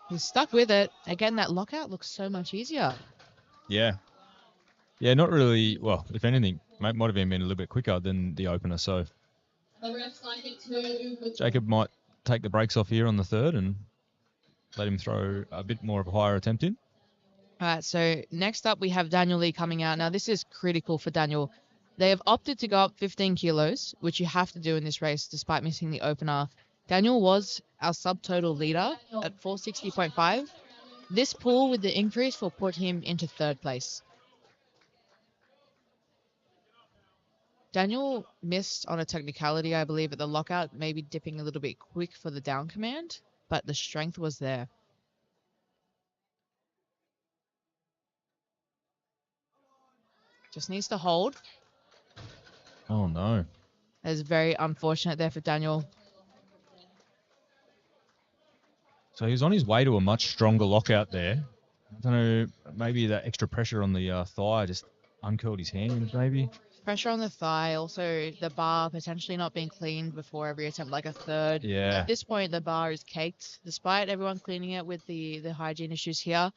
He's stuck with it. Again, that lockout looks so much easier. Yeah. Yeah, not really. Well, if anything, might have even been a little bit quicker than the opener. So The ref's like it too. Jacob might take the brakes off here on the third and let him throw a bit more of a higher attempt in. All right, so next up we have Daniel Lee coming out. Now, this is critical for Daniel. They have opted to go up 15 kilos, which you have to do in this race despite missing the opener. Daniel was our subtotal leader at 460.5. This pull with the increase will put him into third place. Daniel missed on a technicality, I believe, at the lockout, maybe dipping a little bit quick for the down command, but the strength was there. Just needs to hold. Oh, no. That is very unfortunate there for Daniel. So he was on his way to a much stronger lockout there. I don't know, maybe that extra pressure on the thigh just uncurled his hand, maybe. Pressure on the thigh, also the bar potentially not being cleaned before every attempt, like a third. Yeah. At this point, the bar is caked, despite everyone cleaning it with the hygiene issues here.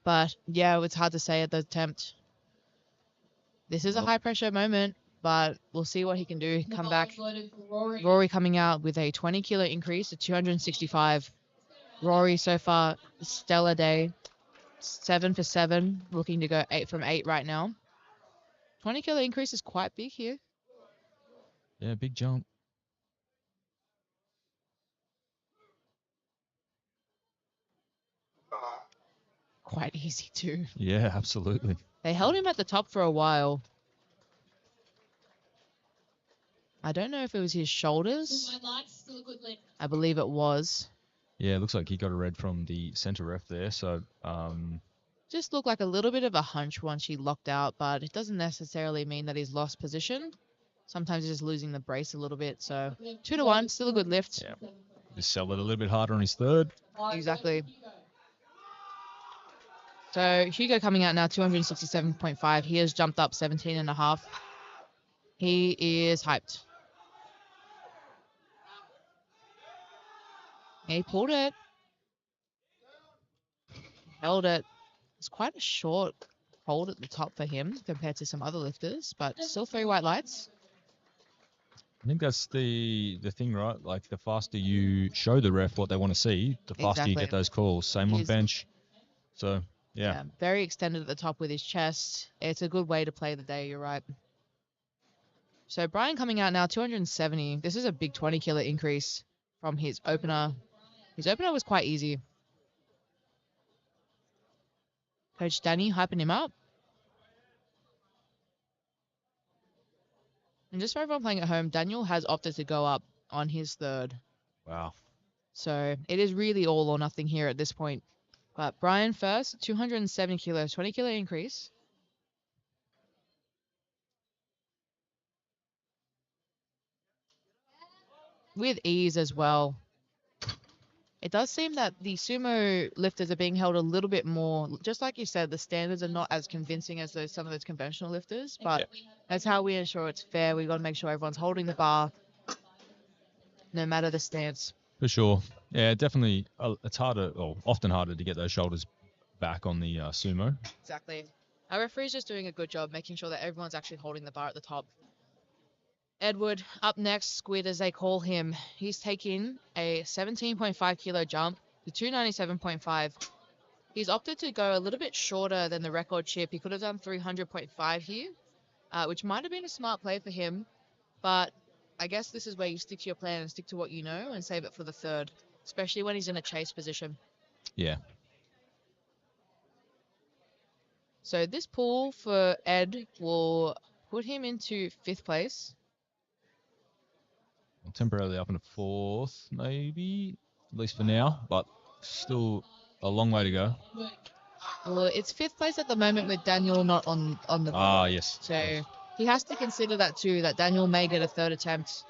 But yeah, it's hard to say at the attempt. This is a high pressure moment, but we'll see what he can do. Come back. Rory coming out with a 20 kilo increase to 265. Rory so far, stellar day. 7 for 7, looking to go 8 from 8 right now. 20 kilo increase is quite big here. Yeah, big jump. Quite easy too. Yeah, absolutely. They held him at the top for a while. I don't know if it was his shoulders. My lights still a good lift. I believe it was. Yeah, it looks like he got a red from the center ref there. So, Just looked like a little bit of a hunch once he locked out, but it doesn't necessarily mean that he's lost position. Sometimes he's just losing the brace a little bit. So 2 to 1, still a good lift. yeah, just sell it a little bit harder on his third. Exactly. So Hugo coming out now, 267.5. He has jumped up 17.5. He is hyped. He pulled it. Held it. It's quite a short hold at the top for him compared to some other lifters, but still 3 white lights. I think that's the thing, right? Like the faster you show the ref what they want to see, the faster you Exactly. get those calls. Same on He's- bench. So yeah. Very extended at the top with his chest. It's a good way to play the day, you're right. So Brian coming out now, 270. This is a big 20 kilo increase from his opener. His opener was quite easy. Coach Danny hyping him up. And just for everyone playing at home, Daniel has opted to go up on his third. Wow. So it is really all or nothing here at this point. But Brian first, 270 kilos, 20 kilo increase. With ease as well. It does seem that the sumo lifters are being held a little bit more, just like you said, the standards are not as convincing as some of those conventional lifters, but that's how we ensure it's fair. We've got to make sure everyone's holding the bar, no matter the stance. For sure. Yeah, definitely. It's harder, or often harder, to get those shoulders back on the sumo. Exactly. Our referee's just doing a good job making sure that everyone's actually holding the bar at the top. Edward, up next, Squid as they call him. He's taking a 17.5 kilo jump to 297.5. He's opted to go a little bit shorter than the record chip. He could have done 300.5 here, which might have been a smart play for him. But I guess this is where you stick to your plan and stick to what you know and save it for the third, especially when he's in a chase position. Yeah. So this pull for Ed will put him into 5th place. Temporarily up into 4th, maybe, at least for now, but still a long way to go. Well, it's 5th place at the moment with Daniel not on the board. Yes. So he has to consider that too, that Daniel may get a third attempt.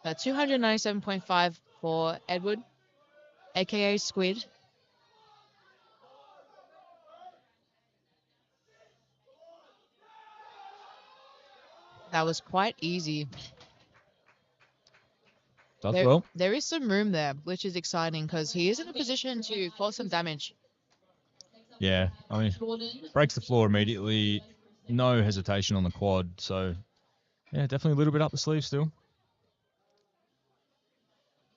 297.5 for Edward, aka Squid. That was quite easy. Does well. There is some room there, which is exciting because he is in a position to cause some damage. Yeah, I mean, breaks the floor immediately. No hesitation on the quad. So, yeah, definitely a little bit up the sleeve still.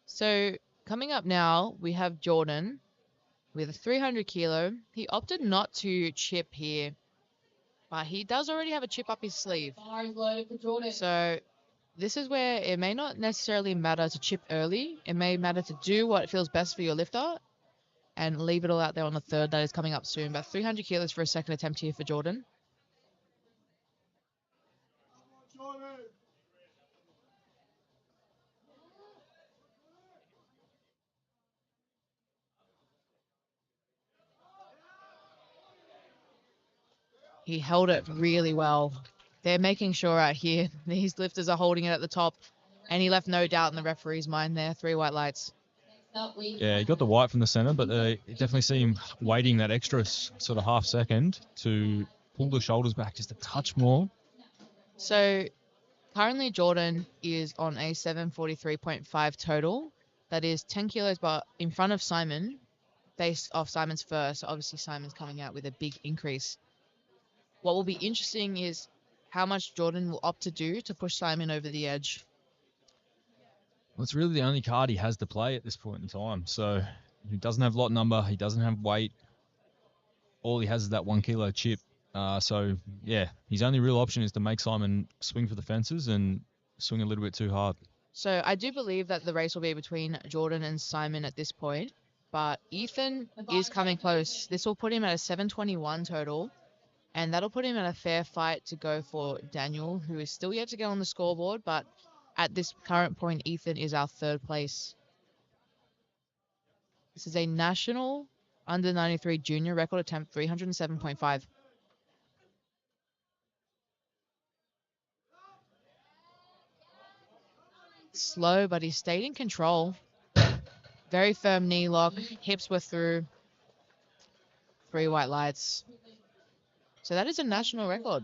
So coming up now, we have Jordan with a 300 kilo. He opted not to chip here, but he does already have a chip up his sleeve. Bar is loaded for Jordan. So this is where it may not necessarily matter to chip early. It may matter to do what feels best for your lifter and leave it all out there on the third that is coming up soon. But 300 kilos for a second attempt here for Jordan. He held it really well. They're making sure out here these lifters are holding it at the top. And he left no doubt in the referee's mind there. 3 white lights. Yeah, he got the white from the center, but you definitely see him waiting that extra sort of half second to pull the shoulders back just a touch more. So currently Jordan is on a 743.5 total. That is 10 kilos but in front of Simon, based off Simon's first. So obviously Simon's coming out with a big increase. What will be interesting is how much Jordan will opt to do to push Simon over the edge. Well, it's really the only card he has to play at this point in time. So he doesn't have lot number. He doesn't have weight. all he has is that 1 kilo chip. So, yeah, his only real option is to make Simon swing for the fences and swing a little bit too hard. So I do believe that the race will be between Jordan and Simon at this point, but Ethan is coming close. This will put him at a 721 total, and that'll put him in a fair fight to go for Daniel, who is still yet to get on the scoreboard, but at this current point, Ethan is our third place. This is a national under 93 junior record attempt, 307.5. Slow, but he stayed in control. Very firm knee lock, hips were through. 3 white lights. So that is a national record.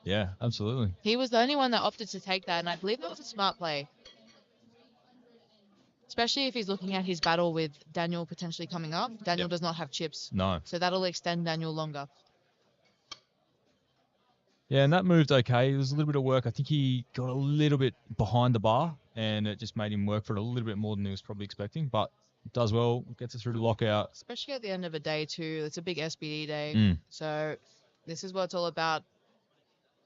Yeah, absolutely. He was the only one that opted to take that, and I believe that was a smart play. Especially if he's looking at his battle with Daniel potentially coming up. Daniel does not have chips. No. So that'll extend Daniel longer. Yeah, and that moved okay. It was a little bit of work. I think he got a little bit behind the bar, and it just made him work for it a little bit more than he was probably expecting. But does well, gets us through the lockout. Especially at the end of a day, too. It's a big SBD day. So this is what it's all about.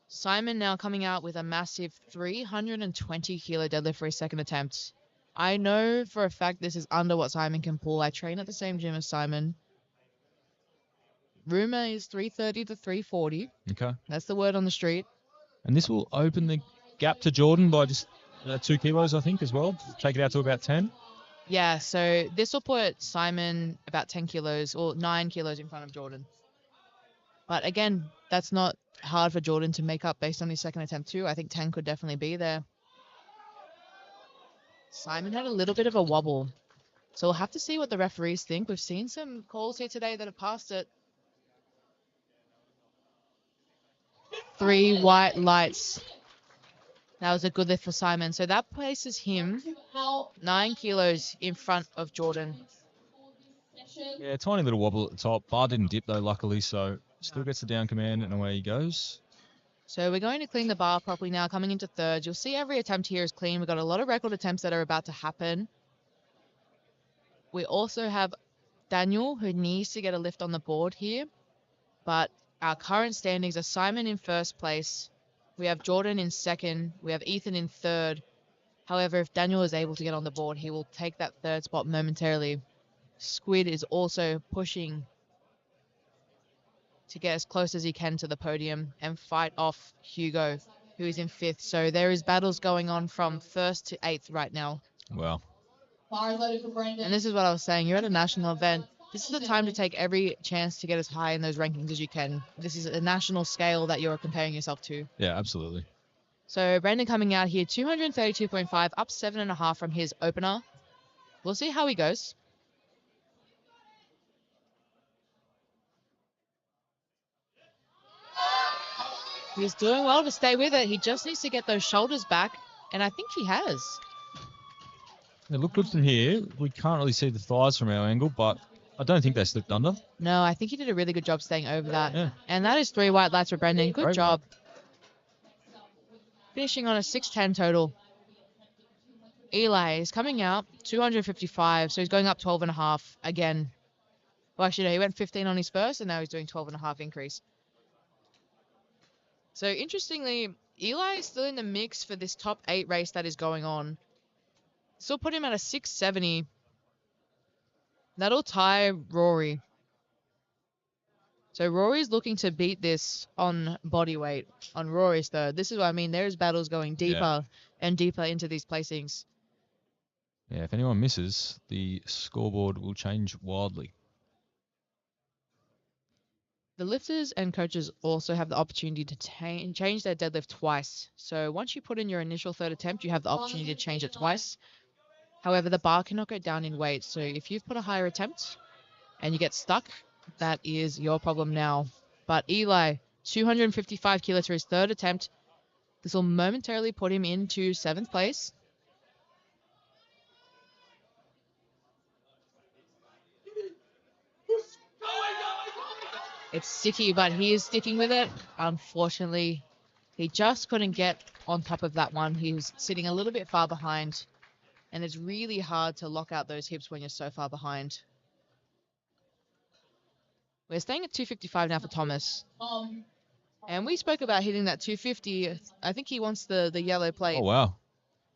Simon now coming out with a massive 320 kilo deadlift for his second attempt. I know for a fact this is under what Simon can pull. I train at the same gym as Simon. Rumor is 330 to 340. Okay. That's the word on the street. And this will open the gap to Jordan by just 2 kilos, I think, as well. Take it out to about 10. Yeah, so this will put Simon about 10 kilos or 9 kilos in front of Jordan. But again, that's not hard for Jordan to make up based on his second attempt too. I think 10 could definitely be there. Simon had a little bit of a wobble. So we'll have to see what the referees think. We've seen some calls here today that have passed it. 3 white lights. That was a good lift for Simon. So that places him 9 kilos in front of Jordan. Yeah, tiny little wobble at the top. Bar didn't dip though, luckily, so still gets the down command and away he goes. So we're going to clean the bar properly now, coming into third. You'll see every attempt here is clean. We've got a lot of record attempts that are about to happen. We also have Daniel, who needs to get a lift on the board here. But our current standings are Simon in first place. We have Jordan in second. We have Ethan in third. However, if Daniel is able to get on the board, he will take that third spot momentarily. Squid is also pushing to get as close as he can to the podium and fight off Hugo, who is in fifth. So there is battles going on from first to eighth right now. Wow. And this is what I was saying. You're at a national event. This is the time to take every chance to get as high in those rankings as you can. This is a national scale that you're comparing yourself to. Yeah, absolutely. So Brandon coming out here, 232.5, up 7.5 from his opener. We'll see how he goes. He's doing well to stay with it. He just needs to get those shoulders back, and I think he has. It looked good from here. We can't really see the thighs from our angle, but I don't think they slipped under. No, I think he did a really good job staying over that. Yeah. And that is 3 white lights for Brendan. Good Great job. Finishing on a 610 total. Eli is coming out, 255, so he's going up 12.5 again. Well, actually, no, he went 15 on his first, and now he's doing 12.5 increase. So, interestingly, Eli is still in the mix for this top 8 race that is going on. Still put him at a 670. That'll tie Rory. So Rory's looking to beat this on body weight, on Rory's third. This is what I mean. There's battles going deeper and deeper into these placings. Yeah, if anyone misses, the scoreboard will change wildly. The lifters and coaches also have the opportunity to change their deadlift twice. So once you put in your initial third attempt, you have the opportunity to change it twice. However, the bar cannot go down in weight. So if you've put a higher attempt and you get stuck, that is your problem now. But Eli, 255 kilos for his third attempt. This will momentarily put him into 7th place. It's sticky, but he is sticking with it. Unfortunately, he just couldn't get on top of that one. He was sitting a little bit far behind. And it's really hard to lock out those hips when you're so far behind. We're staying at 255 now for Thomas. Tom. And we spoke about hitting that 250. I think he wants the yellow plate. Oh, wow.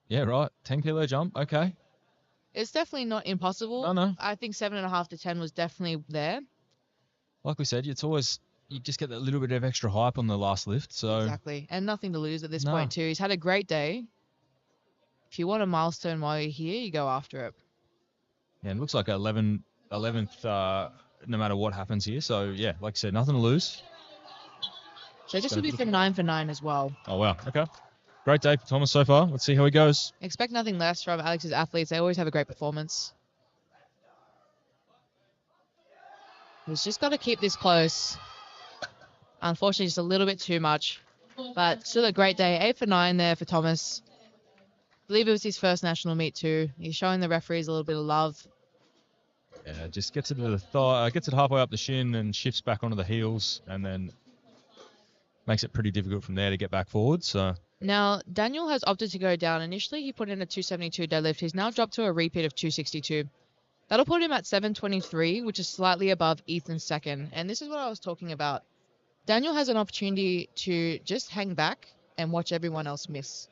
Yeah, right. 10 kilo jump. Okay. It's definitely not impossible. No. I think 7.5 to 10 was definitely there. Like we said, it's always, you just get that little bit of extra hype on the last lift. So Exactly. And nothing to lose at this No. point, too. He's had a great day. If you want a milestone while you're here, you go after it. Yeah, it looks like 11th, no matter what happens here. So, yeah, like I said, nothing to lose. So this will be for 9 for 9 as well. Oh, wow. Okay. Great day for Thomas so far. Let's see how he goes. Expect nothing less from Alex's athletes. They always have a great performance. He's just got to keep this close. Unfortunately, just a little bit too much. But still a great day. 8 for 9 there for Thomas. I believe it was his first national meet too. He's showing the referees a little bit of love. Yeah, just gets it to the thigh, gets it halfway up the shin and shifts back onto the heels, and then makes it pretty difficult from there to get back forward. So Now, Daniel has opted to go down. Initially, he put in a 272 deadlift. He's now dropped to a repeat of 262. That'll put him at 723, which is slightly above Ethan's second. And this is what I was talking about. Daniel has an opportunity to just hang back and watch everyone else miss.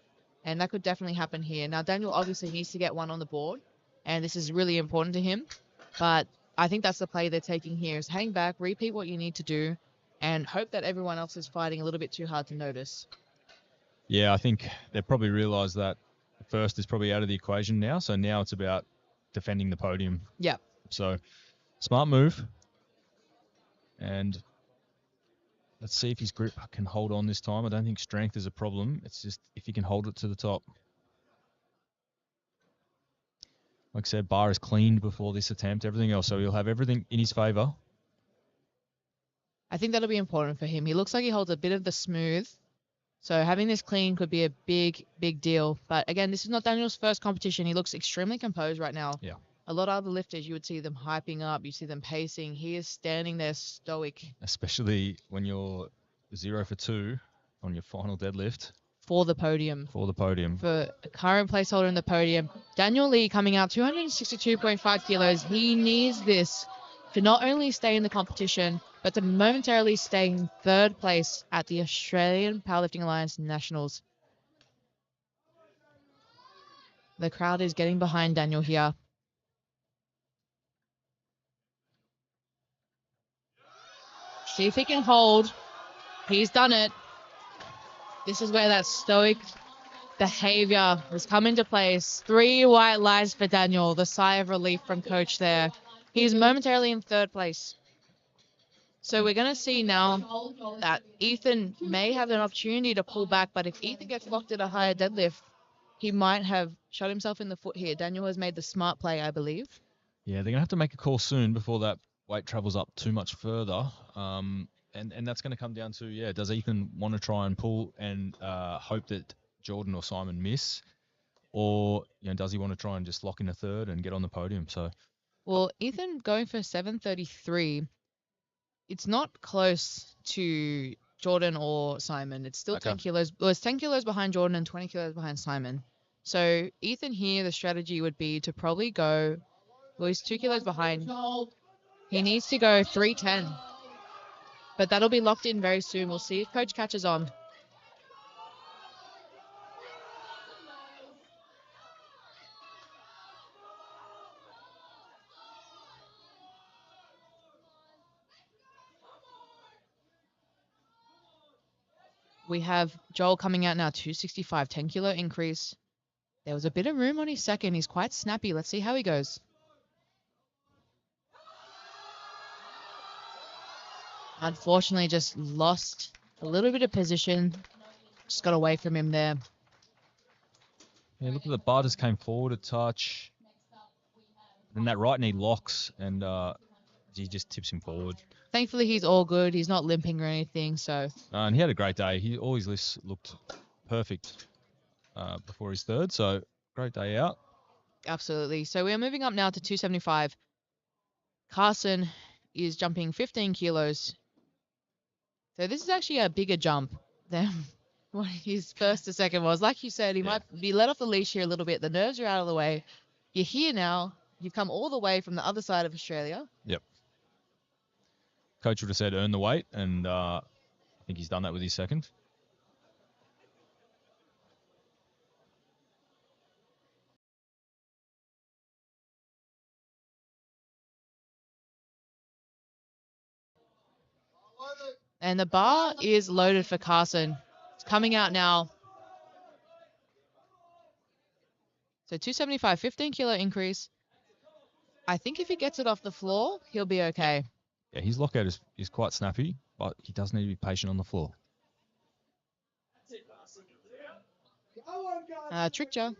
And that could definitely happen here. Now, Daniel obviously needs to get one on the board, and this is really important to him. But I think that's the play they're taking here, is hang back, repeat what you need to do, and hope that everyone else is fighting a little bit too hard to notice. yeah, I think they probably realised that first is probably out of the equation now. So now it's about defending the podium. Yeah. So smart move. And let's see if his grip can hold on this time. I don't think strength is a problem. It's just if he can hold it to the top. Like I said, bar is cleaned before this attempt, everything else. So he'll have everything in his favour. I think that'll be important for him. He looks like he holds a bit of the smooth. So having this clean could be a big, big deal. But again, this is not Daniel's first competition. He looks extremely composed right now. Yeah. A lot of other lifters, you would see them hyping up. You see them pacing. He is standing there stoic Especially when you're 0 for 2 on your final deadlift for the podium. for the podium. For a current placeholder in the podium. Daniel Lee coming out 262.5 kilos. He needs this to not only stay in the competition, but to momentarily stay in third place at the Australian Powerlifting Alliance Nationals. The crowd is getting behind Daniel here. See if he can hold. He's done it. This is where that stoic behavior has come into place. 3 white lines for Daniel. The sigh of relief from coach there. He's momentarily in third place. So we're going to see now that Ethan may have an opportunity to pull back, but if Ethan gets locked at a higher deadlift, he might have shot himself in the foot here. Daniel has made the smart play, I believe. Yeah, they're going to have to make a call soon before that weight travels up too much further. And that's going to come down to, yeah, does Ethan want to try and pull and hope that Jordan or Simon miss? Or, does he want to try and just lock in a third and get on the podium? So, Well, Ethan going for 733, it's not close to Jordan or Simon. It's still 10 kilos. Well, it's 10 kilos behind Jordan and 20 kilos behind Simon. So Ethan here, the strategy would be to probably go, well, he's 2 kilos behind. He needs to go 310. But that'll be locked in very soon. We'll see if coach catches on. We have Joel coming out now, 265, 10 kilo increase. There was a bit of room on his second. He's quite snappy. Let's see how he goes. Unfortunately, just lost a little bit of position. Just got away from him there. yeah, look at the bar just came forward a touch. And that right knee locks and he just tips him forward. Thankfully, he's all good. He's not limping or anything, so... And he had a great day. All his lifts looked perfect before his third, so great day out. Absolutely. So we are moving up now to 275. Carson is jumping 15 kilos. So this is actually a bigger jump than what his first to second was. Like you said, he might be let off the leash here a little bit. The nerves are out of the way. You're here now. You've come all the way from the other side of Australia. Yep. Coach would have said earn the weight, and I think he's done that with his second. And the bar is loaded for Carson. It's coming out now. So 275, 15 kilo increase. I think if he gets it off the floor, he'll be okay. Yeah, his lockout is quite snappy, but he does need to be patient on the floor. Tricked ya.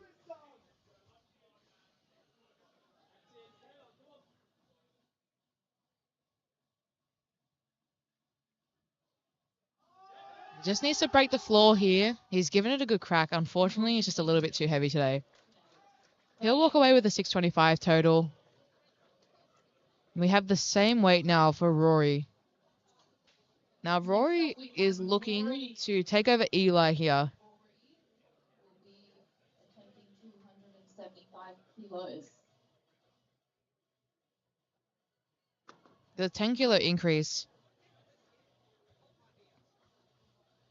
Just needs to break the floor here. He's given it a good crack. Unfortunately, it's just a little bit too heavy today. He'll walk away with a 625 total. We have the same weight now for Rory. Now, Rory is looking to take over Eli here. Will be attempting 275 kilos. The 10 kilo increase.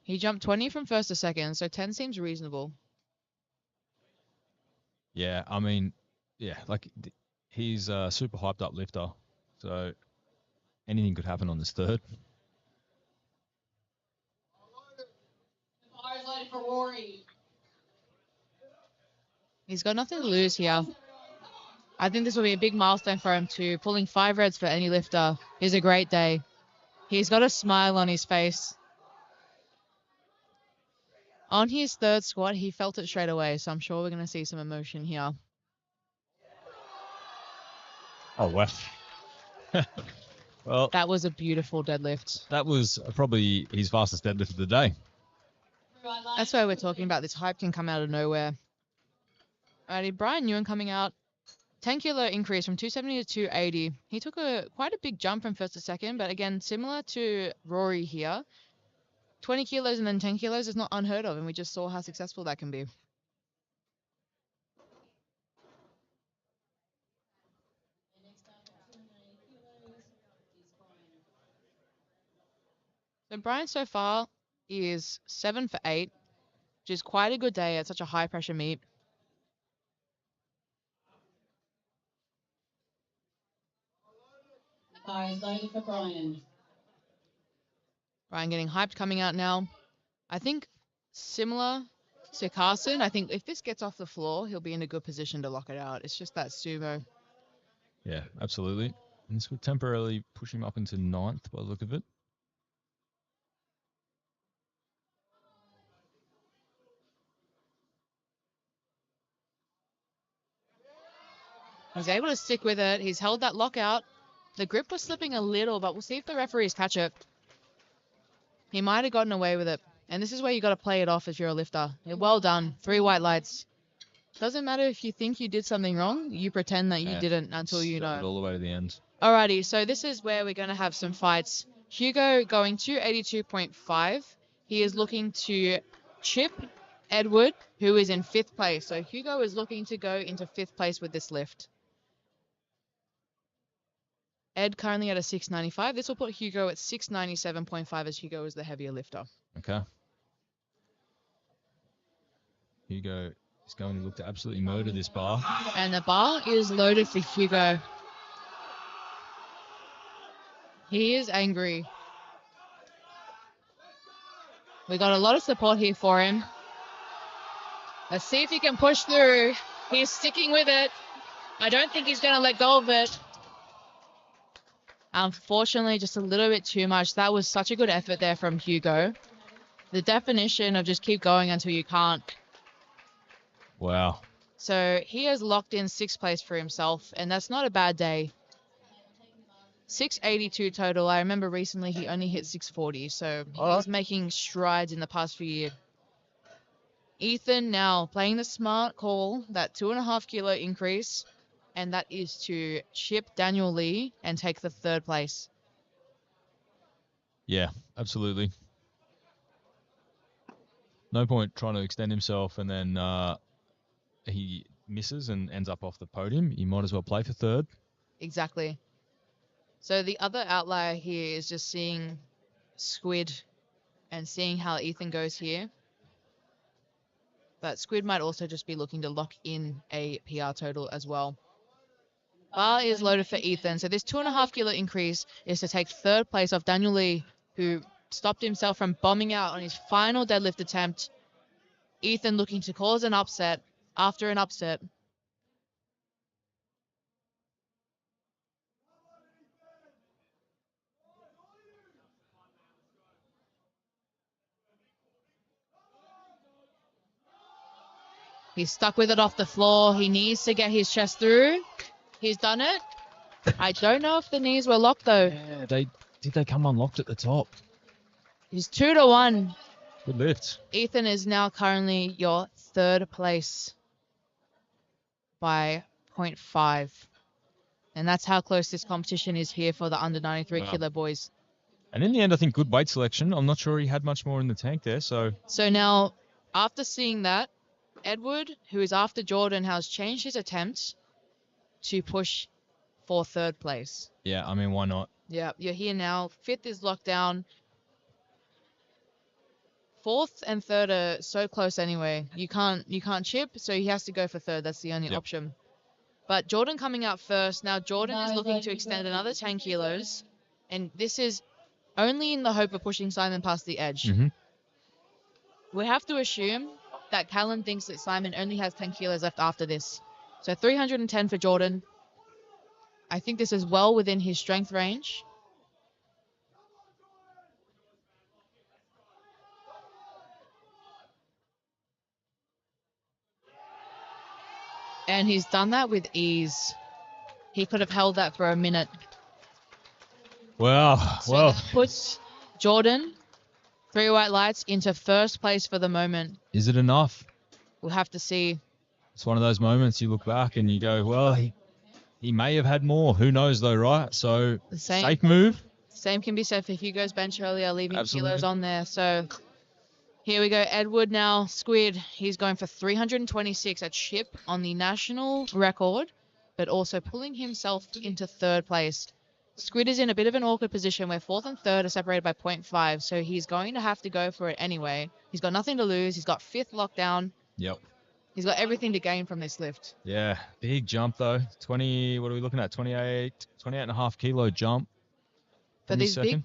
He jumped 20 from first to second, so 10 seems reasonable. Yeah, I mean, yeah, like he's a super hyped up lifter, so anything could happen on this third. Bar is loaded for Rory. He's got nothing to lose here. I think this will be a big milestone for him too. Pulling 5 reds for any lifter is a great day. He's got a smile on his face. On his third squat, he felt it straight away, so I'm sure we're going to see some emotion here. Oh, wow. Well, That was a beautiful deadlift. that was probably his fastest deadlift of the day. That's why we're talking about. This hype can come out of nowhere. Alrighty, Brian Ewan coming out. 10 kilo increase from 270 to 280. He took quite a big jump from first to second, but again, similar to Rory here. 20 kilos and then 10 kilos is not unheard of, and we just saw how successful that can be. So Brian so far is 7 for 8, which is quite a good day at such a high pressure meet. Bar is loaded for Brian. Brian getting hyped coming out now. I think similar to Carson, I think if this gets off the floor, he'll be in a good position to lock it out. It's just that sumo. Yeah, absolutely. And this would temporarily push him up into 9th by the look of it. He's able to stick with it. He's held that lockout. The grip was slipping a little, but we'll see if the referees catch it. He might have gotten away with it. And this is where you got to play it off if you're a lifter. Yeah, well done. 3 white lights. Doesn't matter if you think you did something wrong. You pretend that you didn't until you Stuck it know. all the way to the end. Alrighty, so this is where we're going to have some fights. Hugo going to 82.5. He is looking to chip Edward, who is in 5th place. So Hugo is looking to go into 5th place with this lift. Ed currently at a 695. This will put Hugo at 697.5 as Hugo is the heavier lifter. Okay. Hugo is going to look to absolutely murder this bar. And the bar is loaded for Hugo. He is angry. We got a lot of support here for him. Let's see if he can push through. He's sticking with it. I don't think he's going to let go of it. Unfortunately, just a little bit too much. That was such a good effort there from Hugo. The definition of just keep going until you can't. Wow. So he has locked in 6th place for himself, and that's not a bad day. 682 total. I remember recently he only hit 640, so he's making strides in the past few years. Ethan now playing the smart call, that 2.5 kilo increase, and that is to chip Daniel Lee and take the 3rd place. Yeah, absolutely. No point trying to extend himself and then he misses and ends up off the podium. You might as well play for 3rd. Exactly. So the other outlier here is just seeing Squid and seeing how Ethan goes here. But Squid might also just be looking to lock in a PR total as well. Bar is loaded for Ethan. So this 2.5 kilo increase is to take third place off Daniel Lee, who stopped himself from bombing out on his final deadlift attempt. Ethan looking to cause an upset after an upset. He's stuck with it off the floor. He needs to get his chest through. He's done it. I don't know if the knees were locked though. Yeah, they come unlocked at the top. He's 2-1. Good lift. Ethan is now currently your third place by 0.5. And that's how close this competition is here for the under 93 kilo boys. And in the end, I think good weight selection. I'm not sure he had much more in the tank there. So now, after seeing that, Edward, who is after Jordan, has changed his attempt to push for third place. yeah, I mean, why not? Yeah, you're here now. Fifth is locked down. Fourth and third are so close anyway. You can't chip, so he has to go for third. That's the only option. But Jordan coming out first. Now Jordan is looking to extend another 10 kilos. And this is only in the hope of pushing Simon past the edge. Mm-hmm. We have to assume that Callan thinks that Simon only has 10 kilos left after this. So 310 for Jordan. I think this is well within his strength range. And he's done that with ease. He could have held that for a minute. Wow. So Well, that puts Jordan, 3 white lights, into first place for the moment. is it enough? We'll have to see. It's one of those moments you look back and you go, well, he may have had more. Who knows though, right? So safe move. Same can be said for Hugo's bench earlier, leaving Absolutely. kilos on there. So here we go. Edward now, Squid. He's going for 326, a chip on the national record, but also pulling himself into third place. Squid is in a bit of an awkward position where fourth and third are separated by 0.5, so he's going to have to go for it anyway. He's got nothing to lose. He's got fifth lockdown. Yep. He's got everything to gain from this lift. Yeah, big jump though. 20, what are we looking at? 28.5 kilo jump. For these second.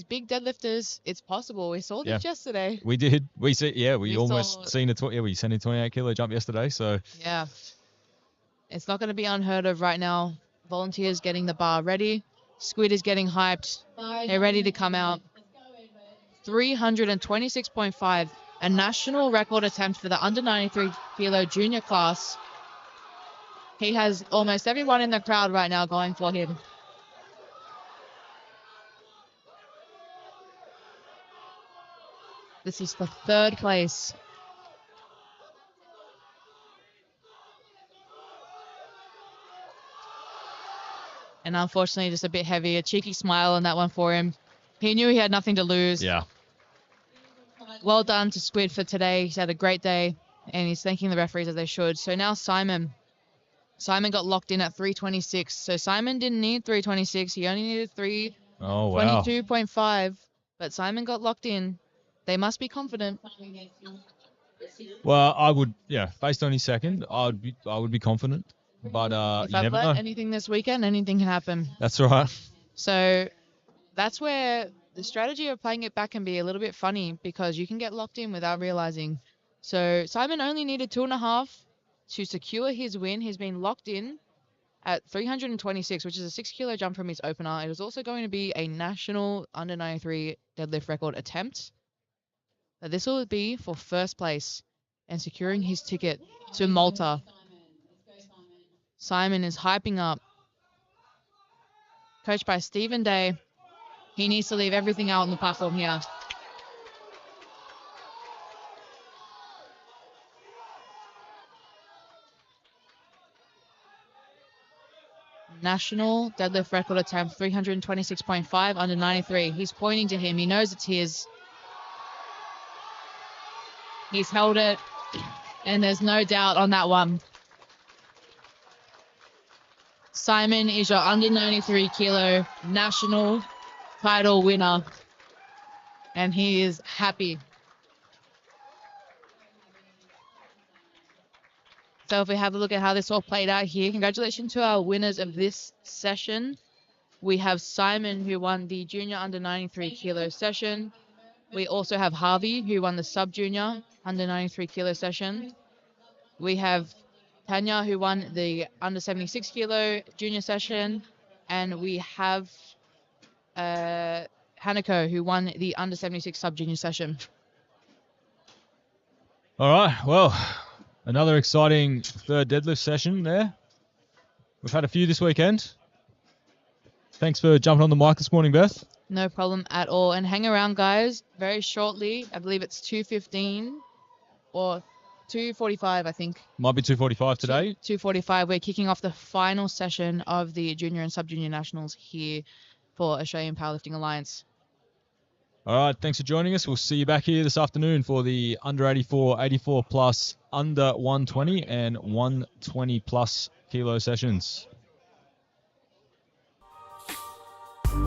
big deadlifters, it's possible. We saw this yesterday. We did. We see. Yeah, we almost saw- seen we sent a 28 kilo jump yesterday. So Yeah. It's not going to be unheard of right now. Volunteers getting the bar ready. Squid is getting hyped. They're ready to come out. 326.5, a national record attempt for the under 93 kilo junior class. He has almost everyone in the crowd right now going for him. This is for third place. And unfortunately, just a bit heavy. A cheeky smile on that one for him. He knew he had nothing to lose. yeah, Well done to Squid for today. He's had a great day, and he's thanking the referees as they should. So now Simon. Simon got locked in at 326. So Simon didn't need 326. He only needed oh wow. 322.5. But Simon got locked in. They must be confident. Well, I would, based on his second, I would be confident. But If you I've never learned know. anything this weekend, anything can happen. That's right. So that's where the strategy of playing it back can be a little bit funny because you can get locked in without realizing. So Simon only needed 2.5 to secure his win. He's been locked in at 326, which is a 6 kilo jump from his opener. It was also going to be a national under 93 deadlift record attempt. But this will be for first place and securing his ticket to Malta. Simon is hyping up. Coached by Stephen Day. He needs to leave everything out on the platform here. National deadlift record attempt, 326.5 under 93. He's pointing to him. He knows it's his. He's held it, and there's no doubt on that one. Simon is your under 93 kilo national title winner, and he is happy. So if we have a look at how this all played out here, congratulations to our winners of this session. We have Simon, who won the junior under 93 kilo session. We also have Harvey, who won the sub-junior under 93 kilo session. We have Tanya, who won the under 76 kilo junior session. And we have Hanako, who won the under 76 sub-junior session. All right, well, another exciting third deadlift session there. We've had a few this weekend. Thanks for jumping on the mic this morning, Beth. No problem at all. And hang around, guys. Very shortly, I believe it's 2:15 or 2:45, I think. Might be 2:45 today. 2:45. We're kicking off the final session of the junior and sub-junior nationals here for Australian Powerlifting Alliance. All right, thanks for joining us. We'll see you back here this afternoon for the under 84, 84 plus, under 120 and 120 plus kilo sessions.